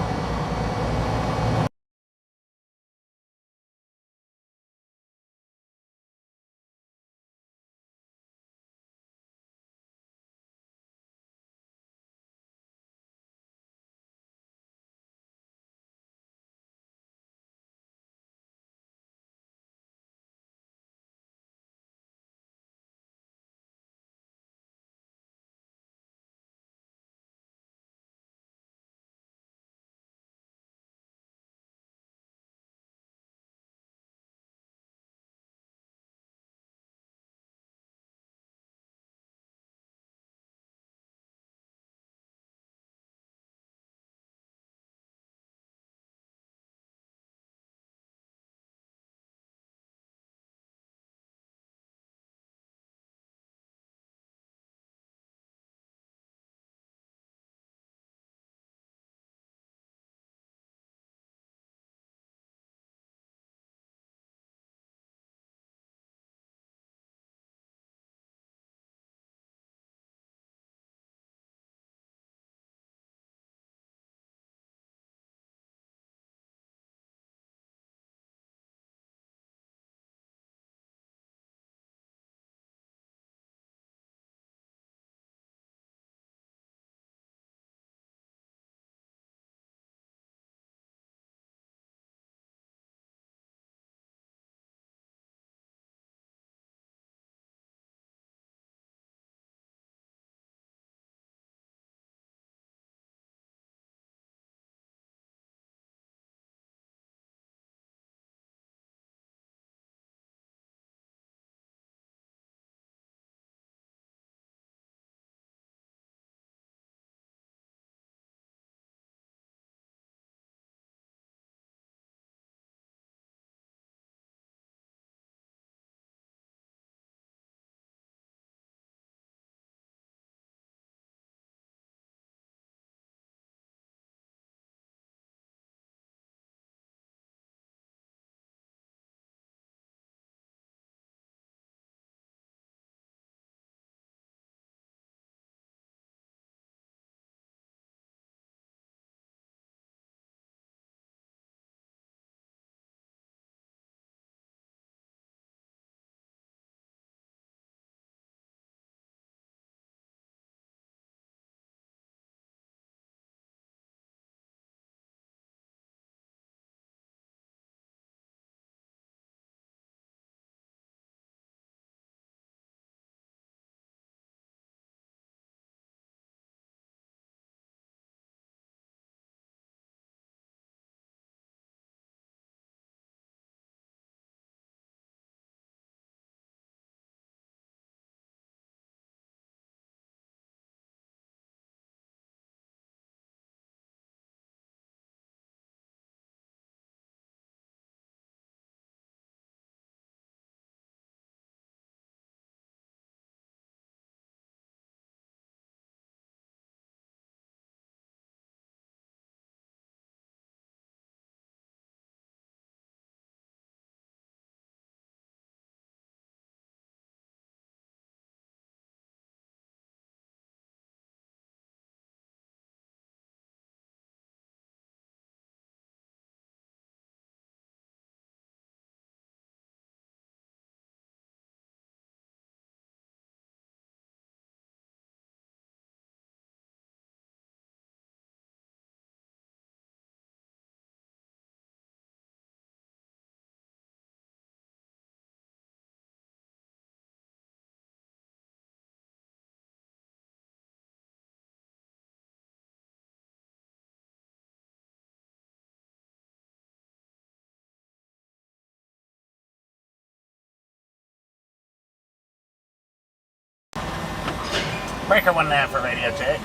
Breaker 19 for radio check.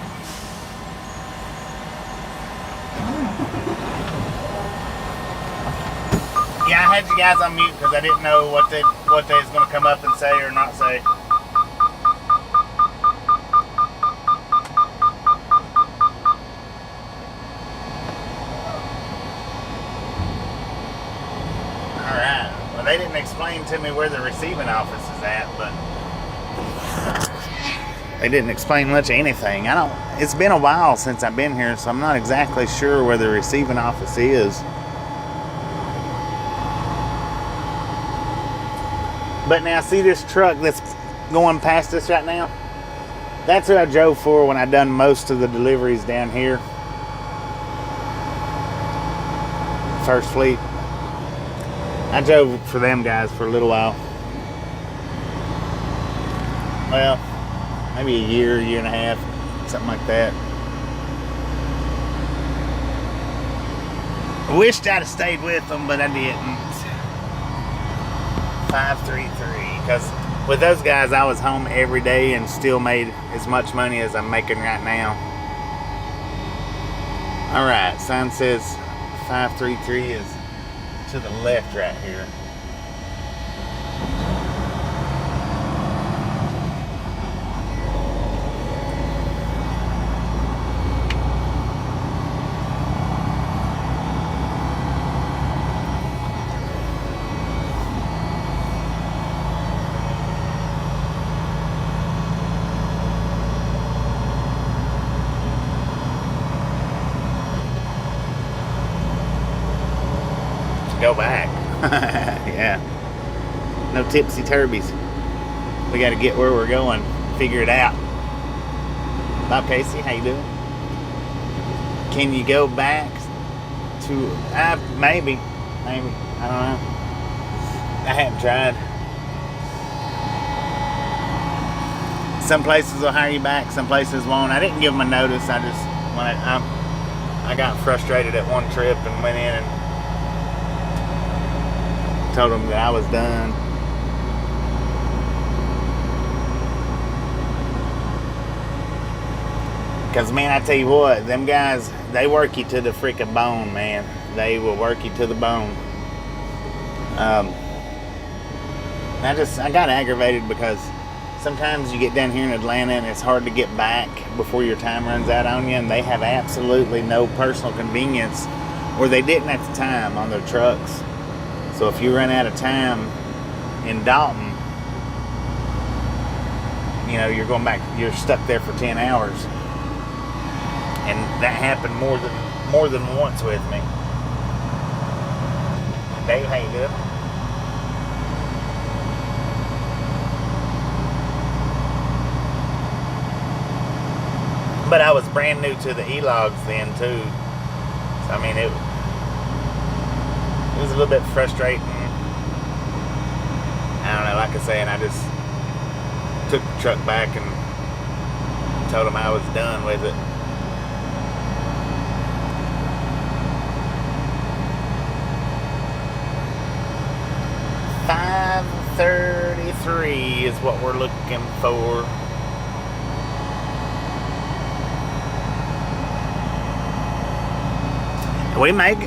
Yeah, I had you guys on mute because I didn't know what they was going to come up and say or not say. Alright. Well, they didn't explain to me where the receiving office is at, but they didn't explain much of anything. It's been a while since I've been here, so I'm not exactly sure where the receiving office is. But now, see this truck that's going past us right now? That's who I drove for when I done most of the deliveries down here. First Fleet. I drove for them guys for a little while. Well, maybe a year and a half, something like that. I wished I'd have stayed with them, but I didn't. 533, because with those guys I was home every day and still made as much money as I'm making right now. Alright, sign says 533 is to the left right here. Go back. Yeah. No tipsy turbies. We got to get where we're going. Figure it out. Bob Casey, how you doing? Can you go back to... maybe. I don't know. I haven't tried. Some places will hire you back. Some places won't. I didn't give them a notice. I just... when I got frustrated at one trip and went in and told them that I was done. Because, man, I tell you what, them guys, they work you to the freaking bone, man. They will work you to the bone. I got aggravated because sometimes you get down here in Atlanta and it's hard to get back before your time runs out on you, and they have absolutely no personal convenience, or they didn't at the time, on their trucks. So if you run out of time in Dalton, you know, you're going back, you're stuck there for 10 hours. And that happened more than once with me. Dave, how you doing? But I was brand new to the E-logs then too. So, I mean, it was a little bit frustrating. I don't know, like I say, and I just took the truck back and told them I was done with it. $533 is what we're looking for. We might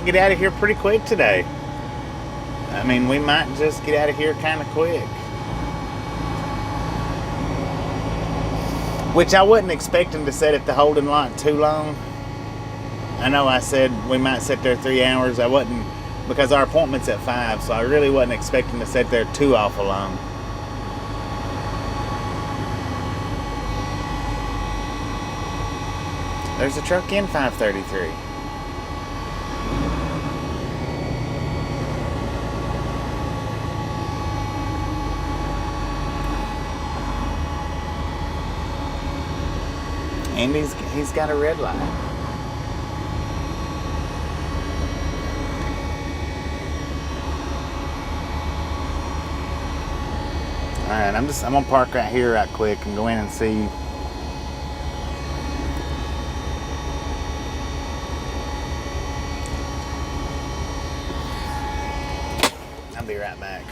get out of here pretty quick today. I mean, we might just get out of here kind of quick. Which I wasn't expecting to sit at the holding lot too long. I know I said we might sit there 3 hours. I wasn't, because our appointment's at 5, so I really wasn't expecting to sit there too awful long. There's a truck in 533. And he's got a red light. Alright, I'm gonna park right here right quick and go in and see. I'll be right back.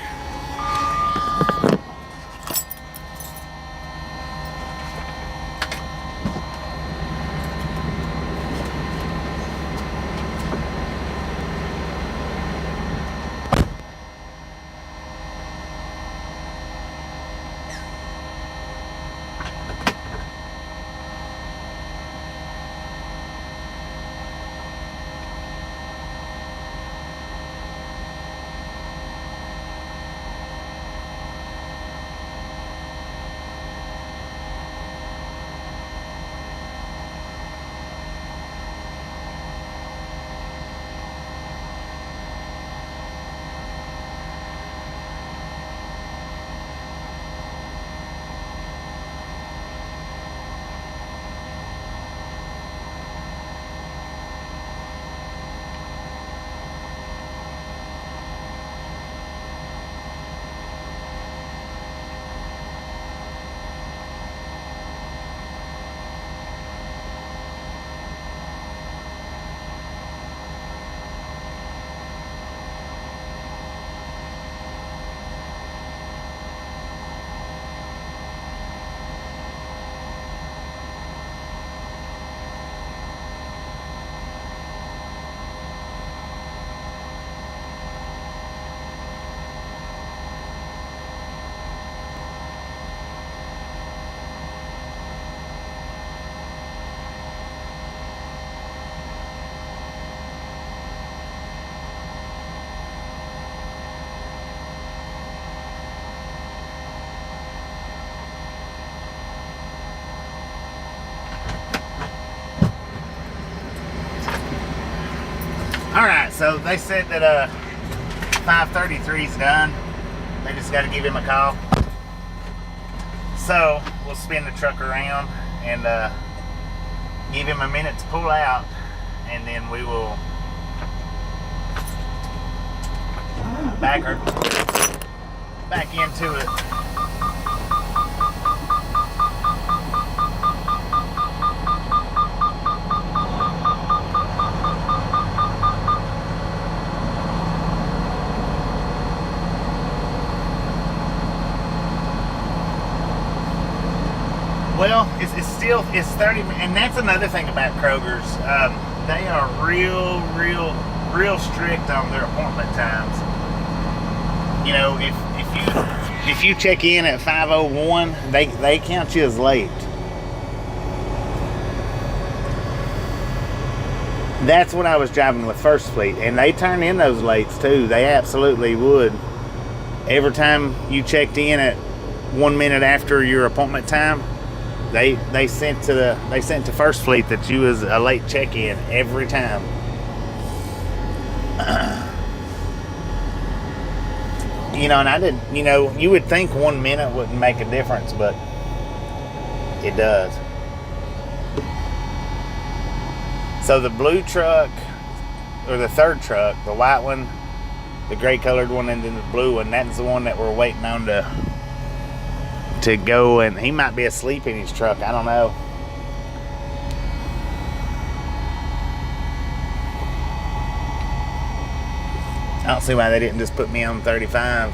Alright, so they said that 533 is done. They just got to give him a call. So we'll spin the truck around and give him a minute to pull out, and then we will back into it. Well, it's 30, and that's another thing about Kroger's. They are real strict on their appointment times. You know, if you check in at 5:01, they count you as late. That's what I was driving with First Fleet, and they turn in those lates too. They absolutely would. Every time you checked in at 1 minute after your appointment time, they sent to First Fleet that you was a late check-in every time. You know, and I didn't. You know, you would think 1 minute wouldn't make a difference, but it does. So the blue truck, or the third truck, the white one, the gray colored one, and then the blue one, that's the one that we're waiting on to go, and he might be asleep in his truck. I don't know. I don't see why they didn't just put me on 35.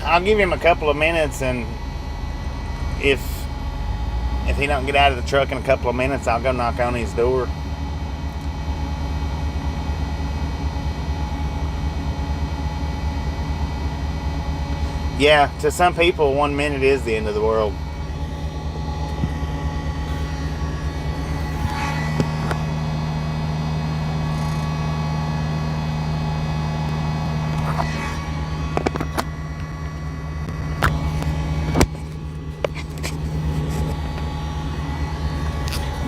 I'll give him a couple of minutes, and if he don't get out of the truck in a couple of minutes, I'll go knock on his door. Yeah, to some people, 1 minute is the end of the world.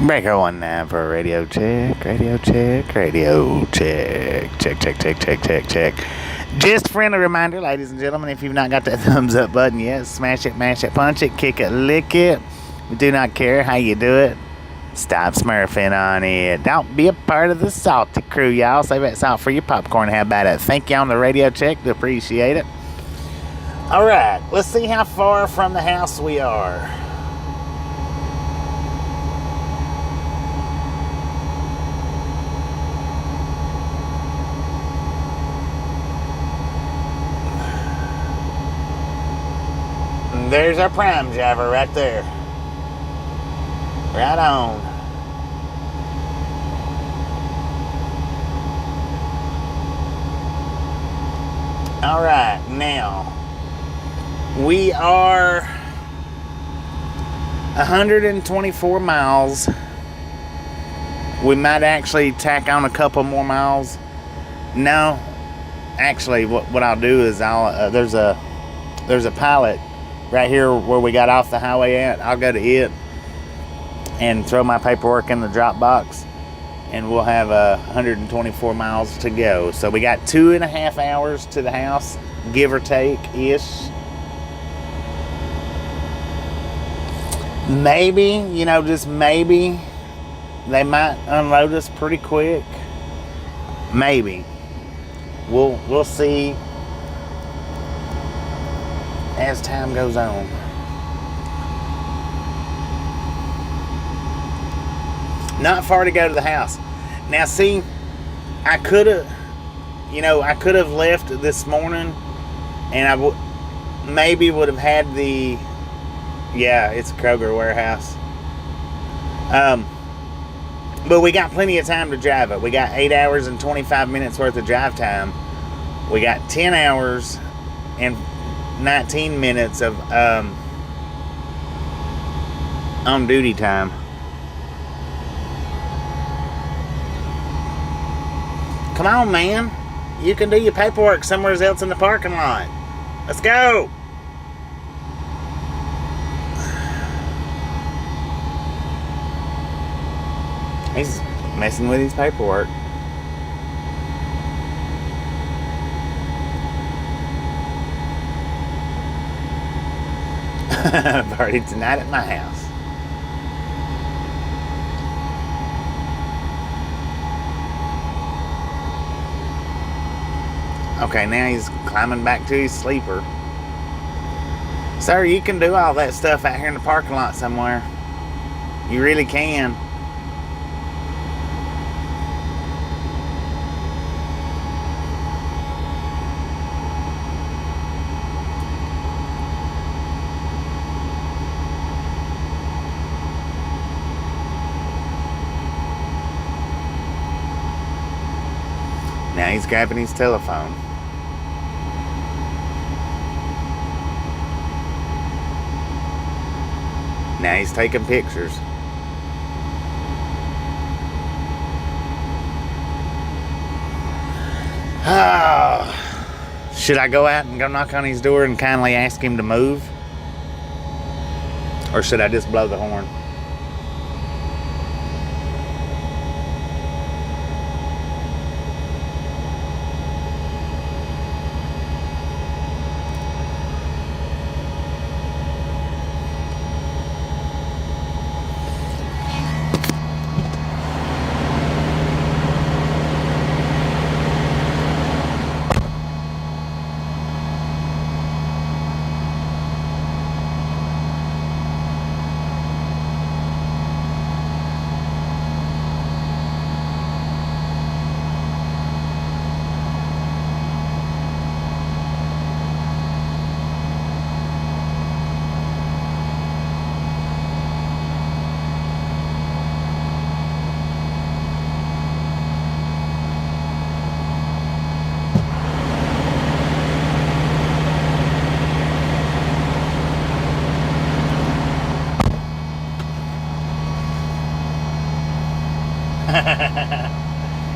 Breaker 19 for a radio check. Just a friendly reminder, ladies and gentlemen, if you've not got that thumbs up button yet, smash it, mash it, punch it, kick it, lick it. We do not care how you do it. Stop smurfing on it. Don't be a part of the salty crew, y'all. Save that salt for your popcorn. How about it? Thank you on the radio check. Do appreciate it. All right, let's see how far from the house we are. There's our prime driver right there. Right on. All right, now we are 124 miles. We might actually tack on a couple more miles. No, actually, what I'll do is there's a pilot right here where we got off the highway at. I'll go to it and throw my paperwork in the drop box, and we'll have 124 miles to go. So we got 2.5 hours to the house, give or take ish. Maybe, just maybe they might unload us pretty quick. Maybe. We'll see as time goes on. Not far to go to the house. Now see, I could have left this morning, and I would have had it's a Kroger warehouse. But we got plenty of time to drive it. We got 8 hours and 25 minutes worth of drive time. We got 10 hours and 19 minutes of On duty time. Come on, man. You can do your paperwork somewhere else in the parking lot. Let's go. He's messing with his paperwork. Party tonight at my house. Okay, now he's climbing back to his sleeper. Sir, you can do all that stuff out here in the parking lot somewhere. You really can. Now he's grabbing his telephone. Now he's taking pictures. Oh, should I go out and go knock on his door and kindly ask him to move? Or should I just blow the horn?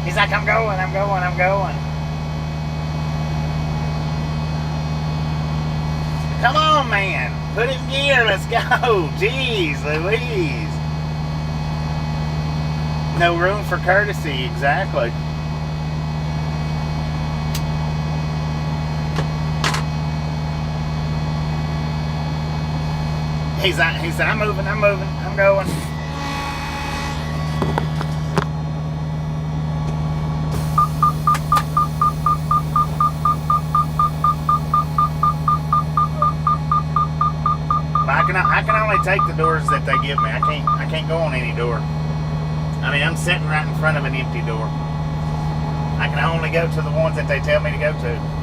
He's like, I'm going. Come on, man. Put it in gear. Let's go. Jeez Louise. No room for courtesy. Exactly. He's like, I'm moving. I'm going. I can only take the doors that they give me. I can't go on any door. I mean, I'm sitting right in front of an empty door. I can only go to the ones that they tell me to go to.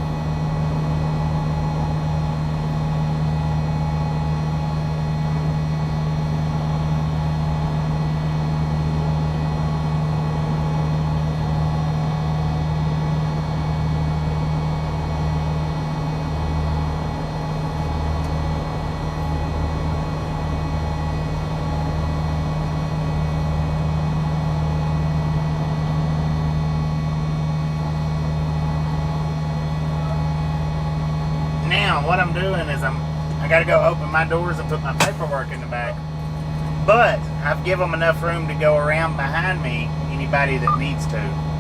What I'm doing is I gotta go open my doors and put my paperwork in the back. But I've given them enough room to go around behind me, anybody that needs to.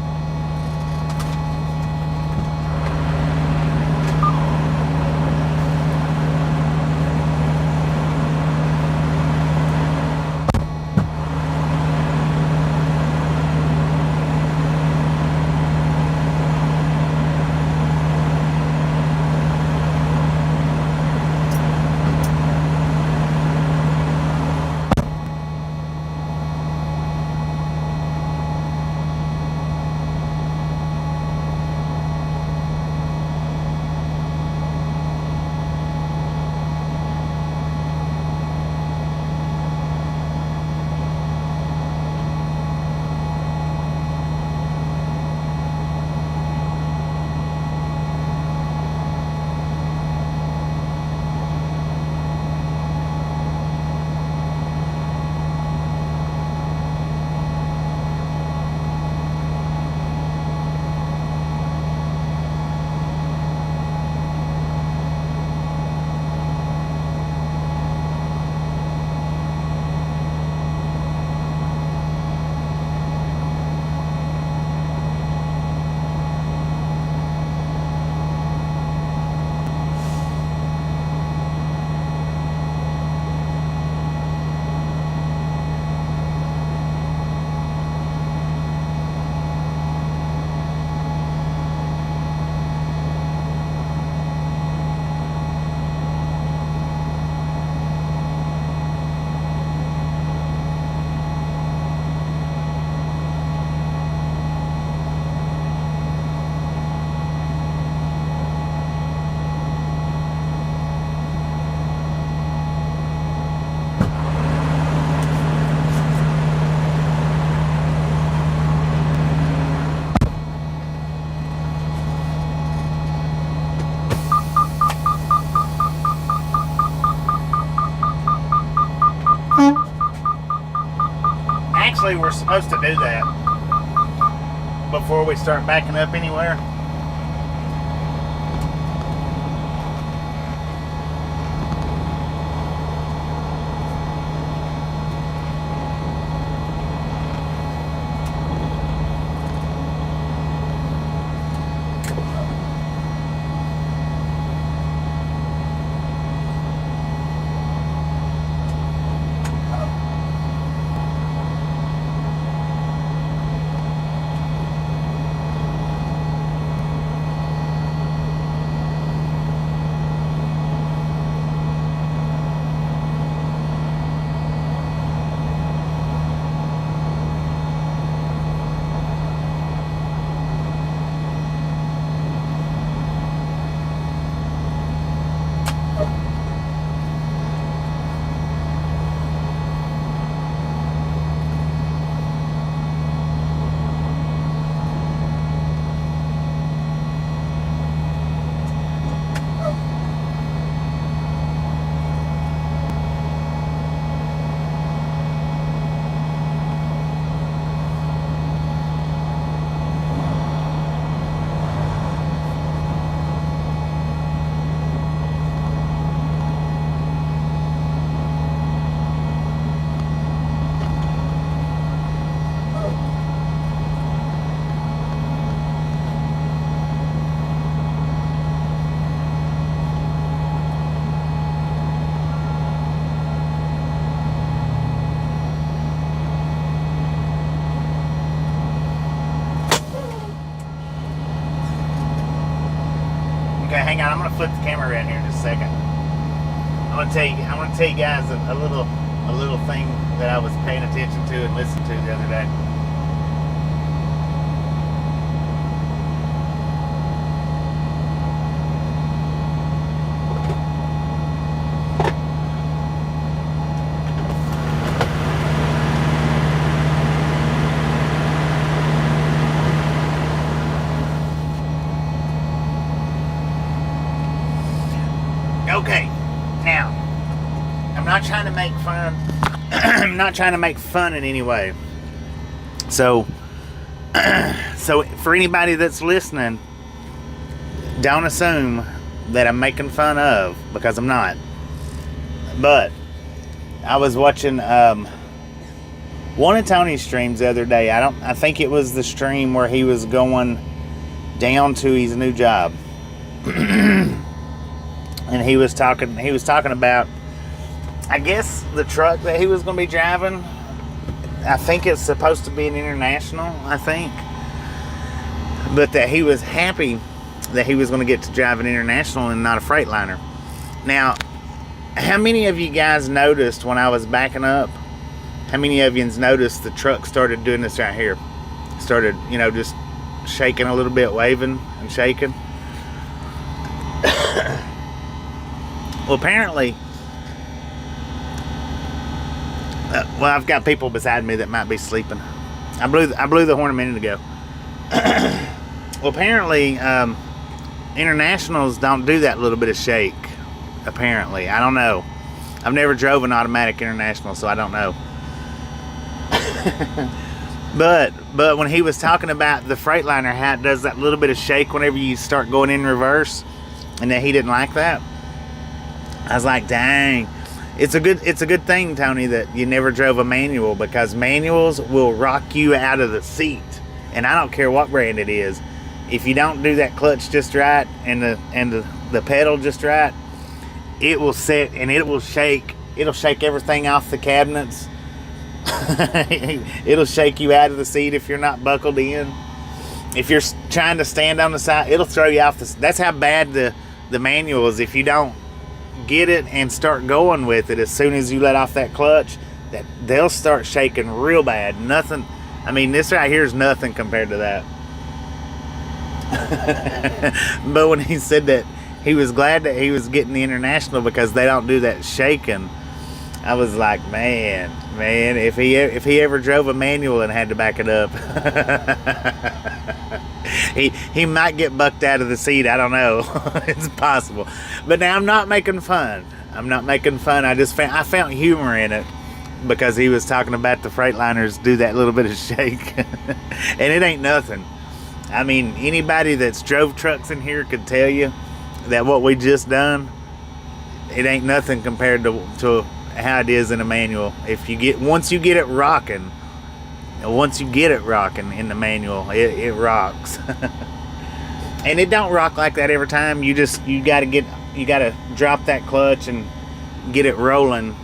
Technically, we're supposed to do that before we start backing up anywhere. Okay, hang on. I'm gonna flip the camera around here in just a second. I'm gonna tell you guys a little thing that I was paying attention to and listened to the other day. Okay, now, I'm not trying to make fun. I'm not trying to make fun in any way. So for anybody that's listening, don't assume that I'm making fun of, because I'm not. But I was watching one of Tony's streams the other day. I think it was the stream where he was going down to his new job. And he was talking about, I guess, the truck that he was going to be driving. I think it's supposed to be an international, I think. But that he was happy that he was going to get to drive an international and not a Freightliner. Now, how many of you guys noticed when I was backing up, how many of you noticed the truck started doing this right here? Started, just shaking a little bit, waving and shaking. Well, apparently, I've got people beside me that might be sleeping. I blew the horn a minute ago. Well, apparently, internationals don't do that little bit of shake. Apparently, I don't know. I've never drove an automatic international, so I don't know. But when he was talking about the Freightliner, how it does that little bit of shake whenever you start going in reverse, and that he didn't like that. I was like, dang, it's a good thing, Tony, that you never drove a manual, because manuals will rock you out of the seat. And I don't care what brand it is. If you don't do that clutch just right and the pedal just right, it will set and it will shake. It'll shake everything off the cabinets. It'll shake you out of the seat if you're not buckled in. If you're trying to stand on the side, it'll throw you off the. That's how bad the manual is. If you don't get it and start going with it, as soon as you let off that clutch, that they'll start shaking real bad. Nothing. I mean, this right here is nothing compared to that. But when he said that he was glad that he was getting the international because they don't do that shaking, I was like, man, if he ever drove a manual and had to back it up, he might get bucked out of the seat. I don't know. It's possible. But now I'm not making fun. I found humor in it. because he was talking about the Freightliners do that little bit of shake. And it ain't nothing. I mean, anybody that's drove trucks in here could tell you that what we just done, it ain't nothing compared to how it is in a manual. Once you get it rocking in the manual, it rocks. And it don't rock like that every time. You gotta drop that clutch and get it rolling.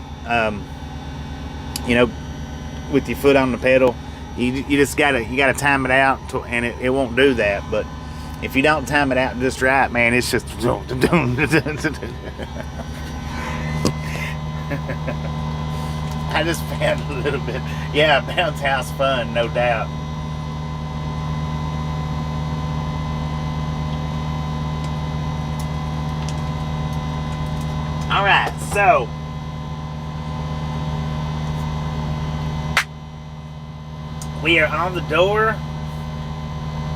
With your foot on the pedal, you gotta time it out and it won't do that. But if you don't time it out just right, man, it's just I just found a little bit, bounce house fun, no doubt. All right, so we are on the door.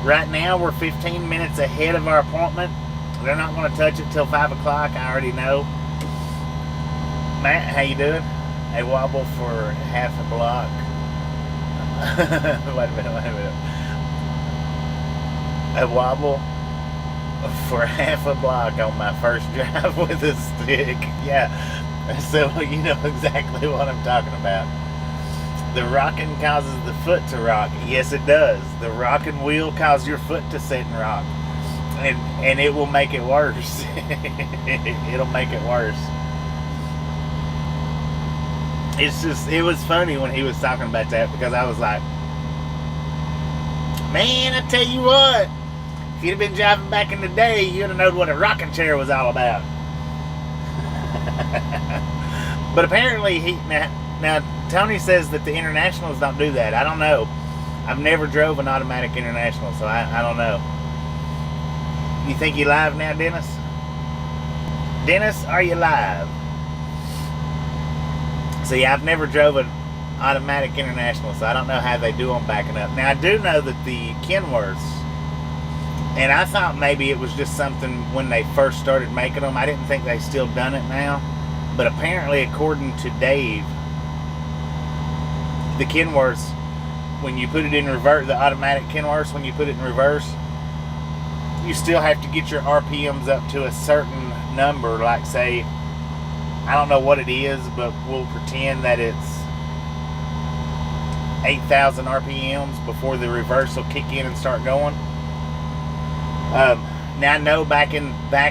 Right now, we're 15 minutes ahead of our appointment. They're not going to touch it till 5 o'clock. I already know. Matt, how you doing? A wobble for half a block. Wait a minute. A wobble for half a block on my first drive with a stick. Yeah, so you know exactly what I'm talking about. The rocking causes the foot to rock. Yes, it does. The rocking wheel causes your foot to sit and rock. And it will make it worse. It'll make it worse. It was funny when he was talking about that, because I was like, man, I tell you what, if you'd have been driving back in the day, you'd have known what a rocking chair was all about. But apparently, now Tony says that the Internationals don't do that. I don't know. I've never drove an automatic International, so I don't know. You think you live now, Dennis? Dennis, are you live? So yeah, I've never drove an automatic International, so I don't know how they do them backing up. Now I do know that the Kenworths, and I thought maybe it was just something when they first started making them. I didn't think they still done it now. But apparently, according to Dave, the Kenworths, when you put it in reverse, the automatic Kenworths, when you put it in reverse, you still have to get your RPMs up to a certain number, like say, I don't know what it is, but we'll pretend that it's 8,000 RPMs before the reverse will kick in and start going. Now I know back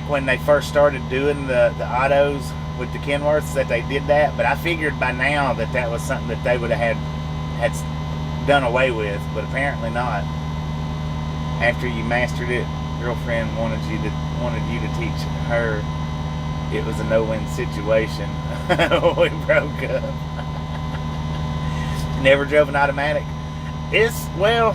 when they first started doing the autos with the Kenworths that they did that, but I figured by now that was something that they would have had done away with, but apparently not. After you mastered it, girlfriend wanted you to teach her. It was a no-win situation. We broke up. Never drove an automatic. Well,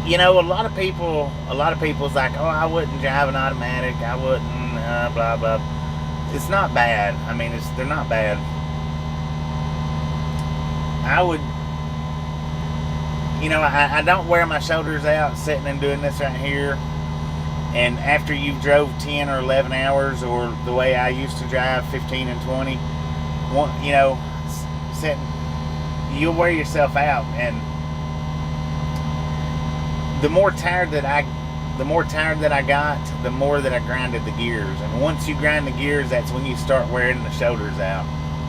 you know, a lot of people's like, oh, I wouldn't drive an automatic. I wouldn't, blah blah. It's not bad. I mean, they're not bad. I would, you know, I don't wear my shoulders out sitting and doing this right here. And after you've drove 10 or 11 hours, or the way I used to drive, 15 and 20, you know, sitting, you'll wear yourself out. And the more tired that I got, the more that I grinded the gears. And once you grind the gears, that's when you start wearing the shoulders out.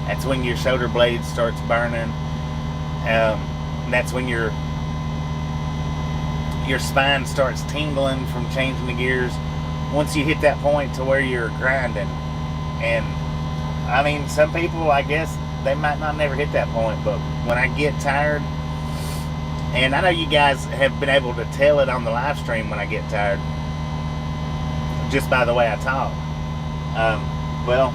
That's when your shoulder blade starts burning. That's when your spine starts tingling from changing the gears. Once you hit that point to where you're grinding. And I mean, some people, I guess, they might not never hit that point, but when I get tired, and I know you guys have been able to tell it on the live stream when I get tired, just by the way I talk. Well,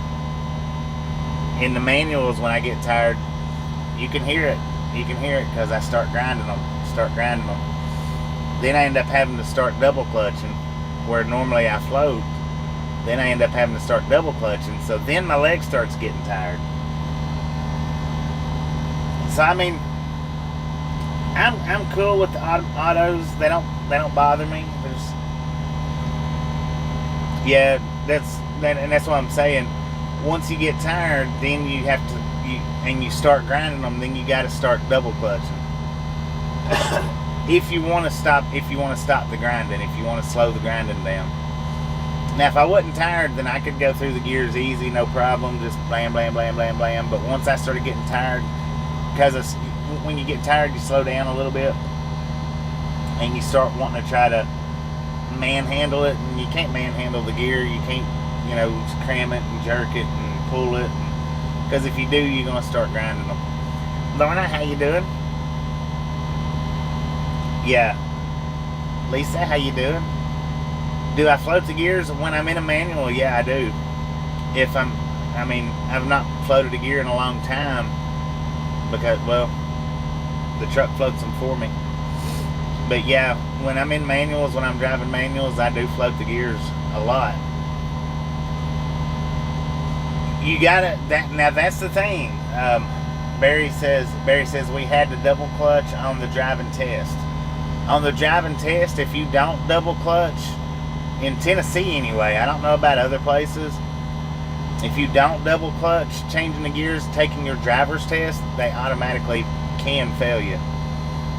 in the manuals, when I get tired, you can hear it. You can hear it because I start grinding them. Then I end up having to start double clutching, where normally I float. Then I end up having to start double clutching. So then my leg starts getting tired. So I mean, I'm cool with the autos. They don't bother me. And that's what I'm saying. Once you get tired, then you have to and you start grinding them, then you got to start double clutching. if you want to stop the grinding, if you want to slow the grinding down. Now, if I wasn't tired, then I could go through the gears easy, no problem, just blam, blam, blam, blam, blam. But once I started getting tired, because when you get tired, you slow down a little bit, and you start wanting to try to manhandle it, and you can't manhandle the gear. You can't, cram it and jerk it and pull it, because if you do, you're going to start grinding them. Lorna, how you doing? Yeah. Lisa, how you doing? Do I float the gears when I'm in a manual? Yeah, I do. I've not floated a gear in a long time because, well, the truck floats them for me. But yeah, when I'm in manuals, when I'm driving manuals, I do float the gears a lot. You gotta, now that's the thing. Barry says we had to double clutch on the driving test. On the driving test, if you don't double clutch, in Tennessee anyway, I don't know about other places, if you don't double clutch changing the gears, taking your driver's test, they automatically can fail you.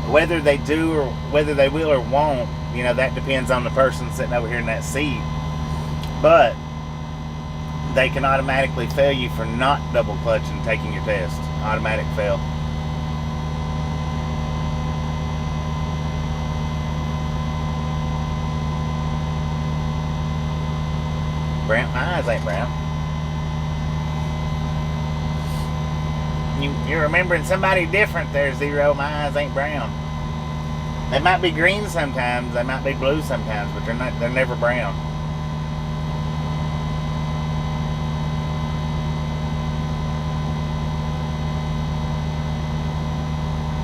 Whether they do or whether they will or won't, that depends on the person sitting over here in that seat. But they can automatically fail you for not double clutching taking your test. Automatic fail. Brown. My eyes ain't brown. You're remembering somebody different there, Zero. My eyes ain't brown. They might be green sometimes, they might be blue sometimes, but they're never brown.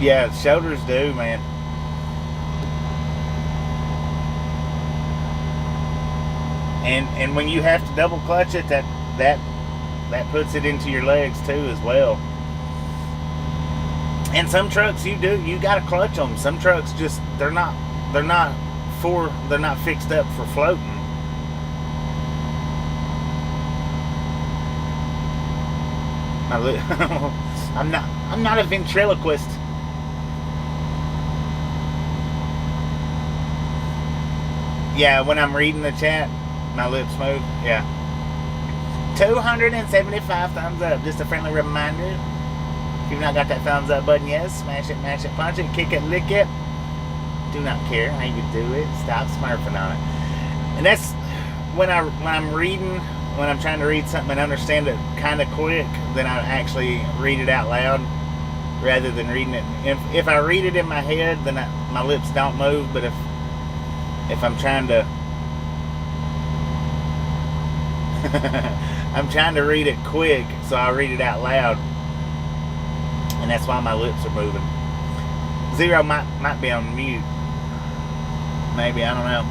Yeah, shoulders do, man. And when you have to double clutch it, that puts it into your legs too as well. And some trucks you gotta clutch them. Some trucks just they're not fixed up for floating. I'm not a ventriloquist. Yeah, when I'm reading the chat, my lips move. Yeah. 275 thumbs up. Just a friendly reminder. If you've not got that thumbs up button yet, smash it, mash it, punch it, kick it, lick it. Do not care how you do it. Stop smurfing on it. And that's when I'm reading, when I'm trying to read something and understand it kind of quick, then I actually read it out loud rather than reading it. If I read it in my head, then my lips don't move. But if I'm trying to I'm trying to read it quick, so I read it out loud, and that's why my lips are moving. Zero might be on mute. Maybe, I don't know.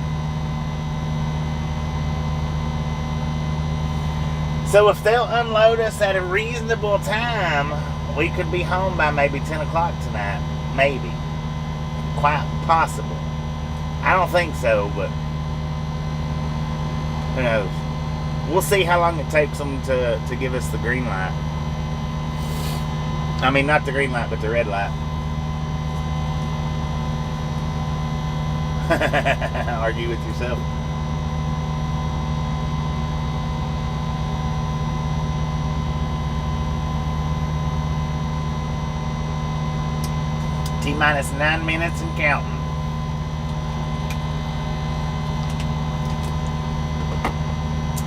So if they'll unload us at a reasonable time, we could be home by maybe 10 o'clock tonight. Maybe. Quite possible. I don't think so, but who knows? We'll see how long it takes them to give us the green light. I mean, not the green light, but the red light. Argue with yourself. T-minus 9 minutes and counting.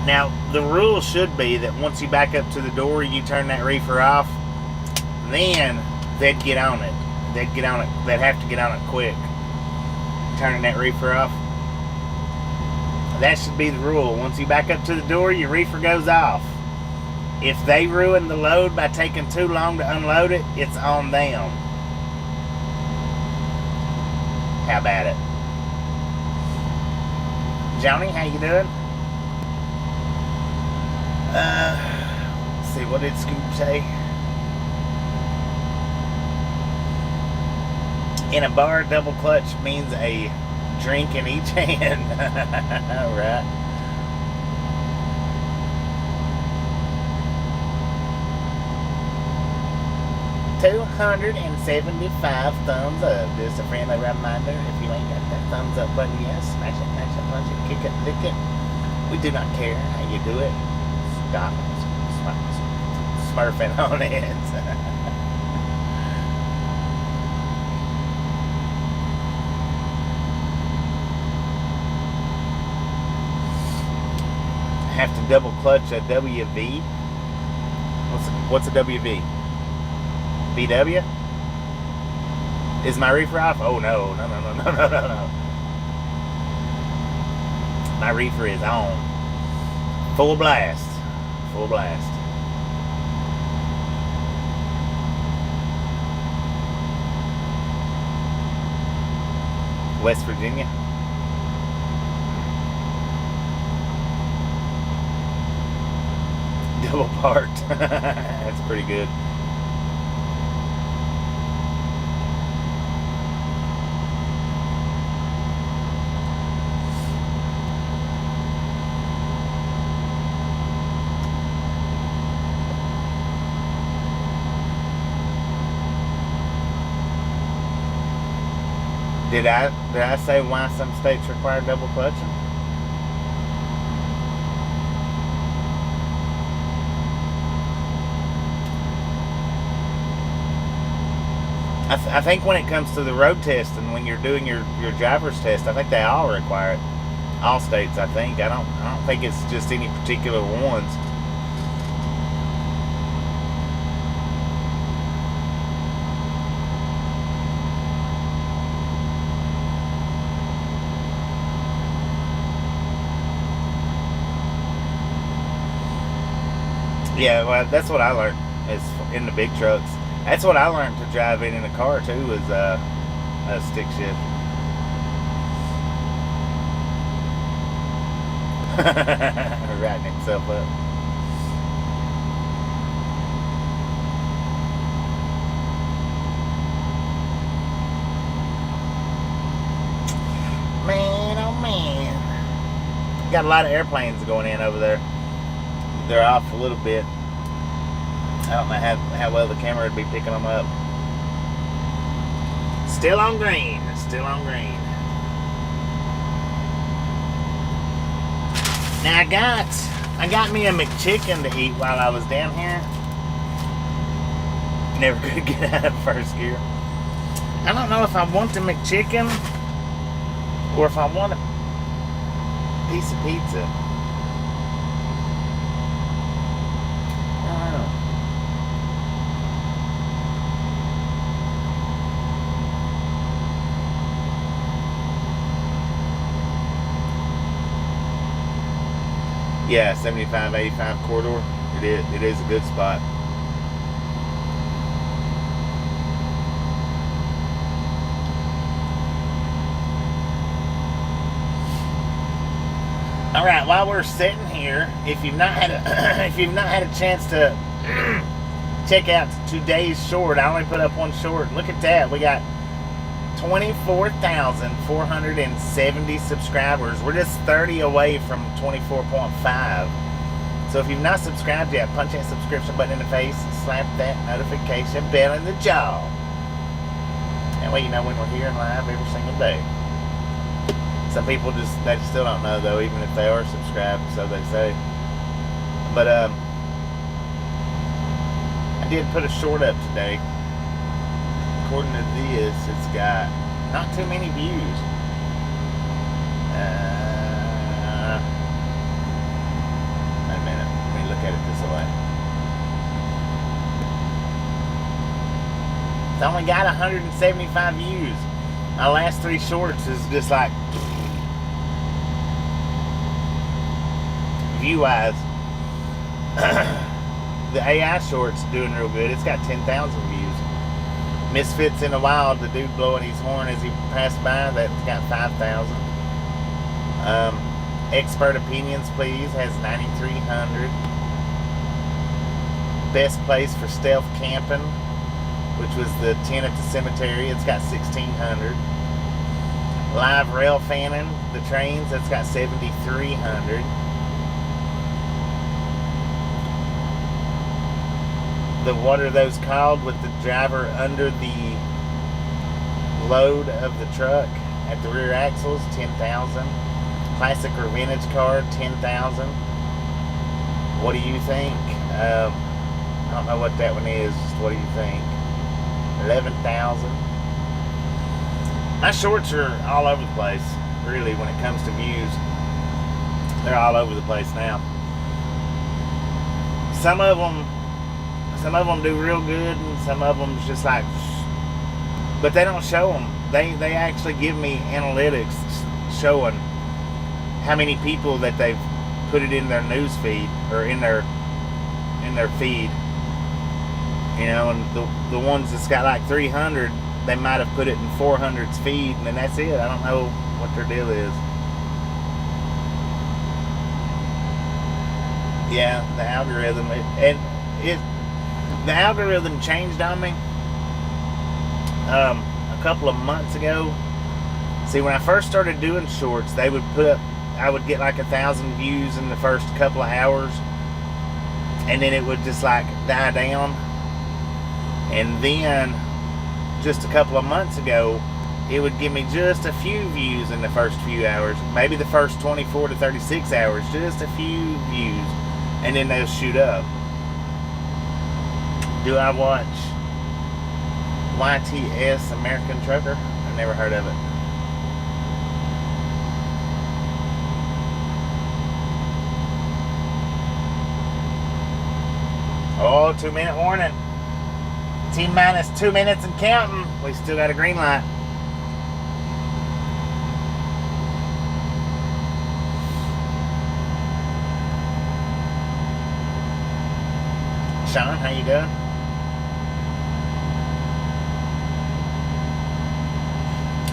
Now, the rule should be that once you back up to the door, you turn that reefer off, then they'd get on it. They'd have to get on it quick. Turning that reefer off. That should be the rule. Once you back up to the door, your reefer goes off. If they ruin the load by taking too long to unload it, it's on them. How about it? Johnny, how you doing? Let's see, what did Scoop say? In a bar, double clutch means a drink in each hand. Right. 275 thumbs up. Just a friendly reminder, if you ain't got that thumbs up button yet, smash it, punch it, kick it, lick it. We do not care how you do it. Stop smurfing on it. Have to double clutch a WV. What's a WV? VW? Is my reefer off? Oh no. My reefer is on. Full blast. West Virginia. Double parked. That's pretty good. Did I say why some states require double clutching? I think when it comes to the road test and when you're doing your driver's test, I think they all require it. All states, I think. I don't think it's just any particular ones. Yeah, well, that's what I learned is in the big trucks. That's what I learned to drive in the car too, is a stick shift. Writing himself up. Man, oh man. Got a lot of airplanes going in over there. They're off a little bit. I don't know how well the camera would be picking them up. Still on green. Now I got me a McChicken to eat while I was down here. Never could get out of first gear. I don't know if I want the McChicken or if I want a piece of pizza. Yeah, 75, 85 corridor. It is a good spot. All right, while we're sitting here, if you've not had a chance to check out today's short, I only put up one short. Look at that. We got 24,470 subscribers. We're just 30 away from 24.5. So if you've not subscribed yet, punch that subscription button in the face and slap that notification bell in the jaw. That way you know when we're here and live every single day. Some people they still don't know though, even if they are subscribed, so they say. But I did put a short up today. According to this, it's got not too many views. Wait a minute. Let me look at it this way. It's only got 175 views. My last 3 shorts is just like view-wise. The AI short's doing real good. It's got 10,000 views. Misfits in the Wild, the dude blowing his horn as he passed by, that's got 5,000. Expert Opinions, please, has 9,300. Best Place for Stealth Camping, which was the tent at the cemetery, it's got 1,600. Live Rail Fanning, the trains, that's got 7,300. what are those called with the driver under the load of the truck at the rear axles? 10,000. Classic or vintage car, 10,000. What do you think? I don't know what that one is. What do you think? 11,000. My shorts are all over the place, really, when it comes to views. They're all over the place now. Some of them do real good, and some of them's just like, but they don't show them. They actually give me analytics showing how many people that they've put it in their news feed or in their feed. You know, and the ones that's got like 300, they might have put it in 400's feed, and then that's it. I don't know what their deal is. Yeah, the algorithm, the algorithm changed on me a couple of months ago. See, when I first started doing shorts, they would put up, I would get like 1,000 views in the first couple of hours, and then it would just like die down. And then just a couple of months ago, it would give me just a few views in the first few hours, maybe the first 24 to 36 hours, just a few views, and then they'll shoot up. Do I watch YTS American Trucker? I never heard of it. Oh, 2-minute warning. T-minus 2 minutes and counting. We still got a green light. Sean, how you doing?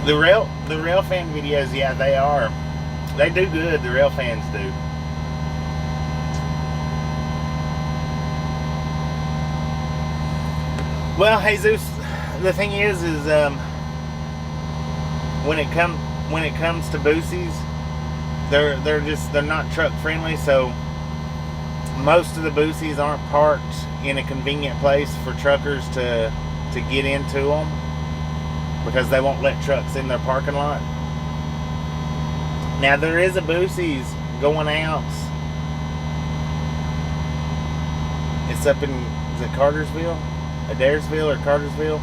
The rail fan videos, yeah, they are. They do good. The rail fans do. Well, Jesus, the thing is when it comes to Boosies, they're not truck friendly. So most of the Boosies aren't parked in a convenient place for truckers to get into them, because they won't let trucks in their parking lot. Now there is a Boosies going out. It's up in, is it Cartersville? Adairsville or Cartersville,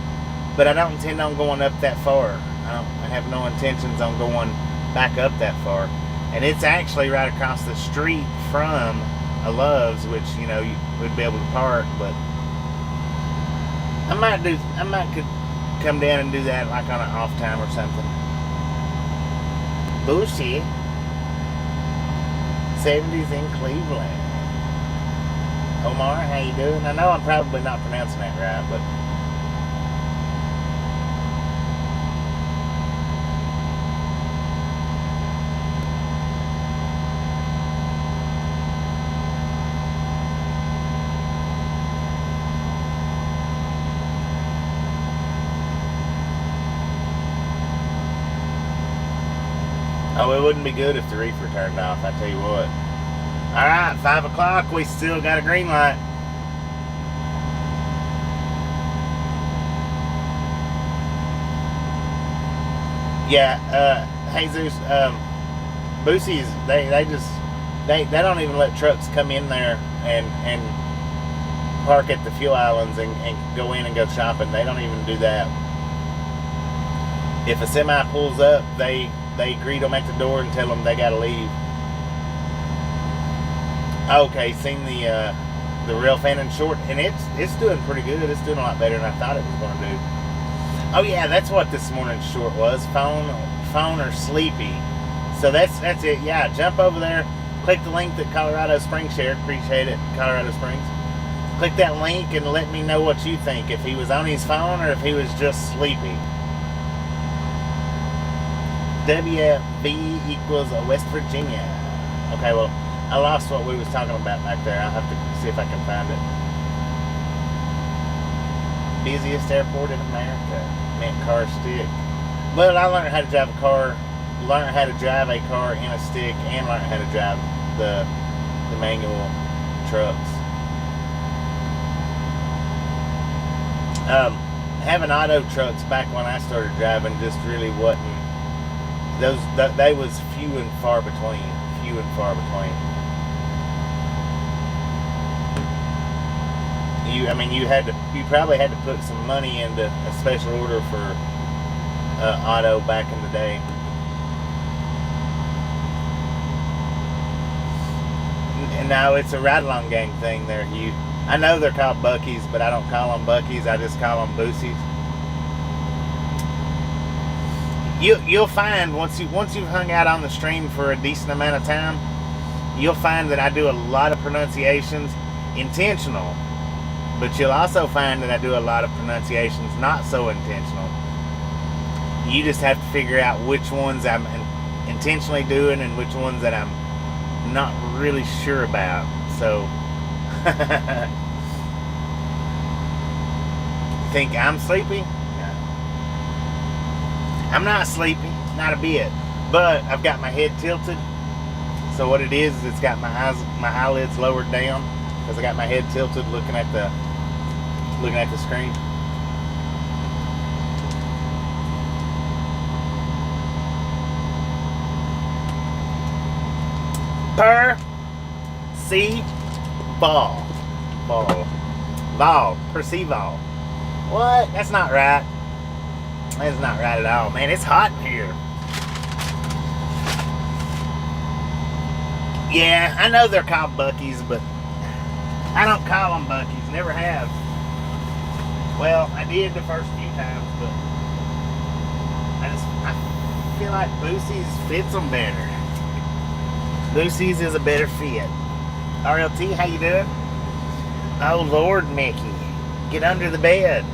but I don't intend on going up that far. I have no intentions on going back up that far, and it's actually right across the street from a Love's, which, you know, you would be able to park. But I could come down and do that like on an off time or something. Bushy 70s in Cleveland. Omar, how you doing? I know I'm probably not pronouncing that right, but oh, it wouldn't be good if the reefer turned off, I tell you what. Alright, 5 o'clock, we still got a green light. Yeah, Jesus, Boosies, they don't even let trucks come in there and park at the fuel islands and go in and go shopping. They don't even do that. If a semi pulls up, they greet them at the door and tell them they gotta leave. Okay, seen the rail fan in short, and it's doing pretty good. It's doing a lot better than I thought it was going to do. Oh yeah, that's what this morning's short was. Phone or sleepy. So that's it. Yeah, jump over there, click the link that Colorado Springs shared. Appreciate it, Colorado Springs. Click that link and let me know what you think. If he was on his phone or if he was just sleepy. WV equals West Virginia. Okay, well, I lost what we was talking about back there. I'll have to see if I can find it. Busiest airport in America. Meant car stick. But I learned how to drive a car. Learned how to drive a car in a stick, and learned how to drive the manual trucks. Having auto trucks back when I started driving just really wasn't. They was few and far between. Few and far between. You probably had to put some money into a special order for auto back in the day. And now it's a ride-along gang thing there, Hugh. I know they're called Buc-ee's, but I don't call them Buc-ee's. I just call them Boosies. You'll find once you've hung out on the stream for a decent amount of time, you'll find that I do a lot of pronunciations intentional, but you'll also find that I do a lot of pronunciations not so intentional. You just have to figure out which ones I'm intentionally doing and which ones that I'm not really sure about. So think I'm sleepy? No. I'm not sleepy, not a bit. But I've got my head tilted. So what it is it's got my eyelids lowered down because I got my head tilted looking at the screen. Percival. What? That's not right. That's not right at all, man. It's hot in here. Yeah, I know they're called Buc-ee's, but I don't call them Buc-ee's. Never have. Well, I did the first few times, but I feel like Boosie's fits them better. Boosie's is a better fit. RLT, how you doing? Oh, Lord, Mickey. Get under the bed.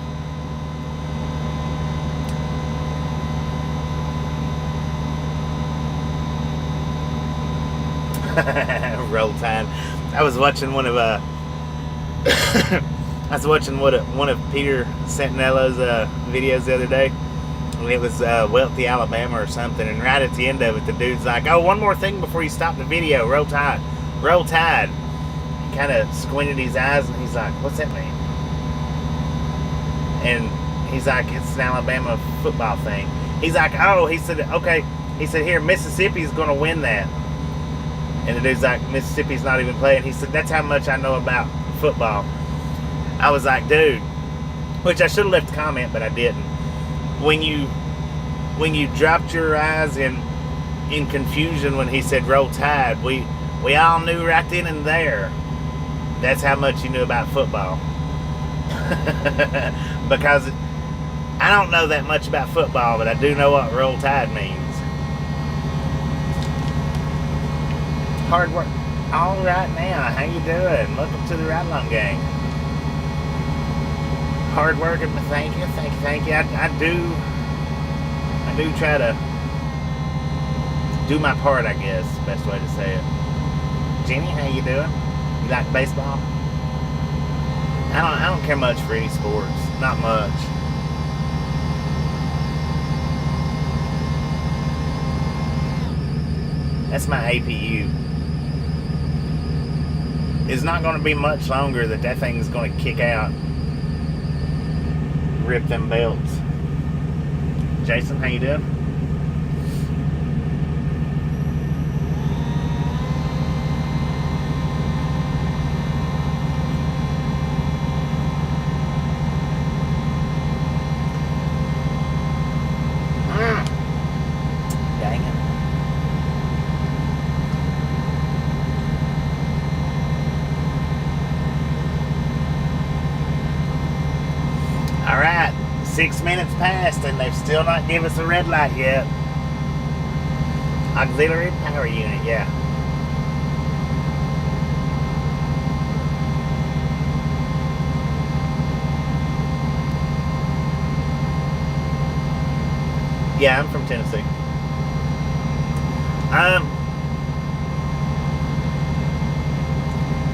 Roll Tide. I was watching one of one of Peter Santinello's videos the other day. And it was Wealthy, Alabama or something. And right at the end of it, the dude's like, "Oh, one more thing before you stop the video. Roll Tide. Roll Tide." He kind of squinted his eyes and he's like, "What's that mean?" And he's like, "It's an Alabama football thing." He's like, "Oh," he said, "Okay." He said, "Here, Mississippi's going to win that." And the dude's like, "Mississippi's not even playing." He said, "That's how much I know about football." I was like, dude, which I should have left a comment, but I didn't. When you dropped your eyes in confusion when he said Roll Tide, we all knew right then and there that's how much you knew about football. Because I don't know that much about football, but I do know what Roll Tide means. Hard work. All right now, how you doing? Welcome to the Ride Along Gang. Hard working, but thank you. I do try to do my part, I guess, best way to say it. Jenny, how you doing? You like baseball? I don't care much for any sports. Not much. That's my APU. It's not going to be much longer that thing is going to kick out. Rip them belts. Jason, how you doing? Dang it. All right, 6 minutes passed and they've still not given us a red light yet. Auxiliary power unit, yeah. Yeah, I'm from Tennessee.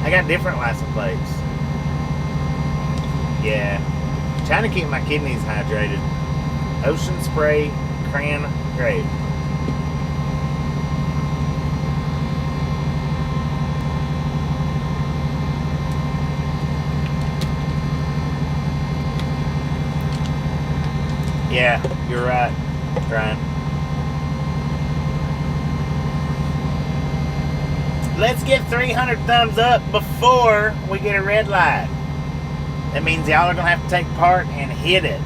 I got different license plates. Yeah. Trying to keep my kidneys hydrated. Ocean Spray Cran Grape. Yeah, you're right, Brian. Let's get 300 thumbs up before we get a red light. That means y'all are going to have to take part and hit it.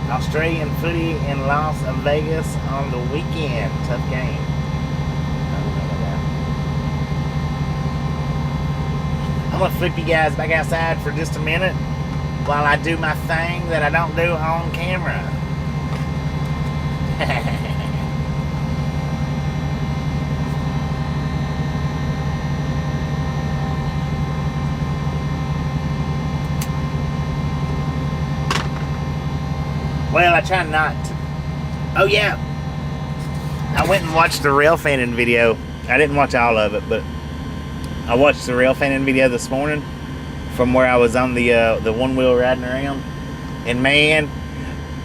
Australian footy in Las Vegas on the weekend. Tough game. I'm going to flip you guys back outside for just a minute while I do my thing that I don't do on camera. Well, I try not to. Oh, yeah. I went and watched the rail fanning video. I didn't watch all of it, but I watched the rail fanning video this morning from where I was on the one-wheel riding around. And, man,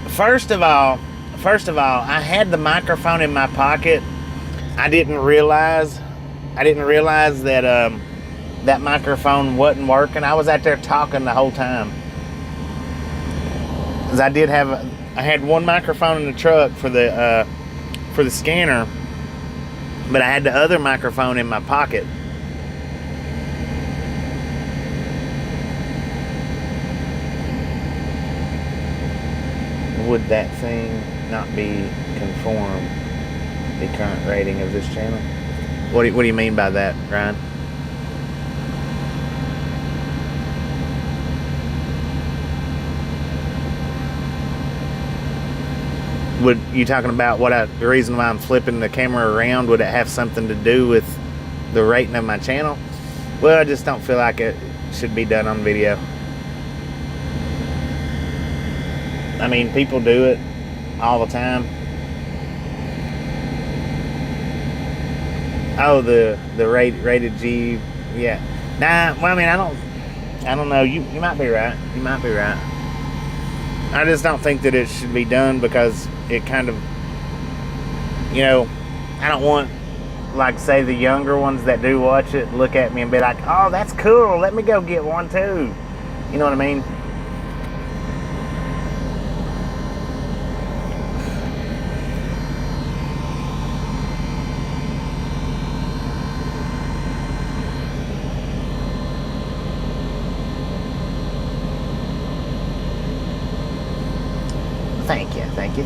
first of all, I had the microphone in my pocket. I didn't realize that that microphone wasn't working. I was out there talking the whole time. 'Cause I had one microphone in the truck for the scanner, but I had the other microphone in my pocket. Would that thing not be conform the current rating of this channel? What do you mean by that, Ryan? Would you talking about the reason why I'm flipping the camera around? Would it have something to do with the rating of my channel? Well, I just don't feel like it should be done on video. I mean, people do it all the time. Oh, the rated G, yeah. Nah, well, I mean, I don't know. You might be right. You might be right. I just don't think that it should be done because it kind of, you know, I don't want, like, say, the younger ones that do watch it look at me and be like, oh, that's cool. Let me go get one too. You know what I mean?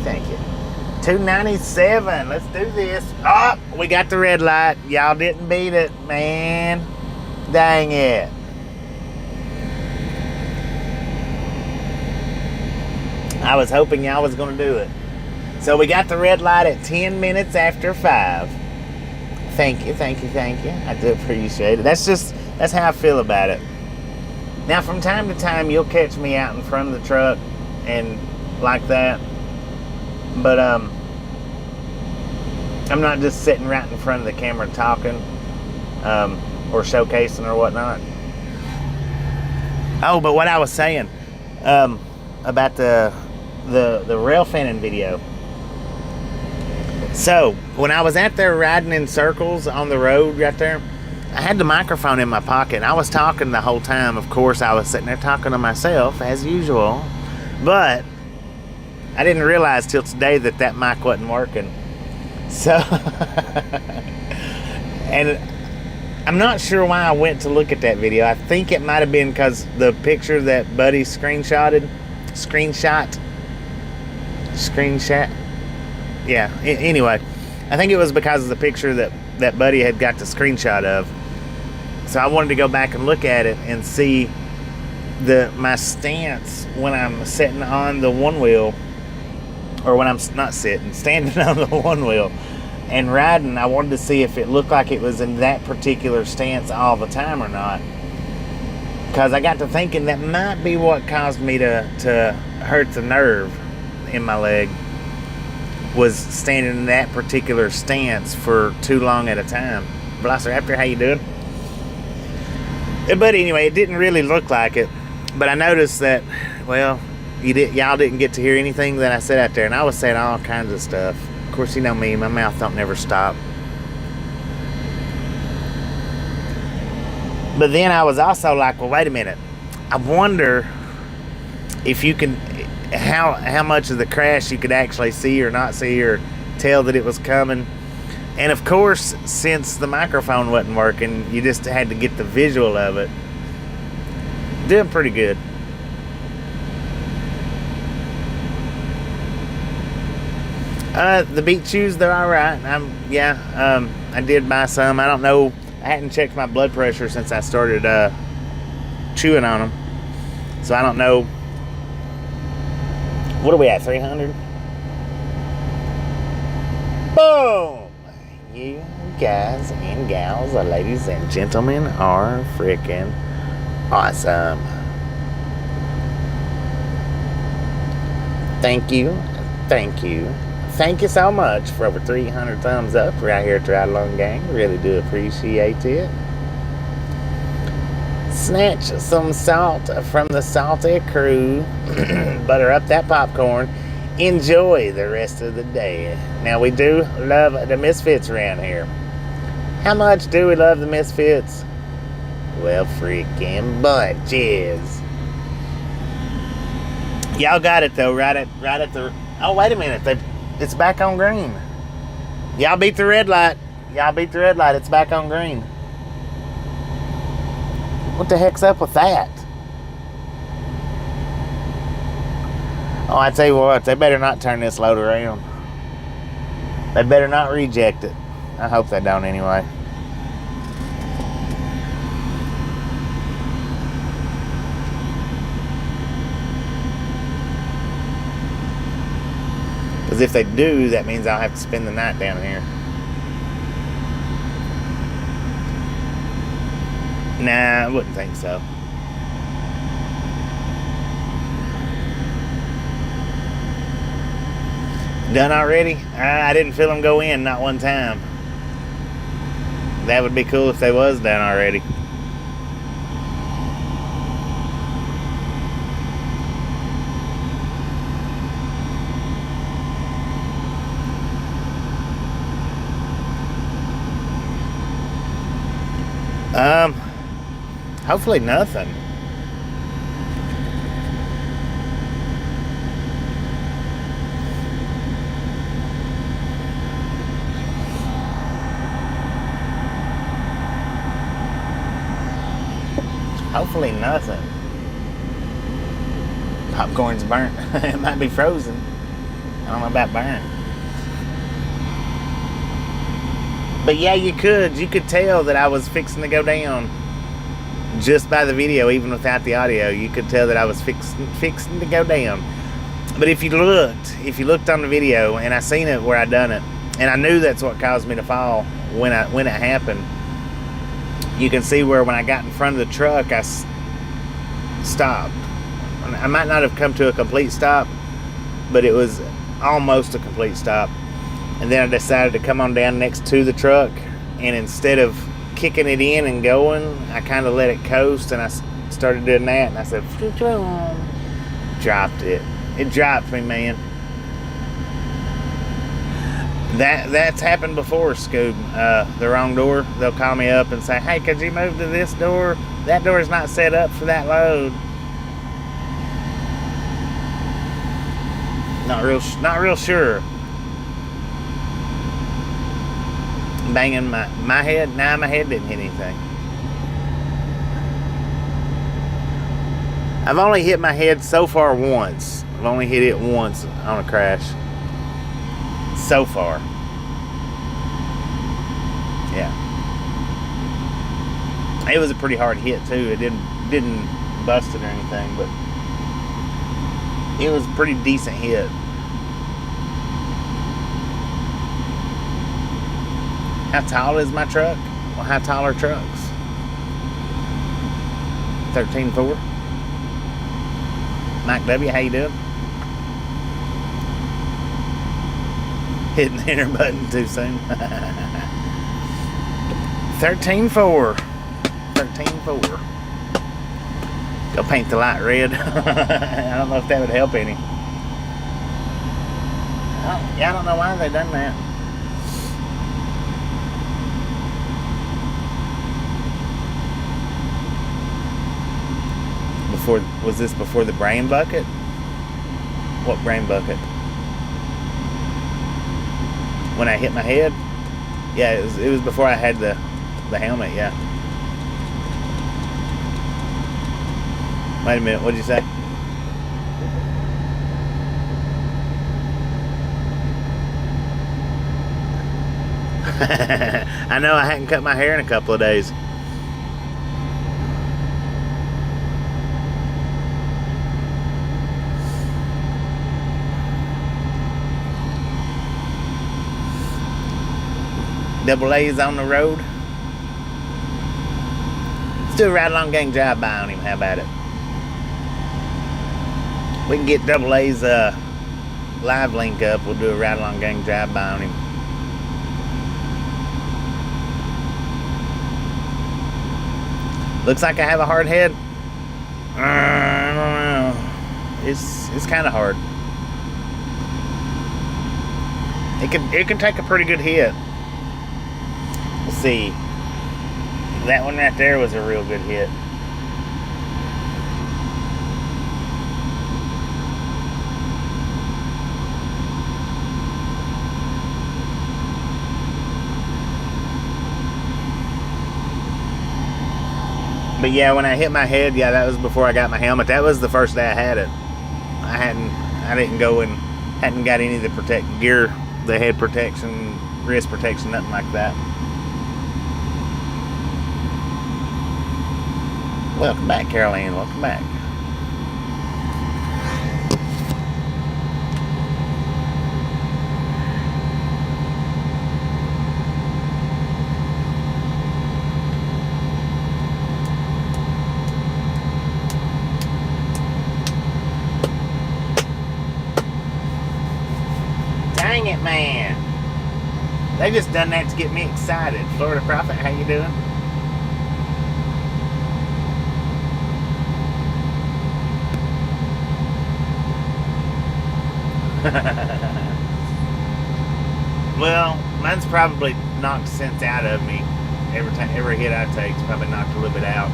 Thank you. 297. Let's do this. Oh, we got the red light. Y'all didn't beat it, man. Dang it. I was hoping y'all was going to do it. So we got the red light at 10 minutes after 5. Thank you. I do appreciate it. That's how I feel about it. Now, from time to time, you'll catch me out in front of the truck and like that. But I'm not just sitting right in front of the camera talking or showcasing or whatnot. Oh, but what I was saying about the rail fanning video. So when I was out there riding in circles on the road right there, I had the microphone in my pocket and I was talking the whole time. Of course, I was sitting there talking to myself as usual, but I didn't realize till today that mic wasn't working. So, and I'm not sure why I went to look at that video. I think it might have been because the picture that Buddy screenshot. Yeah, anyway, I think it was because of the picture that Buddy had got the screenshot of. So I wanted to go back and look at it and see my stance when I'm sitting on the one wheel. Or when I'm not sitting, standing on the one wheel and riding. I wanted to see if it looked like it was in that particular stance all the time or not. Because I got to thinking that might be what caused me to hurt the nerve in my leg, was standing in that particular stance for too long at a time. Velociraptor, how you doing? But anyway, it didn't really look like it. But I noticed that, well, y'all didn't get to hear anything that I said out there, and I was saying all kinds of stuff. Of course, you know me, my mouth don't never stop. But then I was also like, well, wait a minute. I wonder if you can, how much of the crash you could actually see or not see or tell that it was coming. And of course, since the microphone wasn't working, you just had to get the visual of it. Doing pretty good. The beet chews, they're all right. I did buy some. I don't know. I hadn't checked my blood pressure since I started chewing on them, so I don't know. What are we at? 300. Boom! You guys and gals, ladies and gentlemen, are freaking awesome. Thank you. Thank you. Thank you so much for over 300 thumbs up right here at Ride Along Gang. Really do appreciate it. Snatch some salt from the salty crew. Butter up that popcorn. Enjoy the rest of the day. Now, we do love the Misfits around here. How much do we love the Misfits? Well, freaking bunches. Y'all got it, though, right at the... Oh, wait a minute. It's back on green. Y'all beat the red light. Y'all beat the red light. It's back on green. What the heck's up with that? Oh, I tell you what, they better not turn this load around. They better not reject it. I hope they don't anyway. Because if they do, that means I'll have to spend the night down here. Nah, I wouldn't think so. Done already? I didn't feel them go in, not one time. That would be cool if they was done already. Hopefully nothing. Hopefully nothing. Popcorn's burnt. It might be frozen. I don't know about burnt. But yeah, you could tell that I was fixing to go down just by the video, even without the audio. You could tell that I was fixing to go down. But if you looked on the video, and I seen it where I done it, and I knew that's what caused me to fall when it happened. You can see where when I got in front of the truck, I stopped. I might not have come to a complete stop, but it was almost a complete stop. And then I decided to come on down next to the truck, and instead of kicking it in and going, I kind of let it coast, and I started doing that, and I said, dropped it. It dropped me, man. That's happened before, Scoob. The wrong door. They'll call me up and say, hey, could you move to this door? That door is not set up for that load. Not real sure. Banging my head. Nah, my head didn't hit anything. I've only hit my head so far once. I've only hit it once on a crash. So far. Yeah. It was a pretty hard hit too. It didn't bust it or anything, but it was a pretty decent hit. How tall is my truck? Well, how tall are trucks? 13.4. Mike W, how you doing? Hitting the enter button too soon. 13.4. 13.4. Go paint the light red. I don't know if that would help any. I don't know why they done that. Was this before the brain bucket? What brain bucket? When I hit my head? Yeah, it was before I had the helmet, yeah. Wait a minute, what'd you say? I know I hadn't cut my hair in a couple of days. Double A's on the road. Let's do a ride along gang drive by on him. How about it? We can get Double A's live link up. We'll do a ride along gang drive by on him. Looks like I have a hard head. I don't know. It's kind of hard. It can take a pretty good hit. Let's see. That one right there was a real good hit. But yeah, when I hit my head, yeah, that was before I got my helmet. That was the first day I had it. I didn't go and hadn't got any of the gear, the head protection, wrist protection, nothing like that. Welcome back, Carol Ann. Welcome back. Dang it, man. They just done that to get me excited. Florida Prophet, how you doing? Well, mine's probably knocked sense out of me. Every hit I take's probably knocked a little bit out.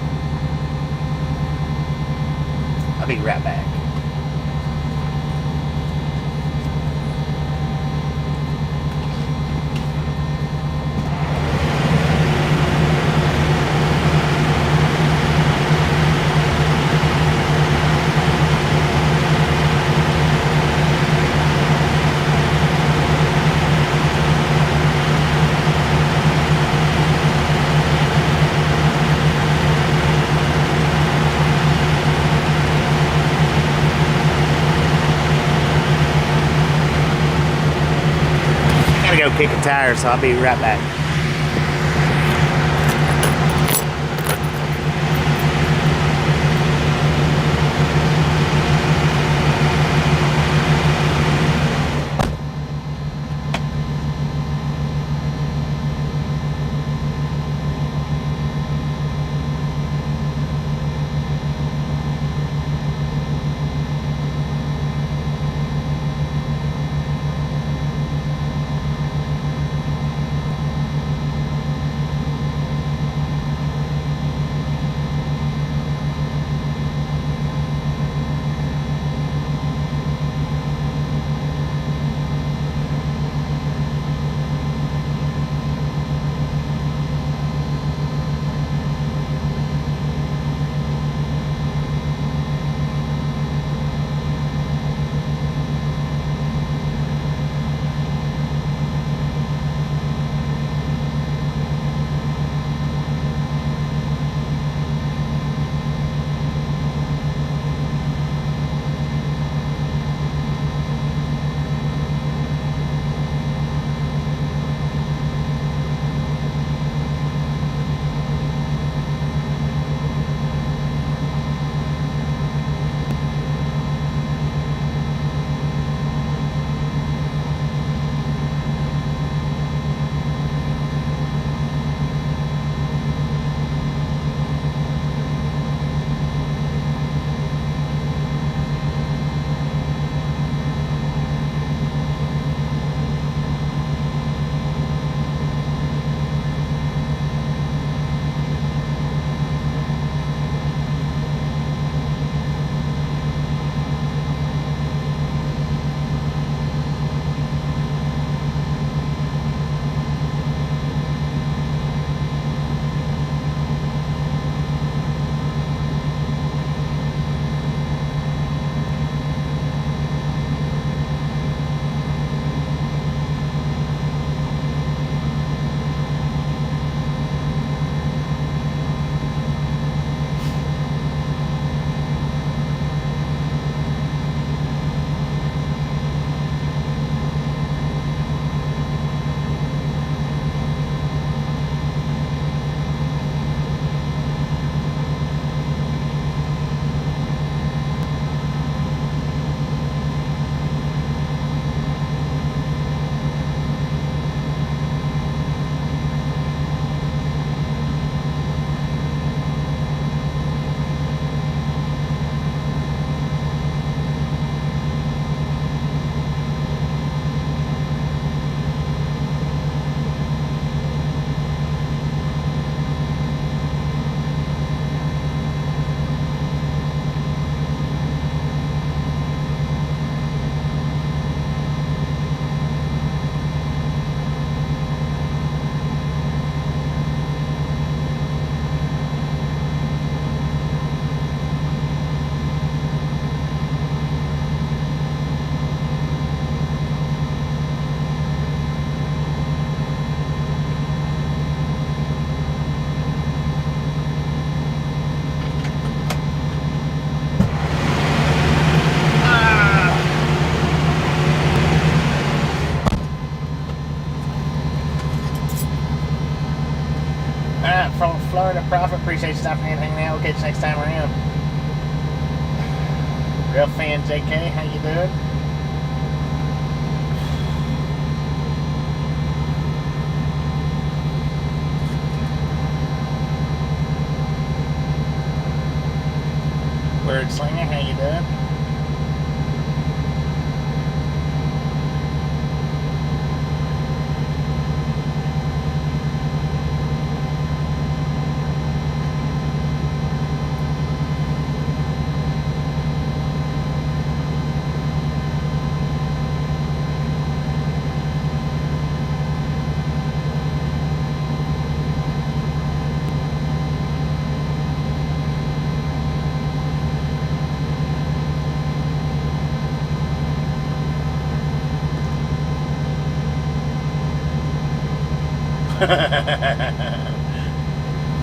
I'll be right back. Kick a tire, so I'll be right back. Alright, from Florida Prophet, appreciate you stopping in and hanging out. We'll catch you next time around. Real fan JK, how you doing? Word Slinger, how you doing?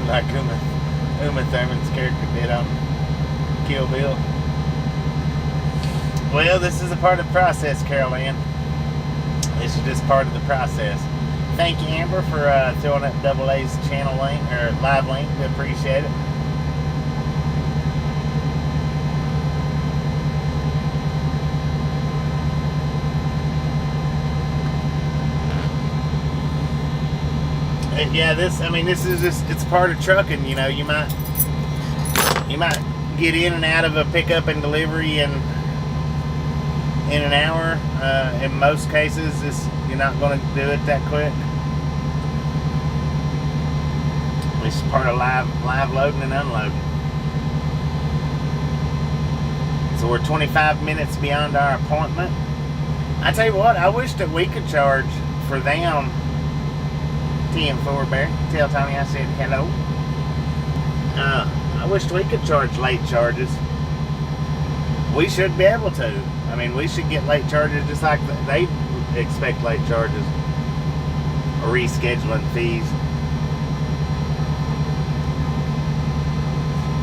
Like Uma Thurman's character did on Kill Bill. Well, this is a part of the process, Carol Ann. This is just part of the process. Thank you, Amber, for throwing up Double A's channel link or live link. We appreciate it. Yeah, this is just, it's part of trucking, you know. You might get in and out of a pickup and delivery in an hour. In most cases, you're not going to do it that quick. It's part of live loading and unloading. So we're 25 minutes beyond our appointment. I tell you what, I wish that we could charge for them. 10-4 Bear. Tell Tommy I said hello. I wish we could charge late charges. We should be able to. I mean, we should get late charges just like they expect late charges. Or rescheduling fees.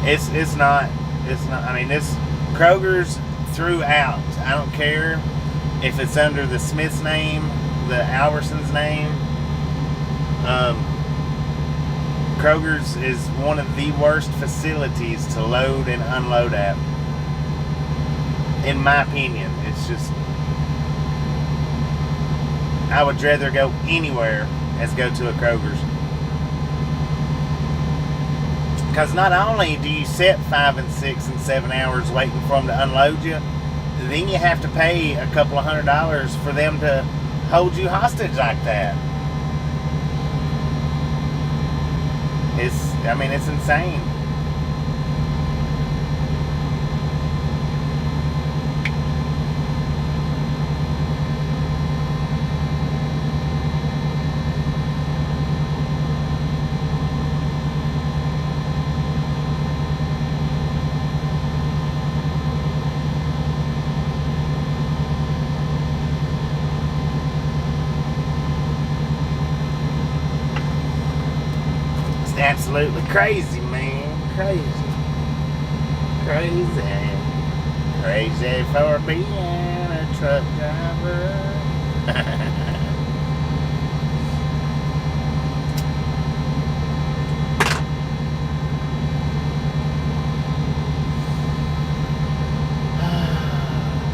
It's not. I mean, this Kroger's throughout. I don't care if it's under the Smith's name, the Albertson's name. Kroger's is one of the worst facilities to load and unload at. In my opinion, it's just, I would rather go anywhere as go to a Kroger's. Because not only do you sit 5 and 6 and 7 hours waiting for them to unload you, then you have to pay a couple of $100 for them to hold you hostage like that. It's insane. Absolutely crazy, man. Crazy for being a truck driver.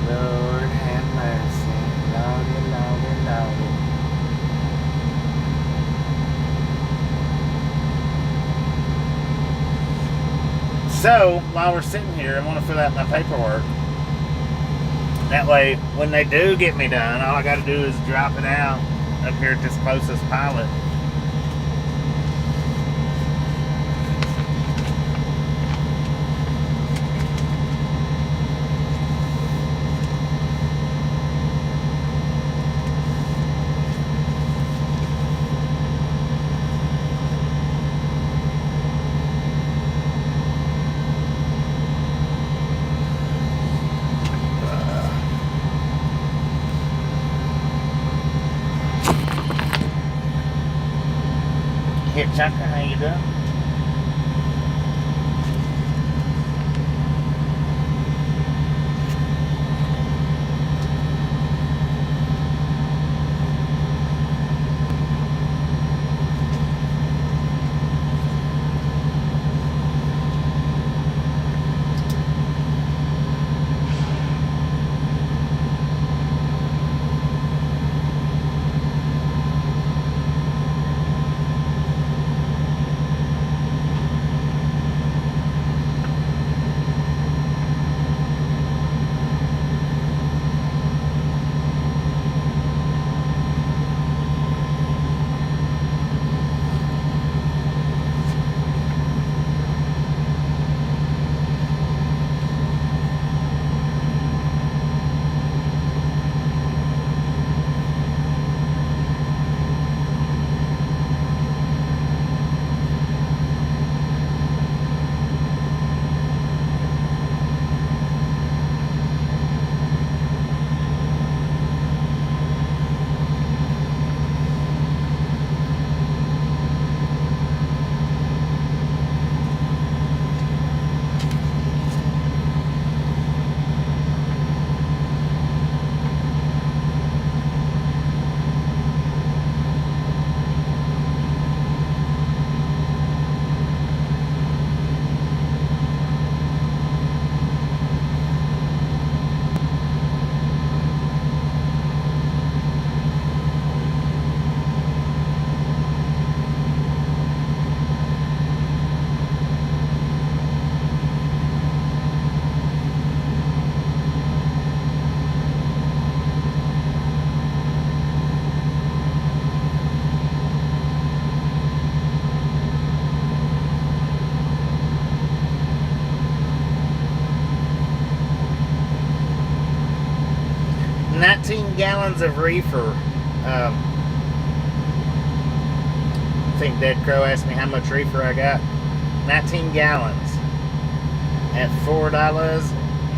Lord have mercy, Lordy, Lordy, Lordy. So, while we're sitting here, I want to fill out my paperwork. That way, when they do get me done, all I got to do is drop it out up here at this closest pilot. Chucker, how you doing? gallons of reefer. I think Dead Crow asked me how much reefer I got. 19 gallons at $4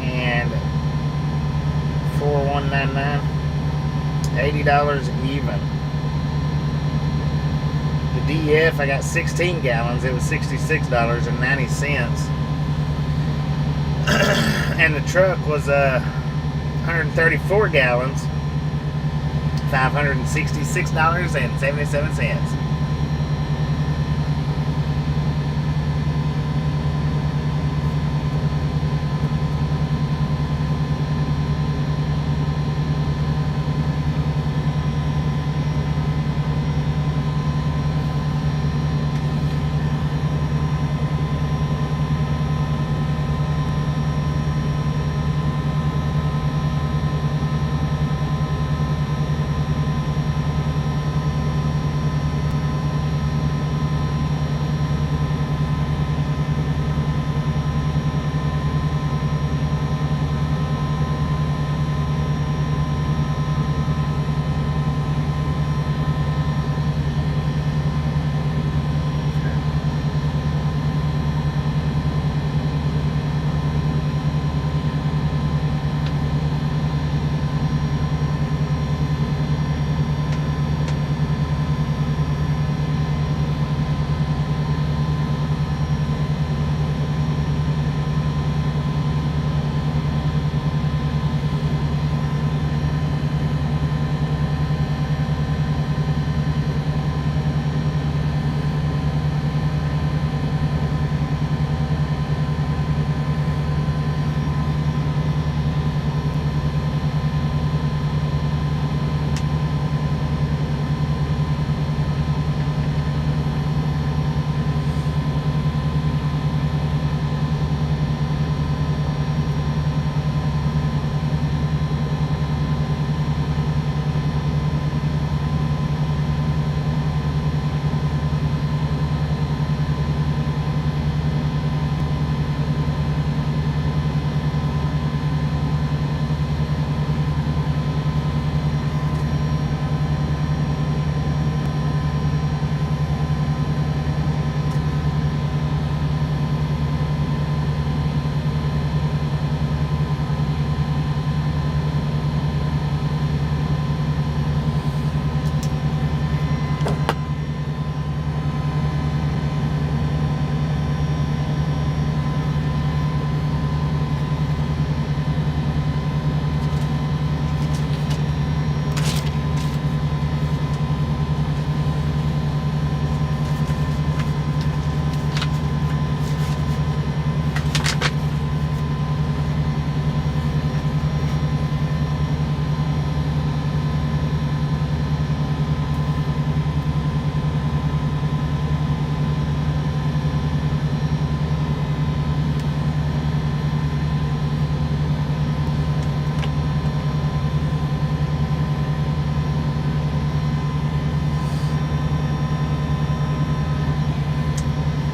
and $4,199. $80 even. The DF, I got 16 gallons. It was $66.90. And the truck was 134 gallons, $566.77.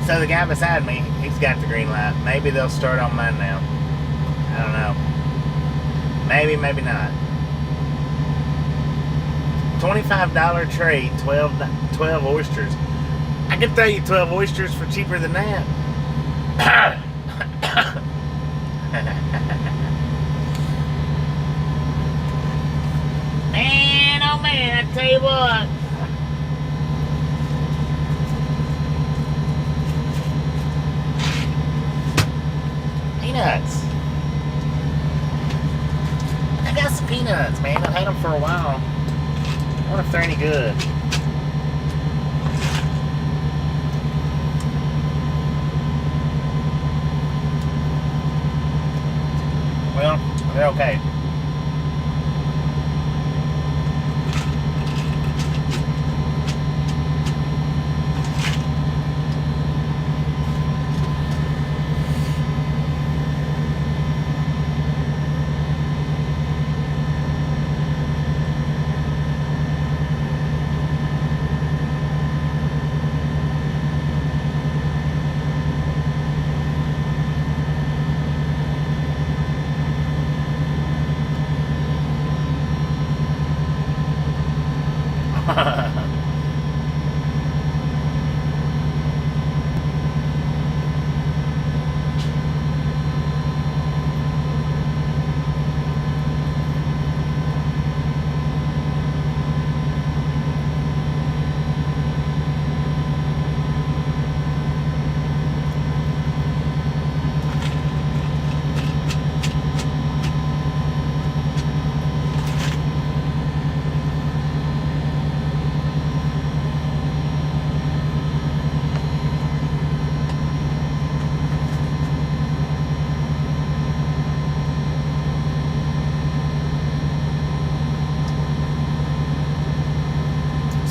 So the guy beside me, he's got the green light. Maybe they'll start on mine now. I don't know. Maybe, maybe not. $25 trade, 12 oysters. I could throw you 12 oysters for cheaper than that. Man, oh man, I tell you what. Peanuts. I got some peanuts, man. I've had them for a while. I wonder if they're any good. Well, they're okay.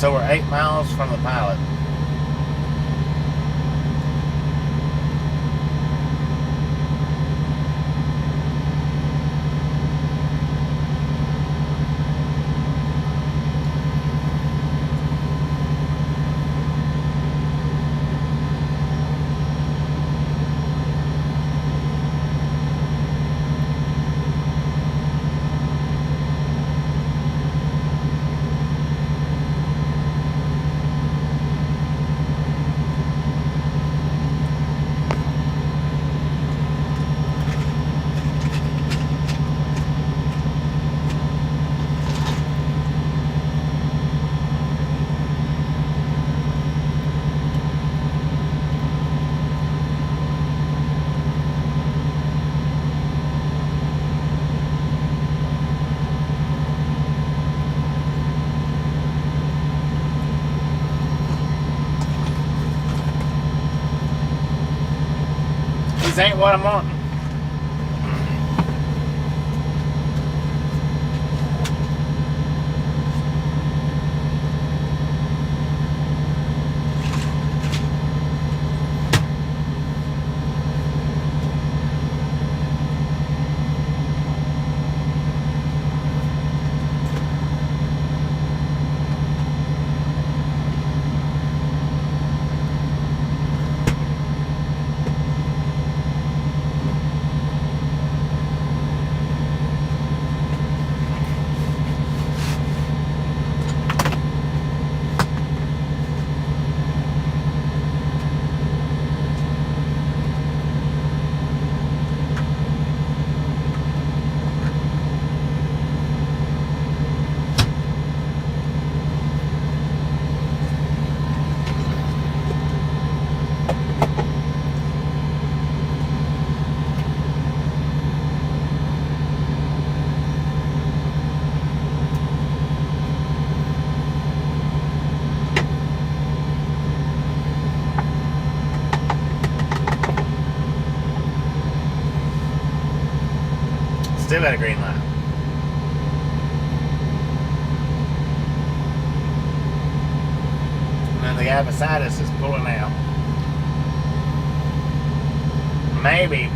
So we're 8 miles from the pilot. This ain't what I'm wanting. Still at a green light. And then the guy beside us is pulling out. Maybe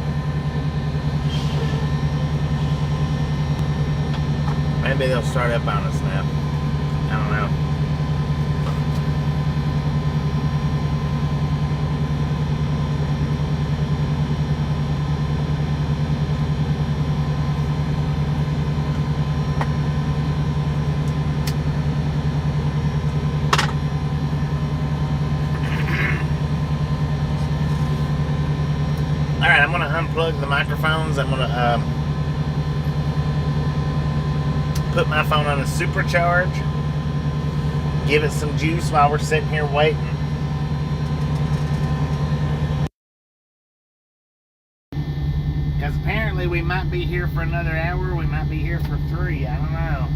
they'll start up on us now. I don't know. Alright, I'm going to unplug the microphones. I'm going to put my phone on a supercharge. Give it some juice while we're sitting here waiting. Because apparently we might be here for another hour. We might be here for 3. I don't know.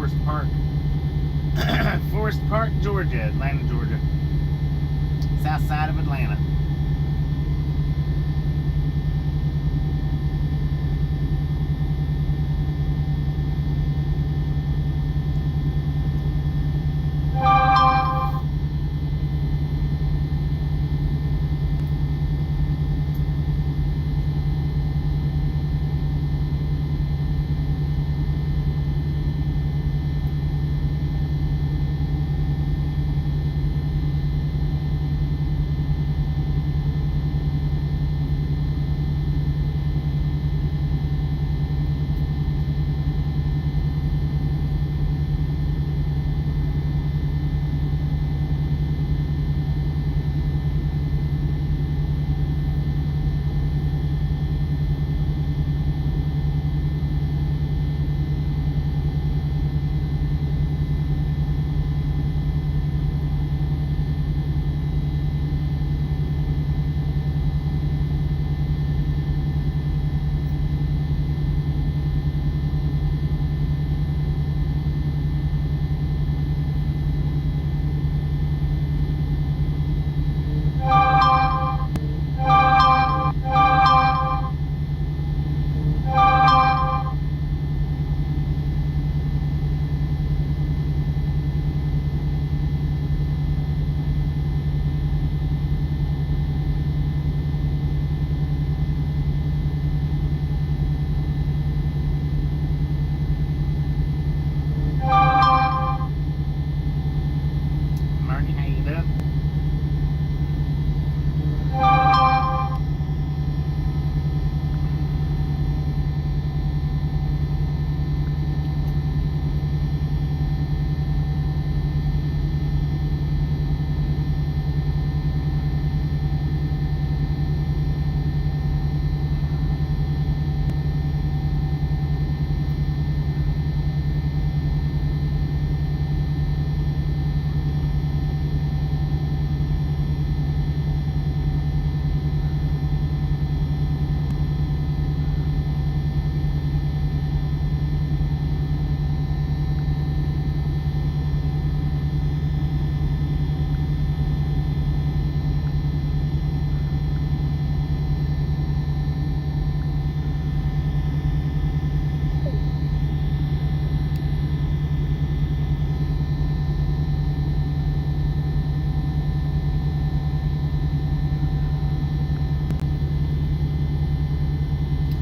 Forest Park. Forest Park, Georgia, Atlanta, Georgia. South side of Atlanta.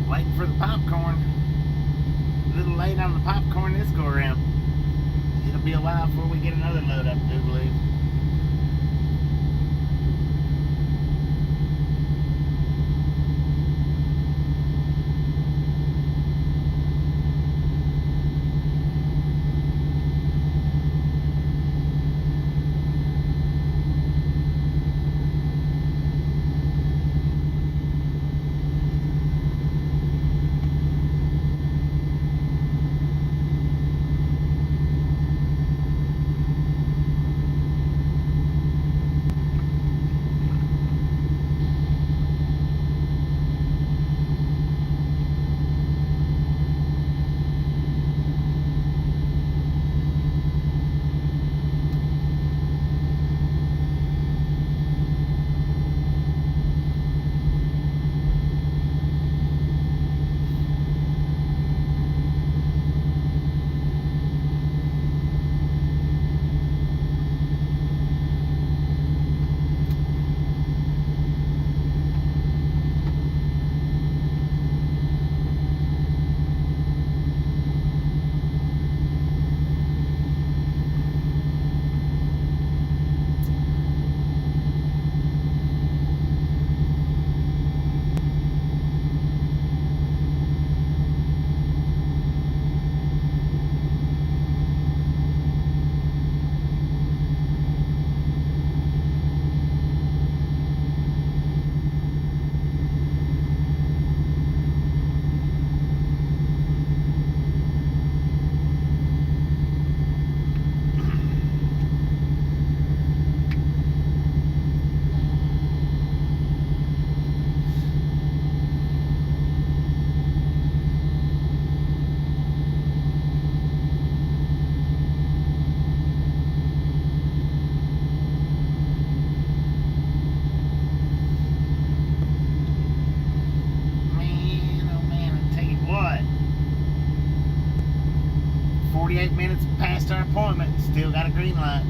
Waiting for the popcorn. A little late on the popcorn this go around. It'll be a while before we get another load up, I do believe. 38 minutes past our appointment. Still got a green light.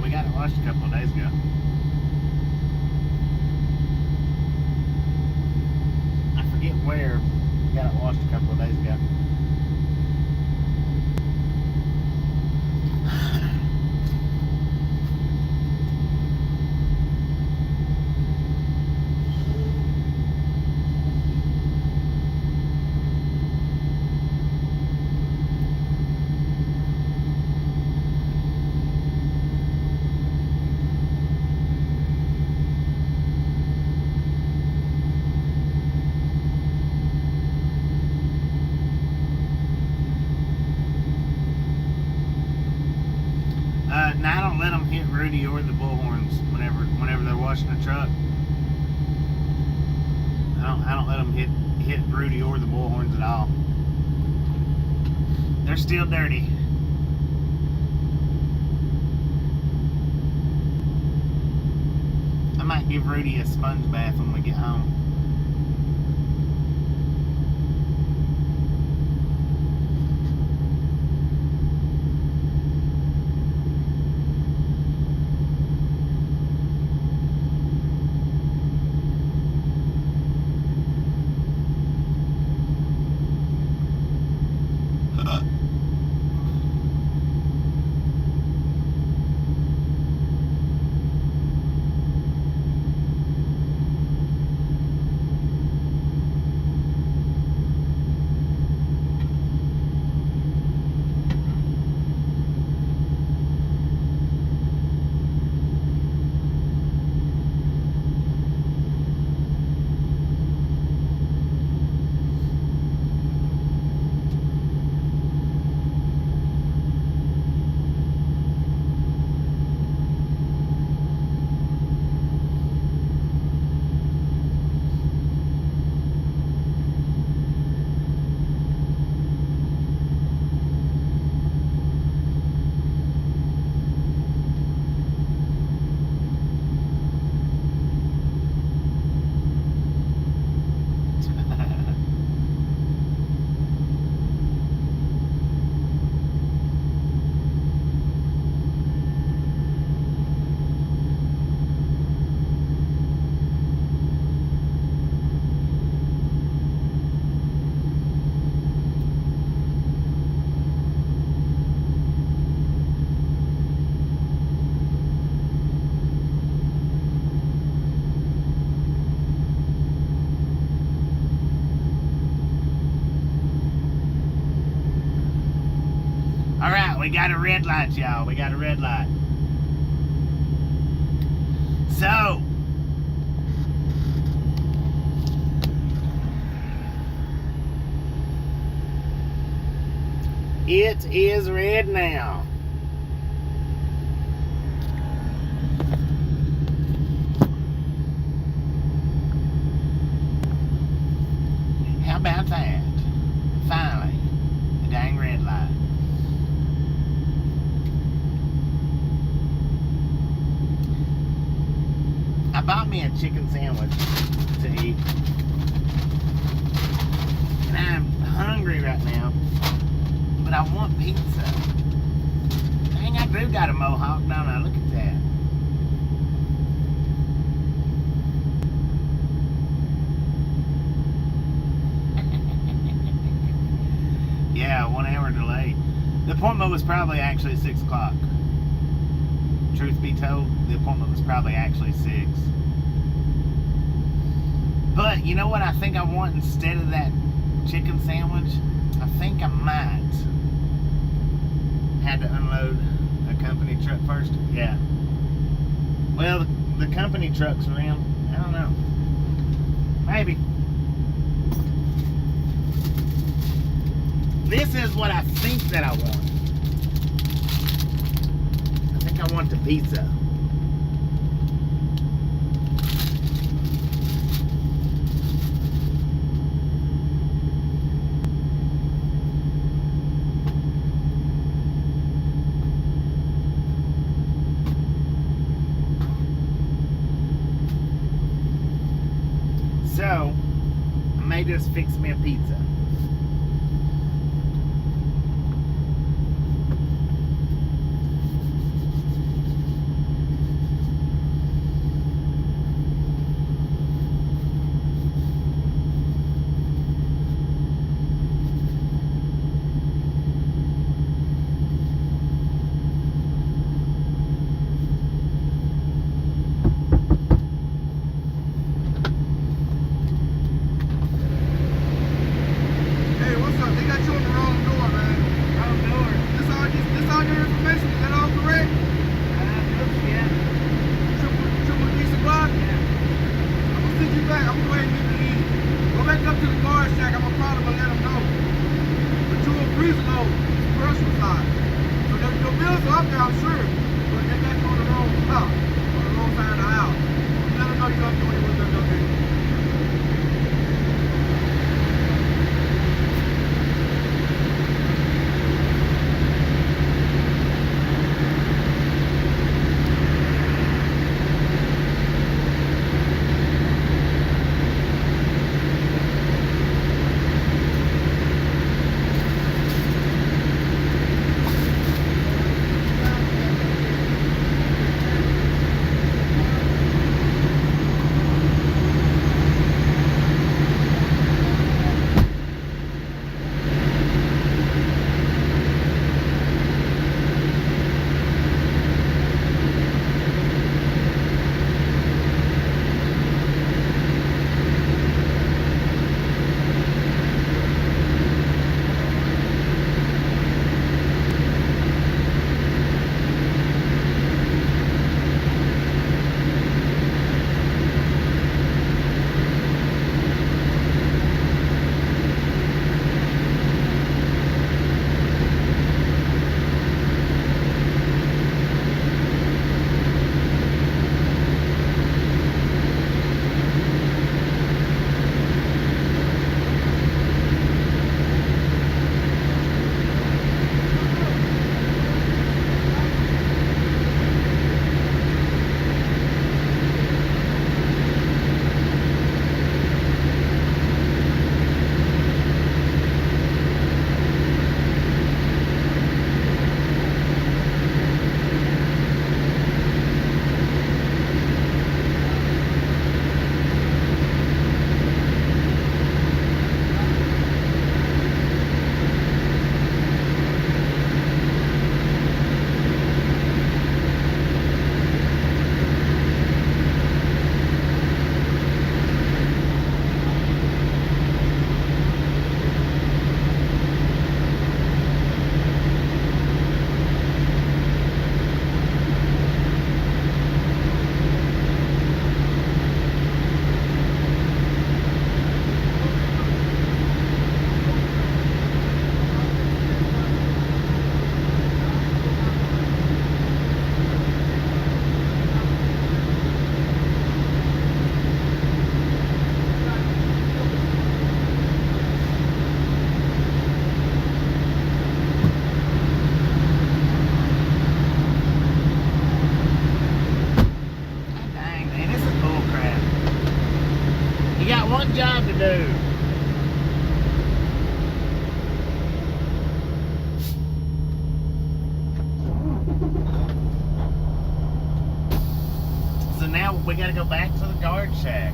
We got it washed a couple of days ago. I forget where. We got it washed a couple of days ago. Now I don't let them hit Rudy or the bullhorns whenever they're washing the truck. I don't let them hit Rudy or the bullhorns at all. They're still dirty. I might give Rudy a sponge bath when we get home. we got a red light, y'all. We got a red light. So, it is red now. How about that? Finally, the dang red light. I bought me a chicken sandwich to eat. And I'm hungry right now. But I want pizza. Dang, I do got a mohawk, don't I? Look at that. Yeah, 1 hour delay. The appointment was probably actually 6 o'clock. Truth be told, the appointment was probably actually 6. But you know what I think I want instead of that chicken sandwich? I think I might. Had to unload a company truck first. Yeah. Well, the company truck's around. I don't know. Maybe. This is what I think that I want. I think I want the pizza. So, I may just fix me a pizza. do. So now we gotta go back to the guard shack.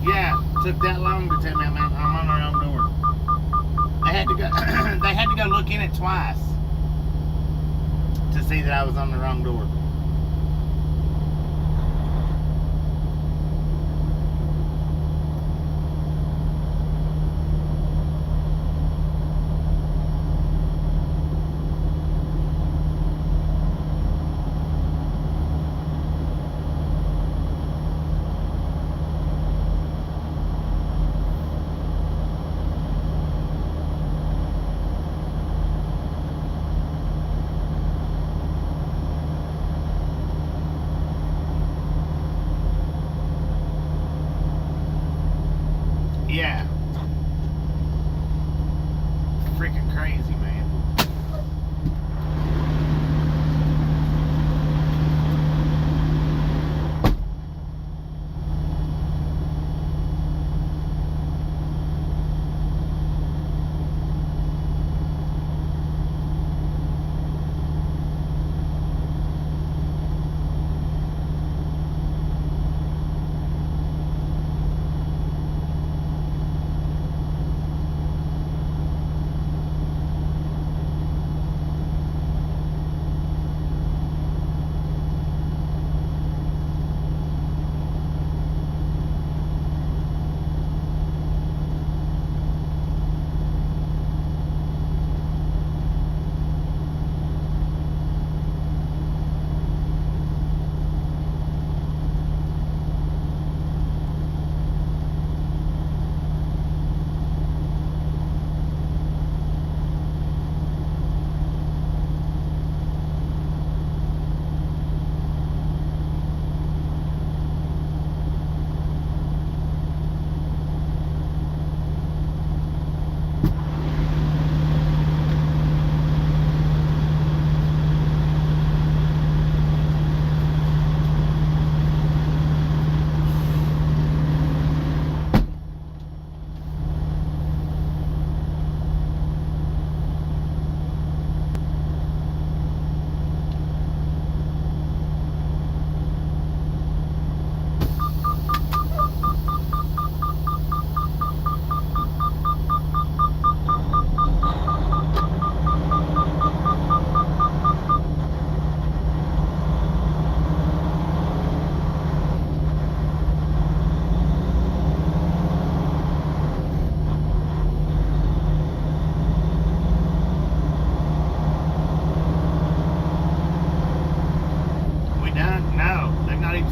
Yeah, took that long to tell me I'm on the wrong door. They had to go. They had to go look in it twice to see that I was on the wrong door. Yeah. Freaking crazy, man.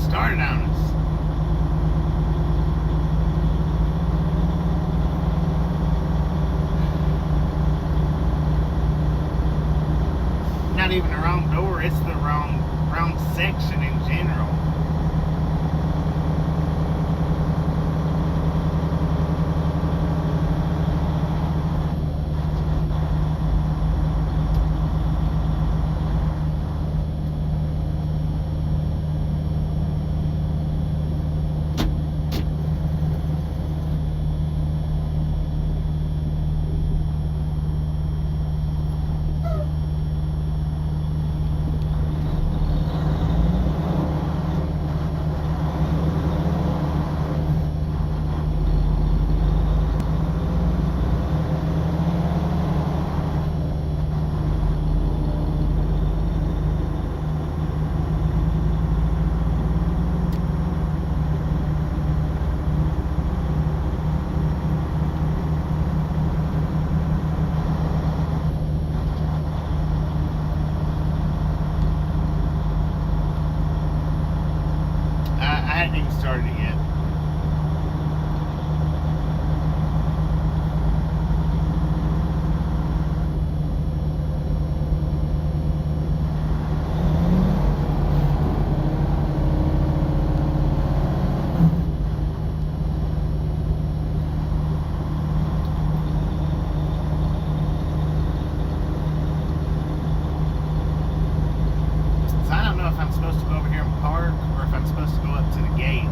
Started on us. Not even the wrong door, it's the wrong section in general. I hadn't even started it yet. if I'm supposed to go over here and park or if I'm supposed to go up to the gate.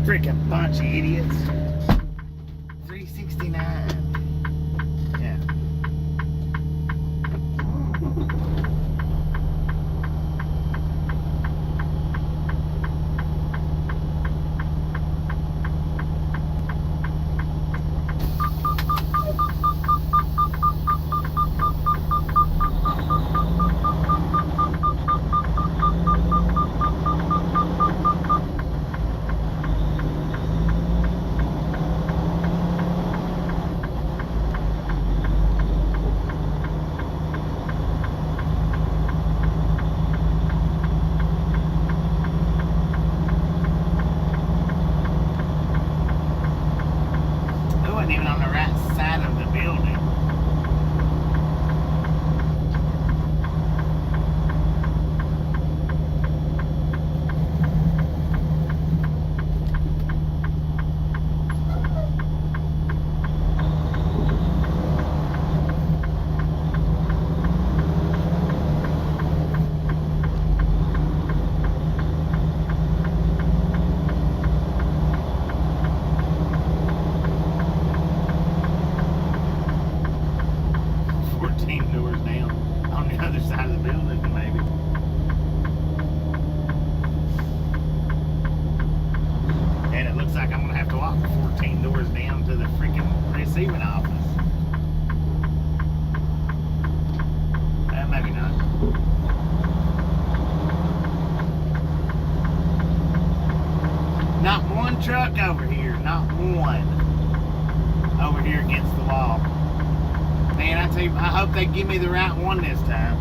Freaking bunch of idiots. 369. Yeah. 14 doors down on the other side of the building, maybe. And it looks like I'm gonna have to walk 14 doors down to the freaking receiving office. Maybe not. Not one truck over here, not one over here against the wall. Man, I tell you, I hope they give me the right one this time.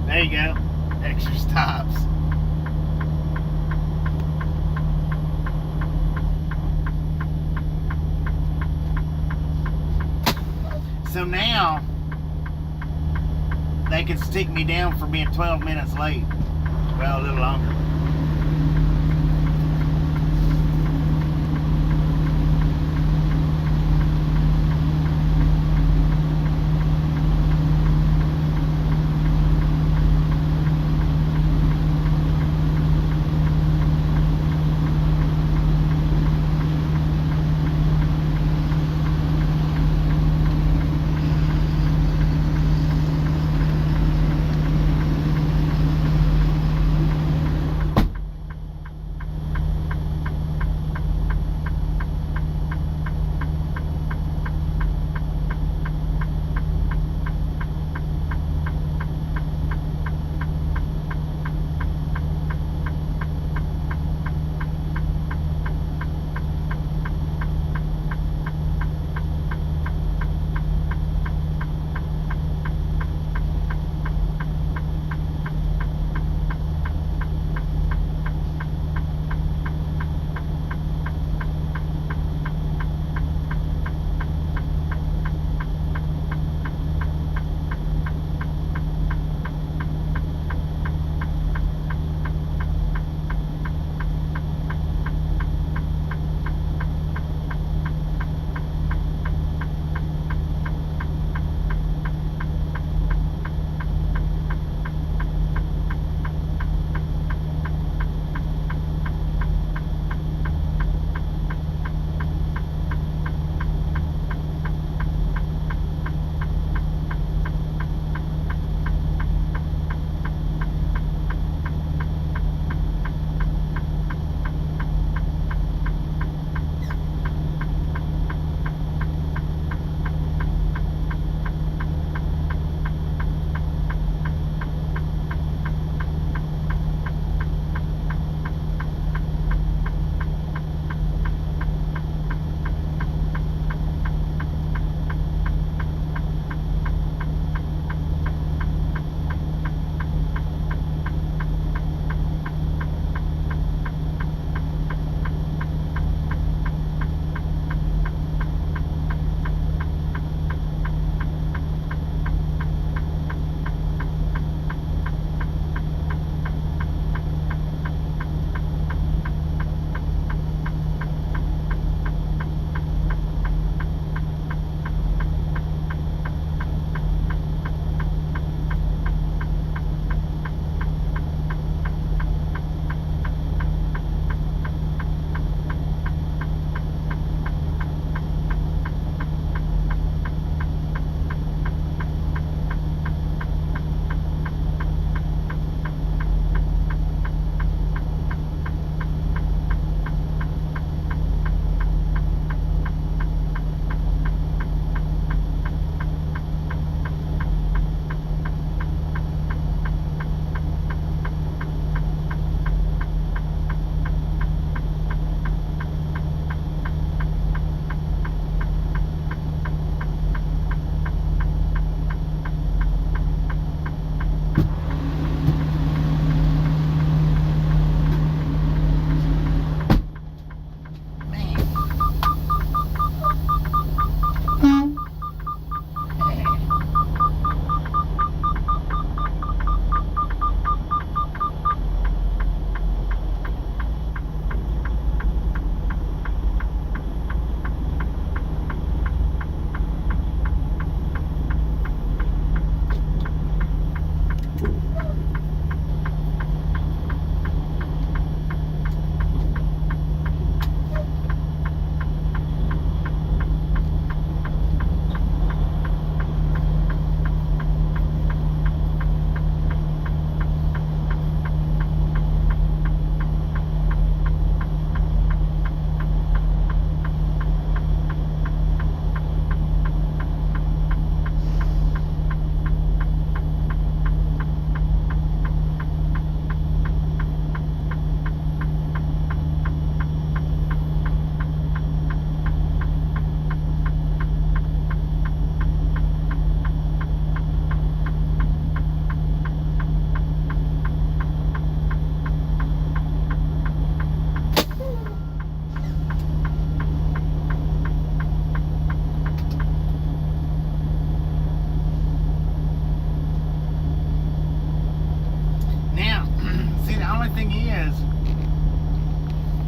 There you go. Extra stops. So now they can stick me down for being 12 minutes late. Well, a little longer.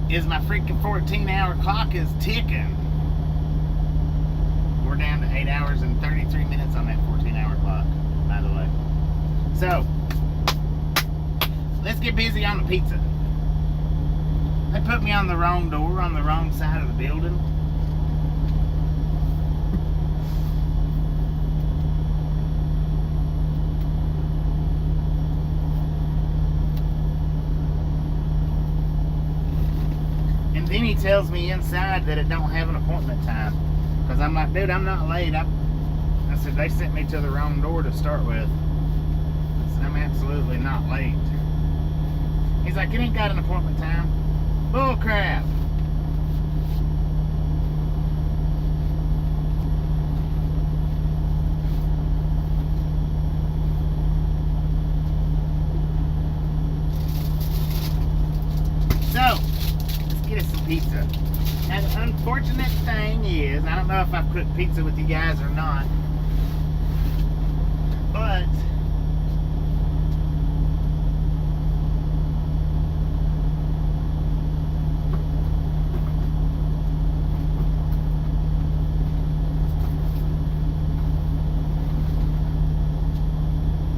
is my freaking 14-hour clock is ticking. We're down to 8 hours and 33 minutes on that 14-hour clock, by the way. So, let's get busy on the pizza. They put me on the wrong door, on the wrong side of the building. And then he tells me inside that it don't have an appointment time. Because I'm like, dude, I'm not late. I said, they sent me to the wrong door to start with. I said, I'm absolutely not late. He's like, it ain't got an appointment time. Bull crap. So, let's get us some pizza. Now, the unfortunate thing is, I don't know if I've cooked pizza with you guys or not, but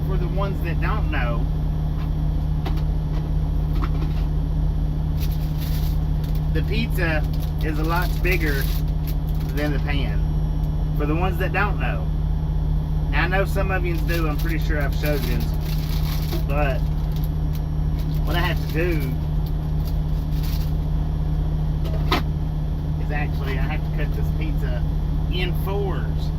for the ones that don't know, the pizza is a lot bigger than the pan. For the ones that don't know. Now, I know some of you do. I'm pretty sure I've showed you. But what I have to do is actually I have to cut this pizza in fours.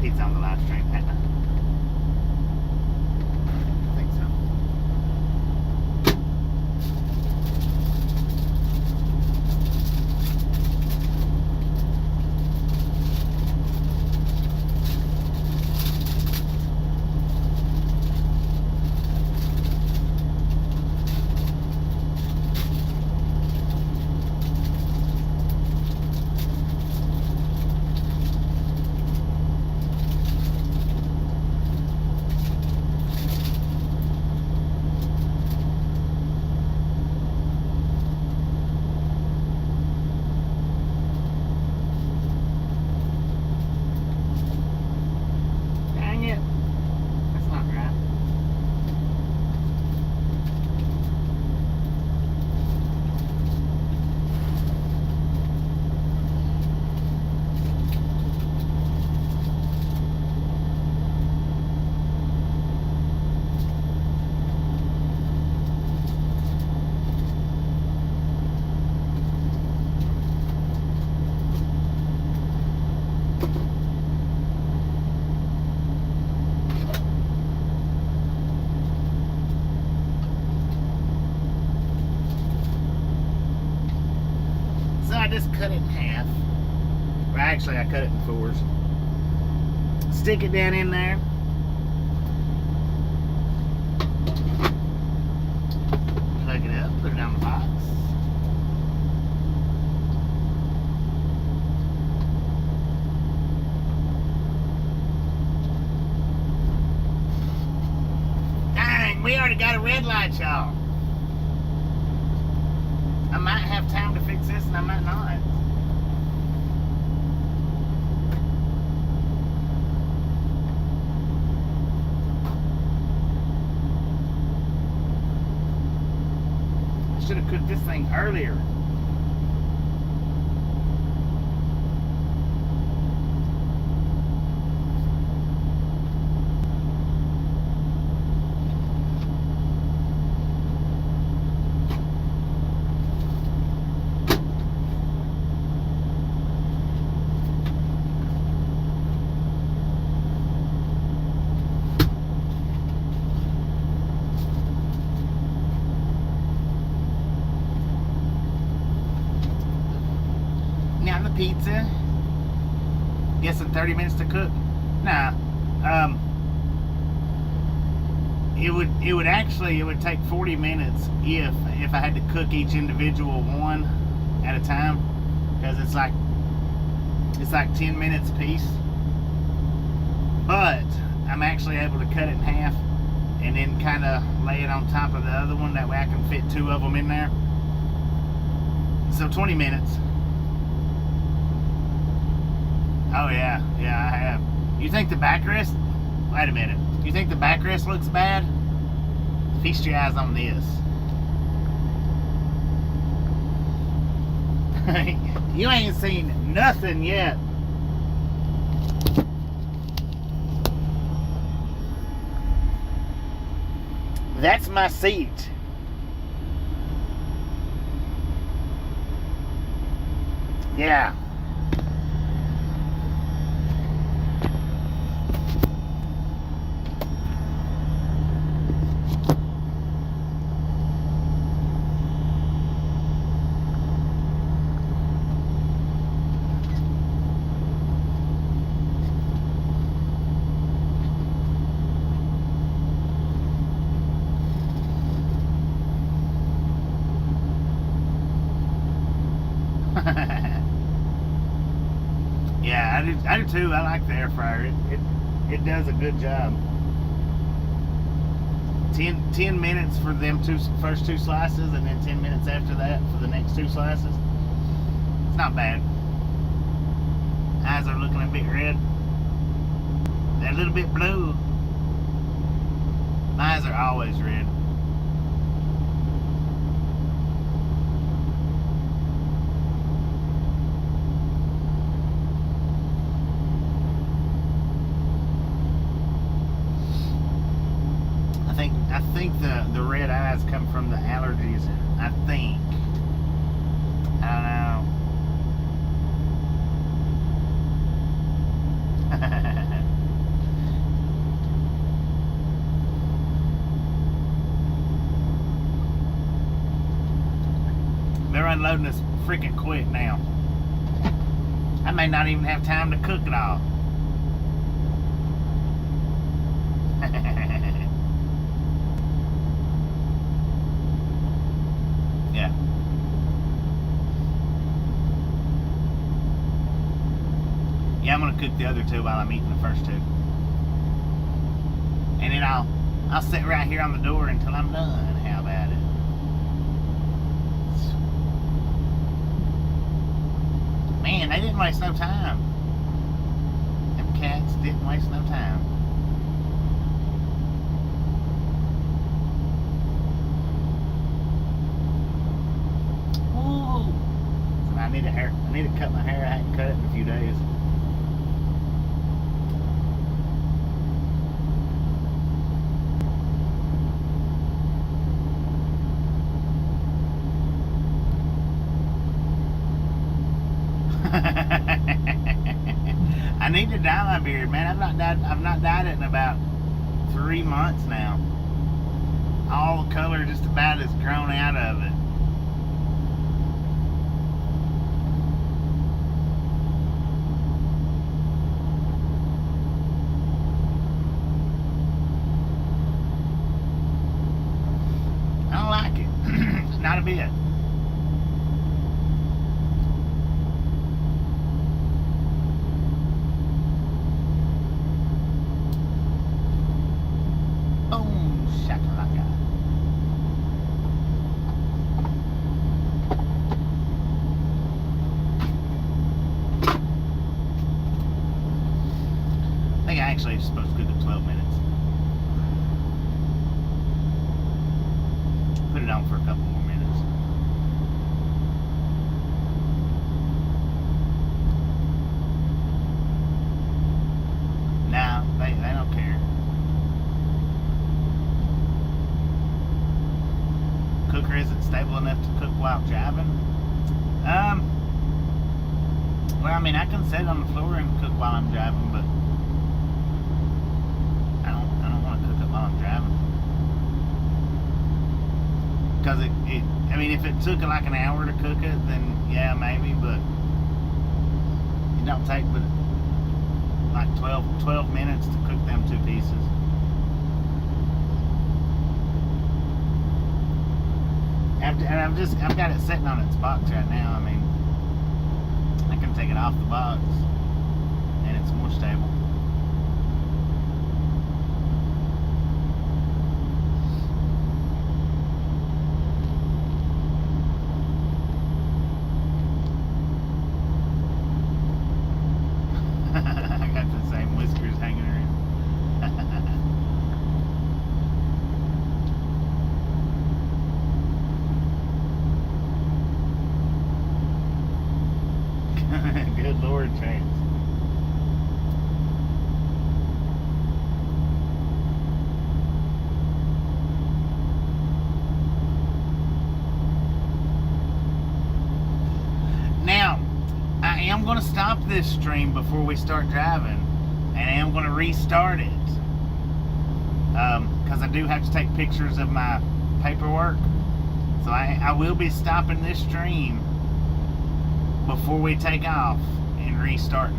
Pizza on the live stream, hadn't I? I think so. I just cut it in half. Well, actually, I cut it in fours. Stick it down in there. Plug it up, put it on the box. Dang, we already got a red light, y'all. I might have time to fix this and I might not. I should have cooked this thing earlier. Pizza, guessing 30 minutes to cook. Nah, it would take 40 minutes if I had to cook each individual one at a time, because it's like 10 minutes a piece. But I'm actually able to cut it in half and then kind of lay it on top of the other one. That way I can fit 2 of them in there. So 20 minutes. Oh yeah, I have. You think the backrest? Wait a minute. You think the backrest looks bad? Feast your eyes on this. You ain't seen nothing yet. That's my seat. Yeah. Yeah, I do too. I like the air fryer. It does a good job. 10 minutes for them first 2 slices, and then 10 minutes after that for the next 2 slices. It's not bad. Eyes are looking a bit red. They're a little bit blue. My eyes are always red. I think the red eyes come from the allergies. I think. I don't know. They're unloading us freaking quick now. I may not even have time to cook it all. Yeah. Yeah, I'm gonna cook the other 2 while I'm eating the first 2. And then I'll sit right here on the door until I'm done. How about it? Man, they didn't waste no time. Them cats didn't waste no time. Ooh. So I need to cut my hair. I hadn't cut it in a few days. I need to dye my beard, man. I've not dyed it in about 3 months now. All the color just about is grown out of it. I don't like it. Not a bit. Actually, it's supposed to cook it 12 minutes. Put it on for a couple more minutes. Nah, they don't care. Cooker isn't stable enough to cook while driving. Well, I mean, I can sit on the floor and cook while I'm driving, but while I'm driving, because I mean, if it took like an hour to cook it, then yeah, maybe, but it don't take but like 12 minutes to cook them 2 pieces. I've got it sitting on its box right now. I mean, I can take it off the box and it's more stable. I got the same whiskers hanging around. Good Lord, Chance. Now, I am going to stop this stream before we start driving, and I am going to restart it because I do have to take pictures of my paperwork. So I will be stopping this stream before we take off and restarting.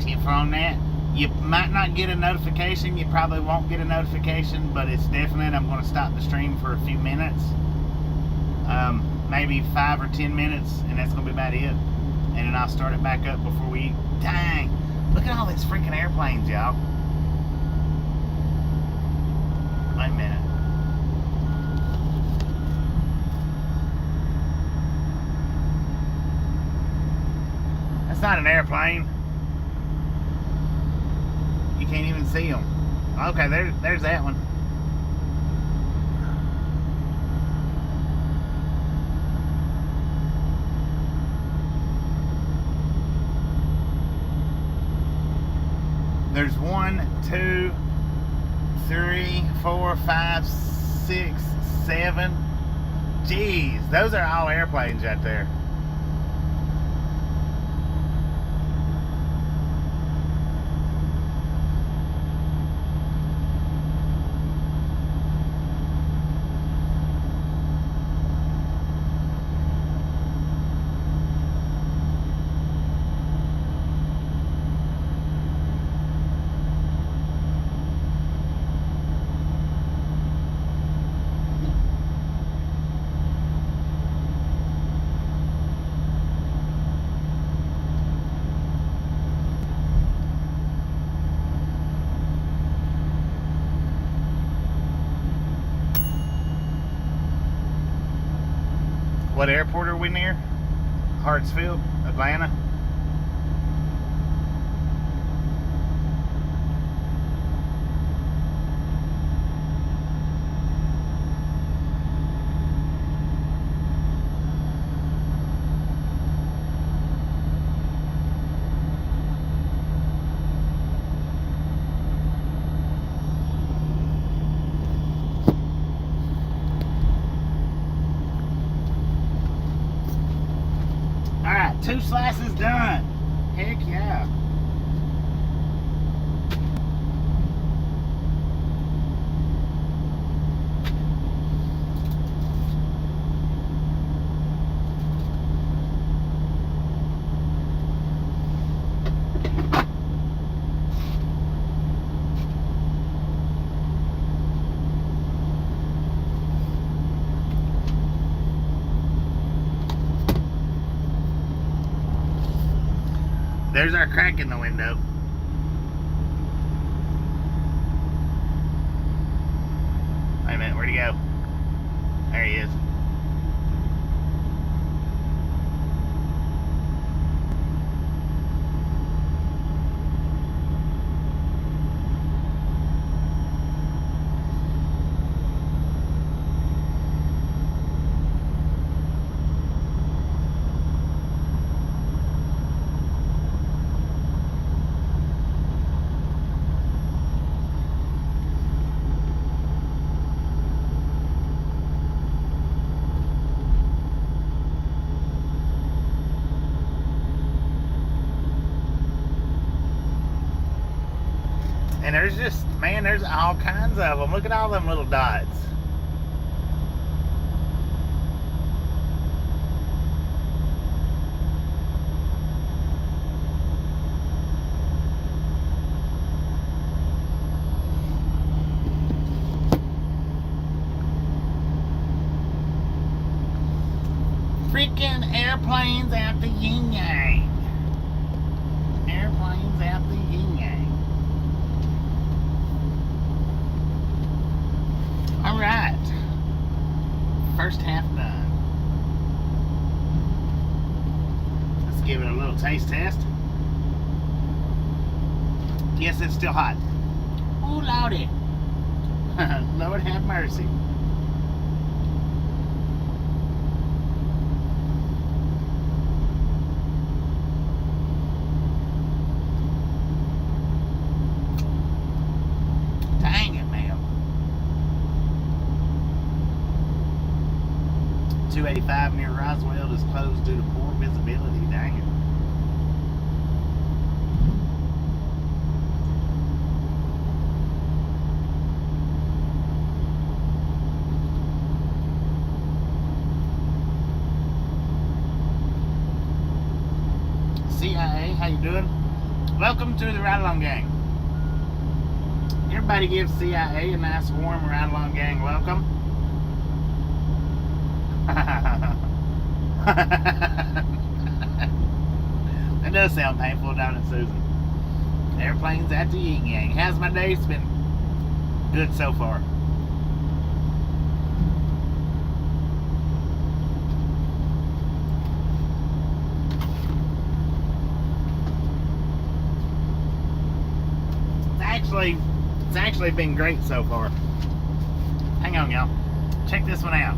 Tip on that. You might not get a notification. You probably won't get a notification, but it's definite. I'm going to stop the stream for a few minutes. Maybe 5 or 10 minutes, and that's going to be about it. And then I'll start it back up before we... Dang! Look at all these freaking airplanes, y'all. Wait a minute. That's not an airplane. You can't even see them. Okay, there's that one. There's 1, 2, 3, 4, 5, 6, 7. Jeez, those are all airplanes right there. What airport are we near? Hartsfield, Atlanta. Alright, 2 slices done. Heck yeah. There's our crack in the window. Wait a minute, where'd he go? There he is. And there's just, man, there's all kinds of them. Look at all them little dots. Freaking airplanes out the yin yang. Airplanes out the yin yang. Alright. First half done. Let's give it a little taste test. Yes, it's still hot. Ooh, lordy. Lord have mercy. Dang it, man. 285 near Roswell is closed due to poor visibility. Dang it. CIA, how you doing? Welcome to the Ride Along Gang. Everybody give CIA a nice warm Ride Along Gang welcome. That does sound painful, doesn't it, Susan? Airplanes at the yin yang. How's my day? It's been good so far. It's actually been great so far. Hang on, y'all. Check this one out.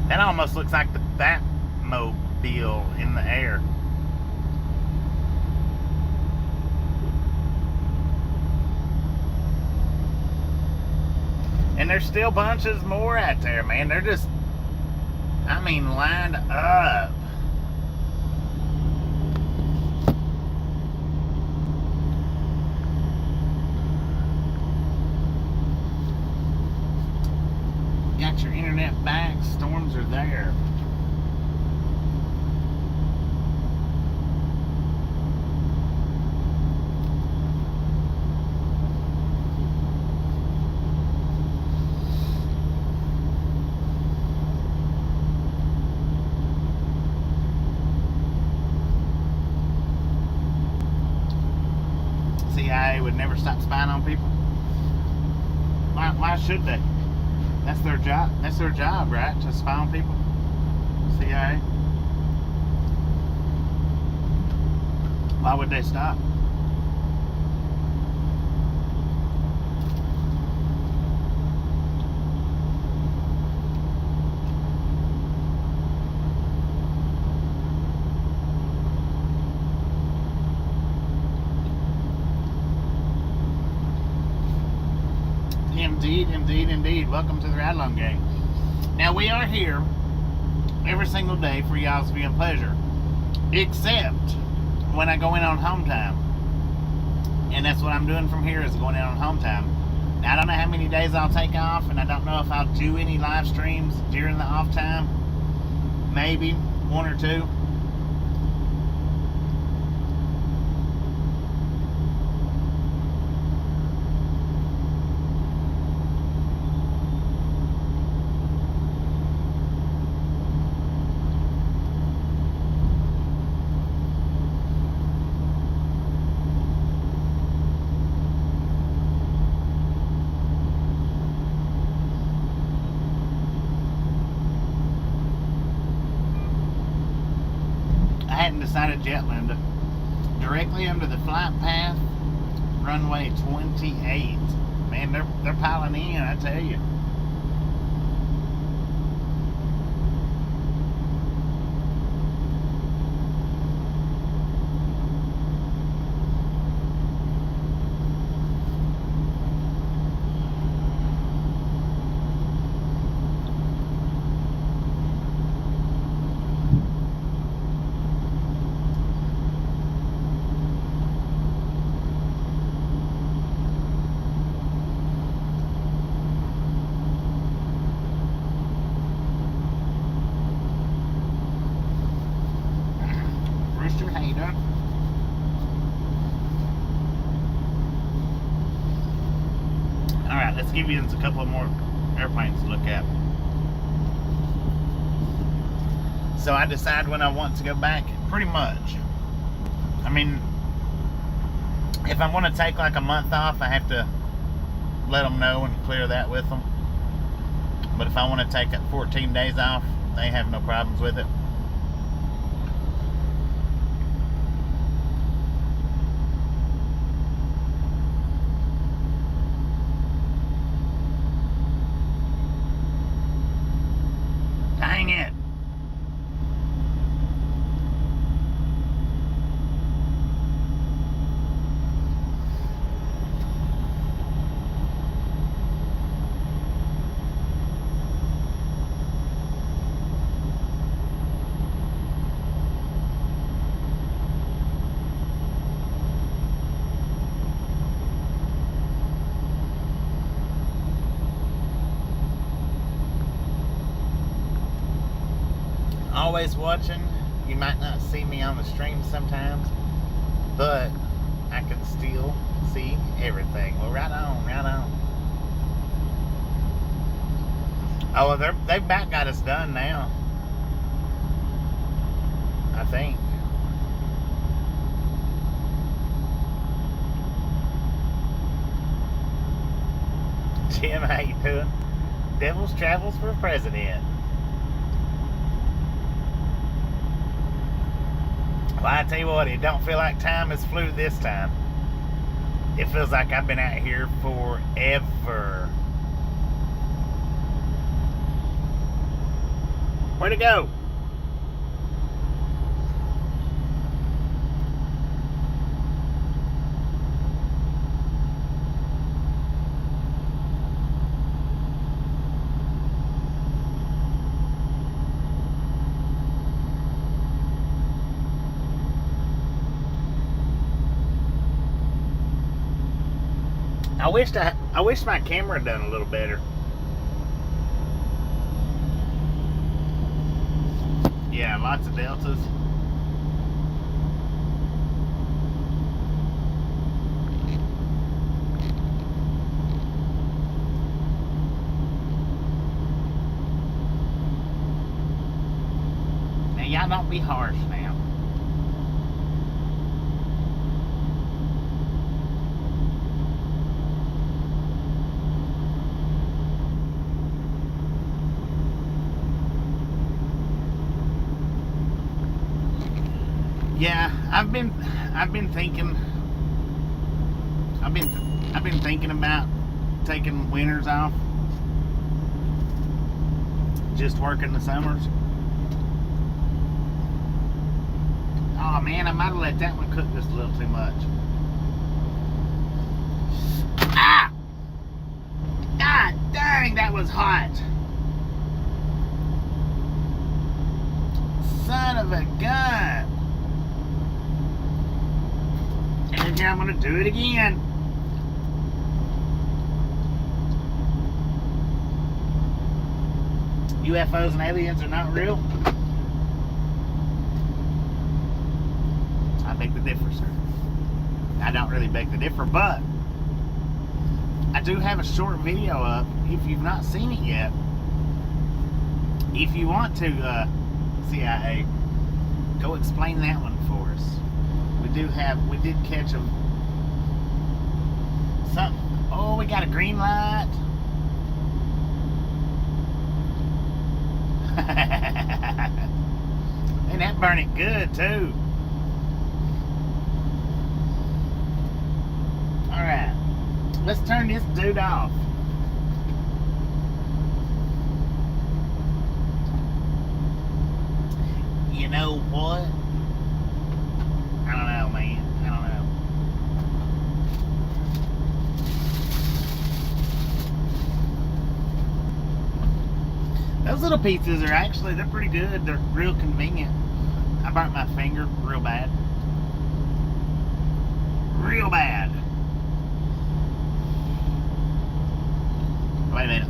That almost looks like the Batmobile in the air. And there's still bunches more out there, man. They're just, I mean, lined up. Got your internet back. Storms are there. CIA would never stop spying on people. Why should they? That's their job. That's their job, right? To spy on people. CIA. Why would they stop? Indeed, indeed, indeed. Welcome to the Ride Along Gang. Now, we are here every single day for y'all's viewing pleasure, except when I go in on home time. And that's what I'm doing from here, is going in on home time. Now, I don't know how many days I'll take off, and I don't know if I'll do any live streams during the off time. Maybe one or two. Decided yet, Linda. Directly under the flight path, runway 28. Man, they're piling in, I tell you. just give you a couple more airplanes to look at. So I decide when I want to go back, pretty much. I mean, if I want to take like a month off, I have to let them know and clear that with them. But if I want to take 14 days off, they have no problems with it. Dang it. Always watching. You might not see me on the stream sometimes, but I can still see everything. Well, right on, right on. Oh, well, they've about got us done now, I think. Jim, how you doing? Devil's Travels for President. Well, I tell you what, it don't feel like time has flew this time. It feels like I've been out here forever. Where'd it go? I wish my camera had done a little better. Yeah, lots of deltas. Now y'all don't be harsh now. Yeah, I've been thinking. I've been thinking about taking winters off, just working the summers. Oh man, I might have let that one cook just a little too much. Ah! God dang, that was hot. Son of a gun. And here I'm gonna do it again. UFOs and aliens are not real. I beg the differ, sir. I don't really beg the differ, but I do have a short video up if you've not seen it yet. If you want to, CIA, go explain that one for us. We did catch them. Something. Oh, we got a green light. And that burning good too. Alright. Let's turn this dude off. You know what? I don't know, man. I don't know. Those little pizzas are actually, they're pretty good. They're real convenient. I burnt my finger real bad. Real bad. Wait a minute.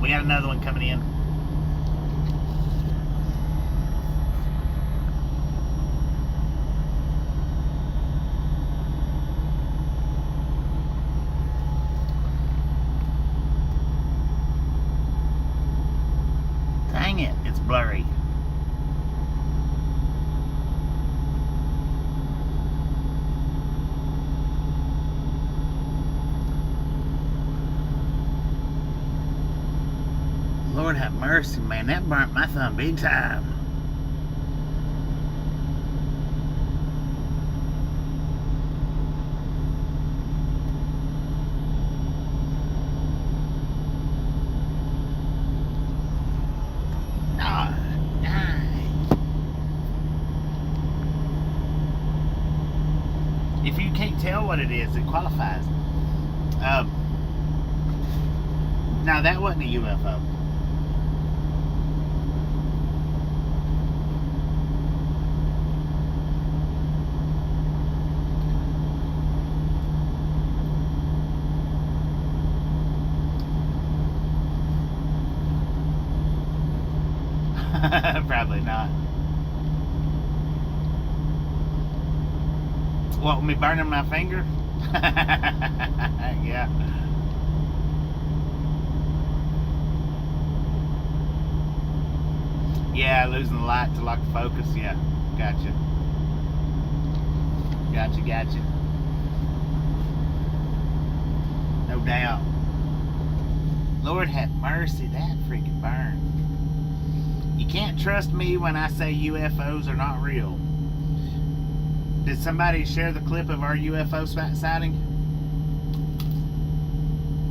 We got another one coming in. Dang it, it's blurry. Lord have mercy, man. That burnt my thumb big time. If you can't tell what it is, it qualifies. Now, that wasn't a UFO. Probably not. What, me burning my finger? Yeah. Yeah, losing the light to lock the focus. Yeah, gotcha. Gotcha. No doubt. Lord have mercy, that freaking burn. You can't trust me when I say UFOs are not real. Did somebody share the clip of our UFO sighting?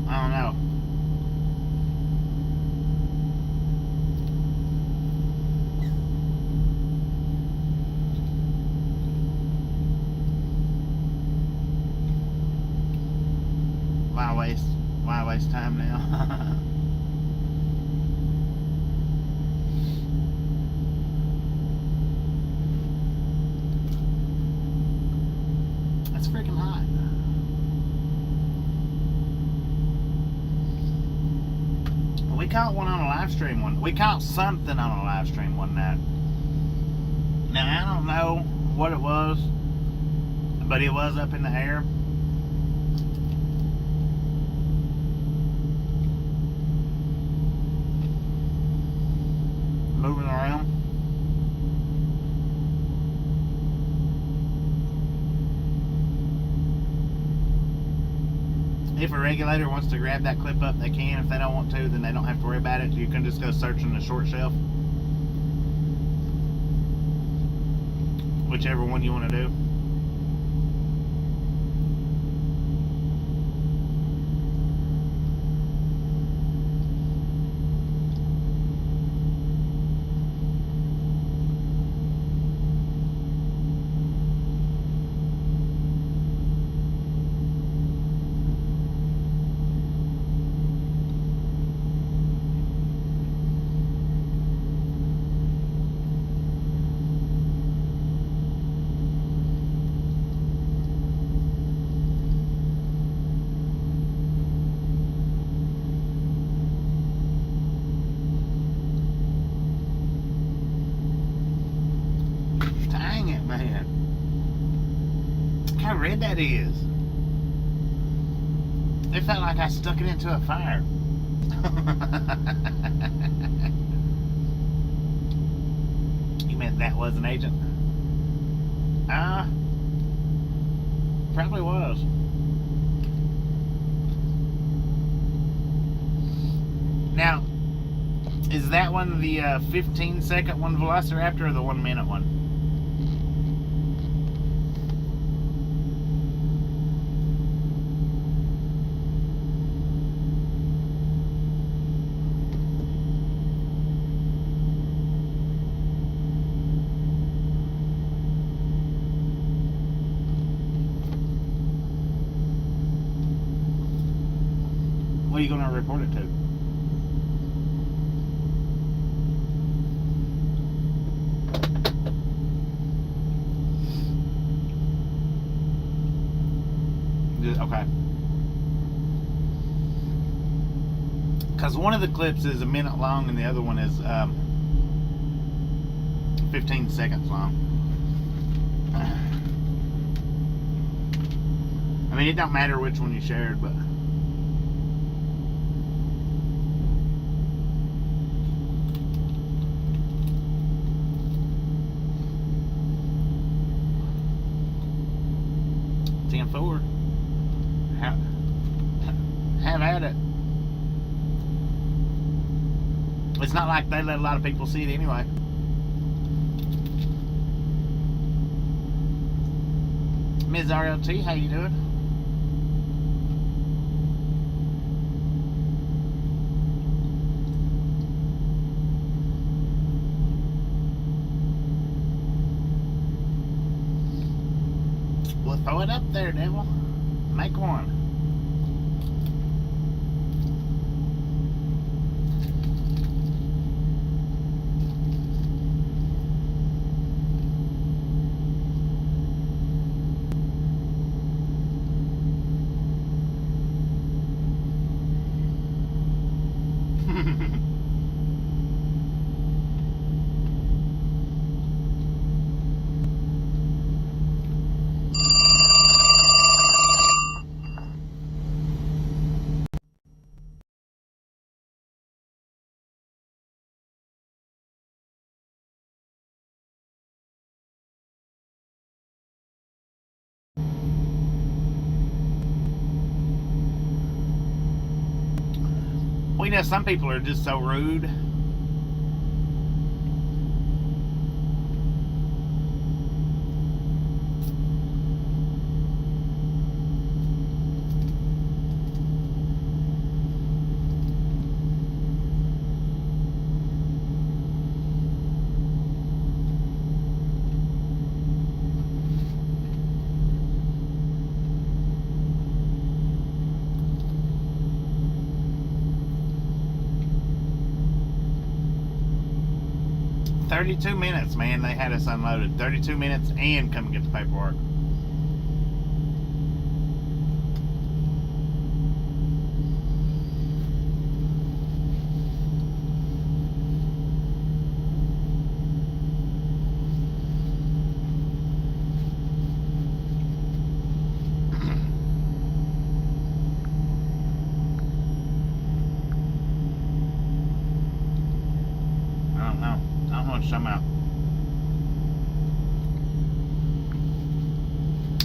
I don't know. Why waste time now? It's freaking hot. We caught one on a live stream one. We caught something on a live stream one night. Now I don't know what it was, but it was up in the air. Moving around. If a regulator wants to grab that clip up, they can. If they don't want to, then they don't have to worry about it. You can just go search in the short shelf. Whichever one you want to do. How red that is. It felt like I stuck it into a fire. You meant that was an agent? Probably was. Now, is that one the 15-second one Velociraptor or the 1 minute one? What are you going to report it to? Okay. Because one of the clips is a minute long and the other one is 15 seconds long. I mean, it don't matter which one you shared, but... 10-4. Have at it. It's not like they let a lot of people see it anyway. Ms. RLT, how you doing? Well, throw it up there, devil. Make one. Well, you know, some people are just so rude. $32 minutes, man, they had us unloaded. 32 minutes and come and get the paperwork. Somehow.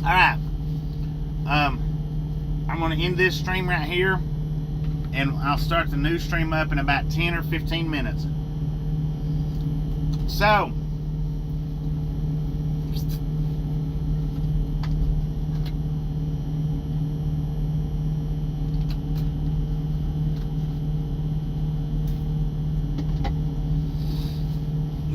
All right. I'm going to end this stream right here, and I'll start the new stream up in about 10 or 15 minutes. So,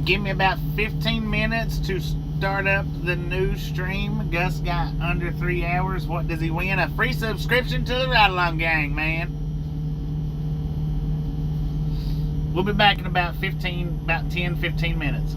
give me about 15 minutes to start up the new stream. Gus got under 3 hours. What does he win? A free subscription to the Ride Along Gang, man. We'll be back in about 10, 15 minutes.